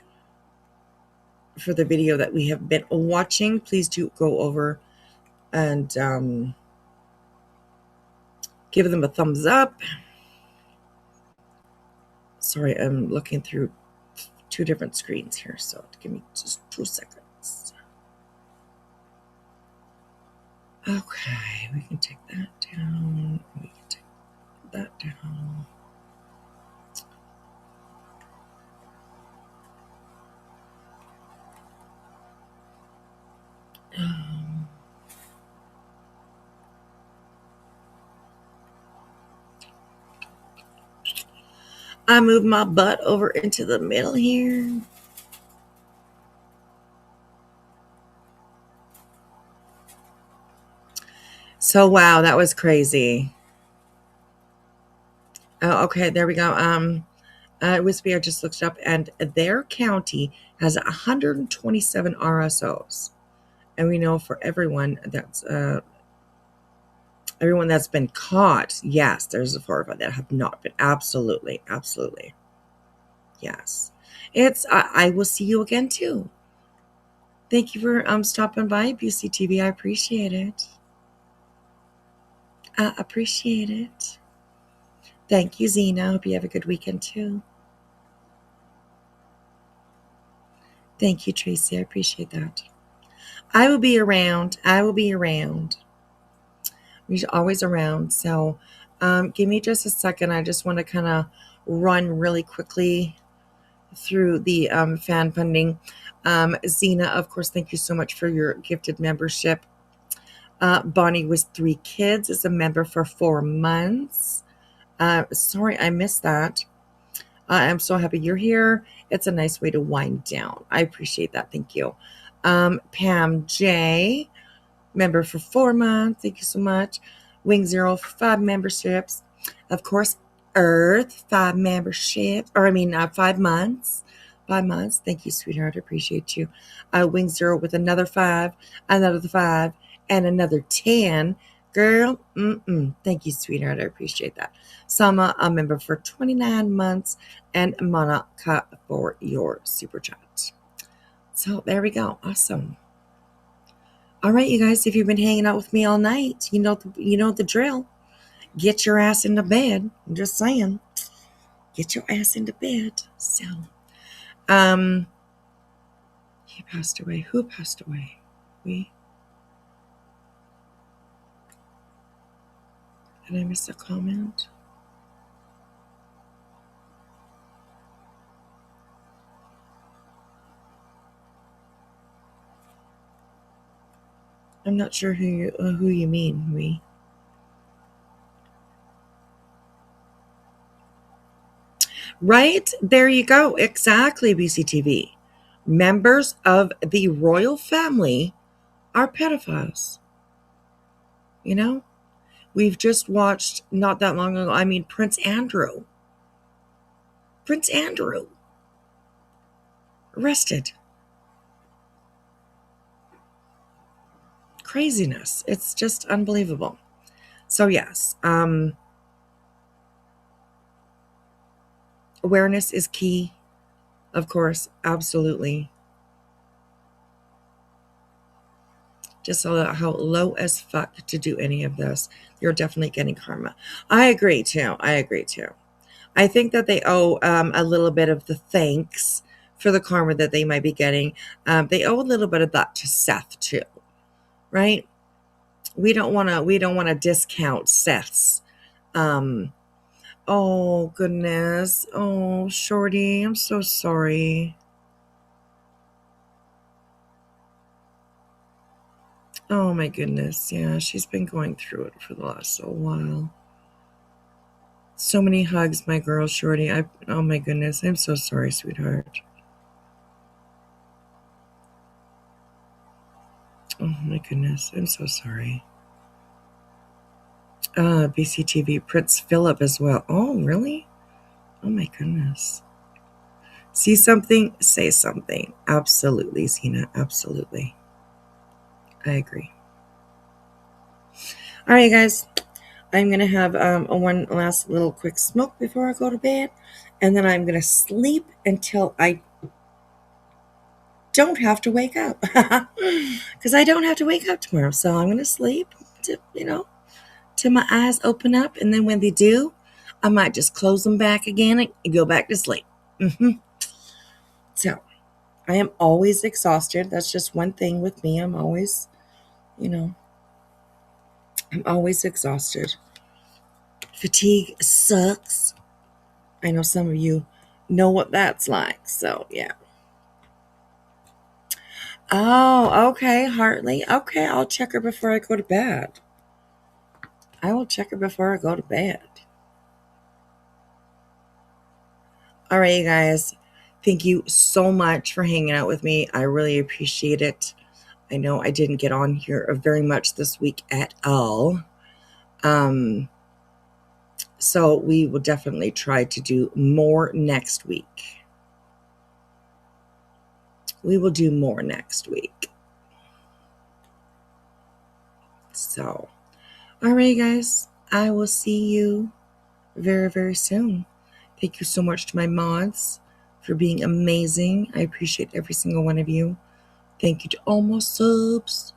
for the video that we have been watching. Please do go over and give them a thumbs up. Sorry, I'm looking through 2 different screens here, so give me just 2 seconds. Okay, we can take that down. We can take that down. I move my butt over into the middle here. So, wow, that was crazy. Oh, okay, there we go. Wispy, I just looked up, and their county has 127 RSOs. And we know for everyone that's been caught, yes, there's a 4 that have not been. Absolutely. Yes. I will see you again too. Thank you for stopping by, BCTV. I appreciate it. Thank you, Zena. Hope you have a good weekend too. Thank you, Tracy. I appreciate that. I will be around. We're always around. So give me just a second. I just want to kind of run really quickly through the fan funding. Zena, of course, thank you so much for your gifted membership. Bonnie with 3 kids is a member for 4 months. Sorry, I missed that. I'm so happy you're here. It's a nice way to wind down. I appreciate that. Thank you. Pam J, member for 4 months. Thank you so much. Wing Zero for 5 memberships. Of course, Earth, 5 memberships. 5 months. 5 months. Thank you, sweetheart. I appreciate you. Wing Zero with another 5, another 5, and another 10. Girl, thank you, sweetheart. I appreciate that. Sama, a member for 29 months, and Monica for your super chat. So there we go. Awesome. All right, you guys, if you've been hanging out with me all night, you know the drill. Get your ass into bed. I'm just saying. Get your ass into bed. So, he passed away. Who passed away? We. Did I miss a comment? I'm not sure who you mean. We. Right? There you go. Exactly, BCTV. Members of the royal family are pedophiles. You know? We've just watched, not that long ago, Prince Andrew. Arrested. craziness. It's just unbelievable. So yes, awareness is key, of course, absolutely. Just how low as fuck to do any of this. You're definitely getting karma. I agree too. I think that they owe a little bit of the thanks for the karma that they might be getting. They owe a little bit of that to Seth too, right? We don't want to discount Seth's. Oh goodness. Oh, Shorty, I'm so sorry. Oh my goodness. Yeah, she's been going through it for the last little while. So many hugs, my girl, Shorty. Oh my goodness. I'm so sorry, sweetheart. Oh my goodness. I'm so sorry. BCTV, Prince Philip as well. Oh, really? Oh my goodness. See something? Say something. Absolutely, Zena. Absolutely. I agree. All right, guys. I'm going to have one last little quick smoke before I go to bed. And then I'm going to sleep until I don't have to wake up. Because I don't have to wake up tomorrow. So I'm going to sleep till my eyes open up. And then when they do, I might just close them back again and go back to sleep. So I am always exhausted. That's just one thing with me. I'm always exhausted. Fatigue sucks. I know some of you know what that's like. So, yeah. Oh, okay, Hartley. Okay, I'll check her before I go to bed. I will check her before I go to bed. All right, you guys. Thank you so much for hanging out with me. I really appreciate it. I know I didn't get on here very much this week at all. So we will definitely try to do more next week. We will do more next week. So, all right, guys. I will see you very, very soon. Thank you so much to my mods for being amazing. I appreciate every single one of you. Thank you to all my subs.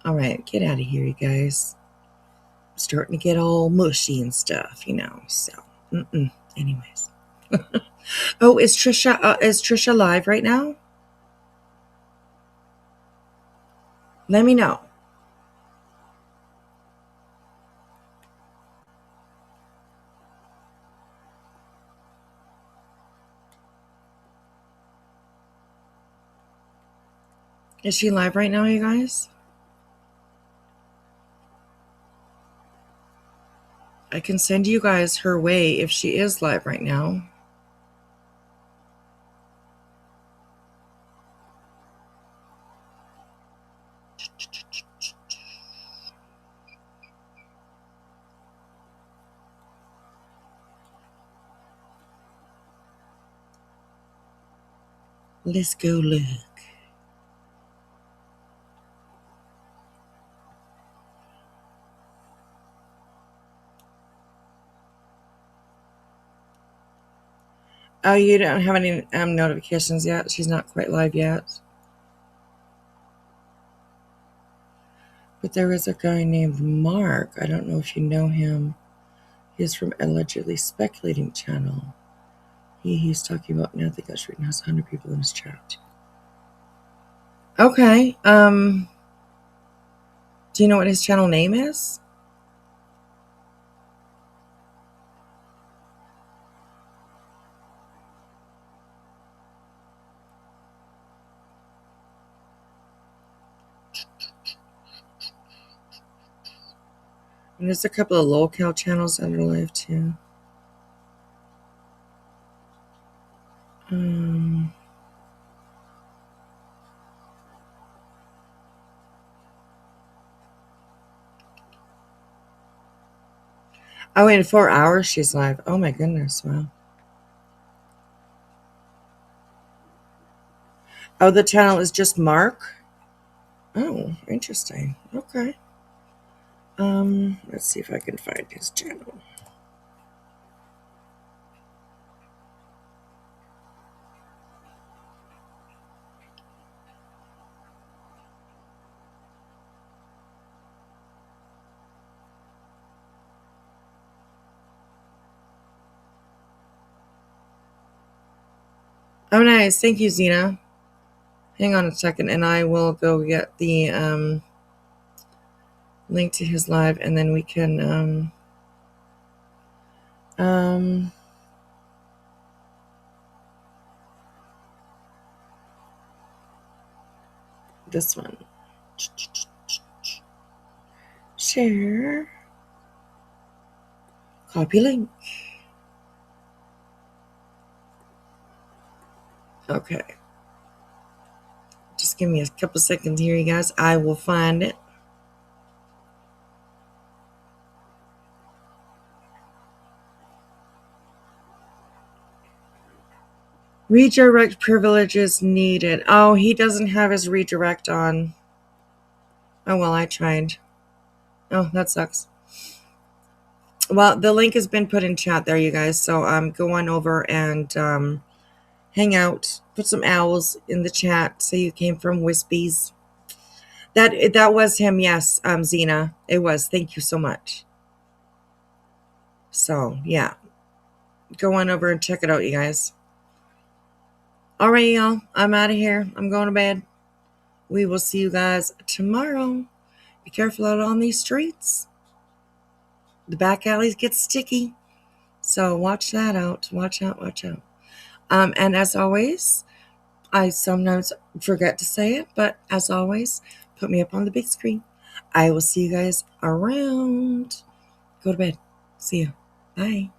All right, get out of here, you guys. I'm starting to get all mushy and stuff, So, anyways. Oh, is Trisha live right now? Let me know. Is she live right now, you guys? I can send you guys her way if she is live right now. Let's go look. Oh, you don't have any notifications yet? She's not quite live yet. But there is a guy named Mark. I don't know if you know him. He's from Allegedly Speculating Channel. He's talking about now. I think that's right now. Has 100 people in his chat. Okay. Do you know what his channel name is? And there's a couple of local channels that are live too. Oh, in 4 hours she's live. Oh my goodness, wow. Oh, the channel is just Mark? Oh, interesting. Okay. Let's see if I can find his channel. Oh, nice. Thank you, Zena. Hang on a second, and I will go get the link to his live, and then we can this one. Share. Copy link. Okay. Just give me a couple seconds here, you guys. I will find it. Redirect privileges needed. Oh, he doesn't have his redirect on. Oh, well, I tried. Oh, that sucks. Well, the link has been put in chat there, you guys. So go on over and hang out. Put some owls in the chat. Say you came from Wispies. That was him, yes, Zena. It was. Thank you so much. So, yeah. Go on over and check it out, you guys. All right, y'all. I'm out of here. I'm going to bed. We will see you guys tomorrow. Be careful out on these streets. The back alleys get sticky. So watch that out. Watch out, watch out. And as always, I sometimes forget to say it, but as always, put me up on the big screen. I will see you guys around. Go to bed. See you. Bye.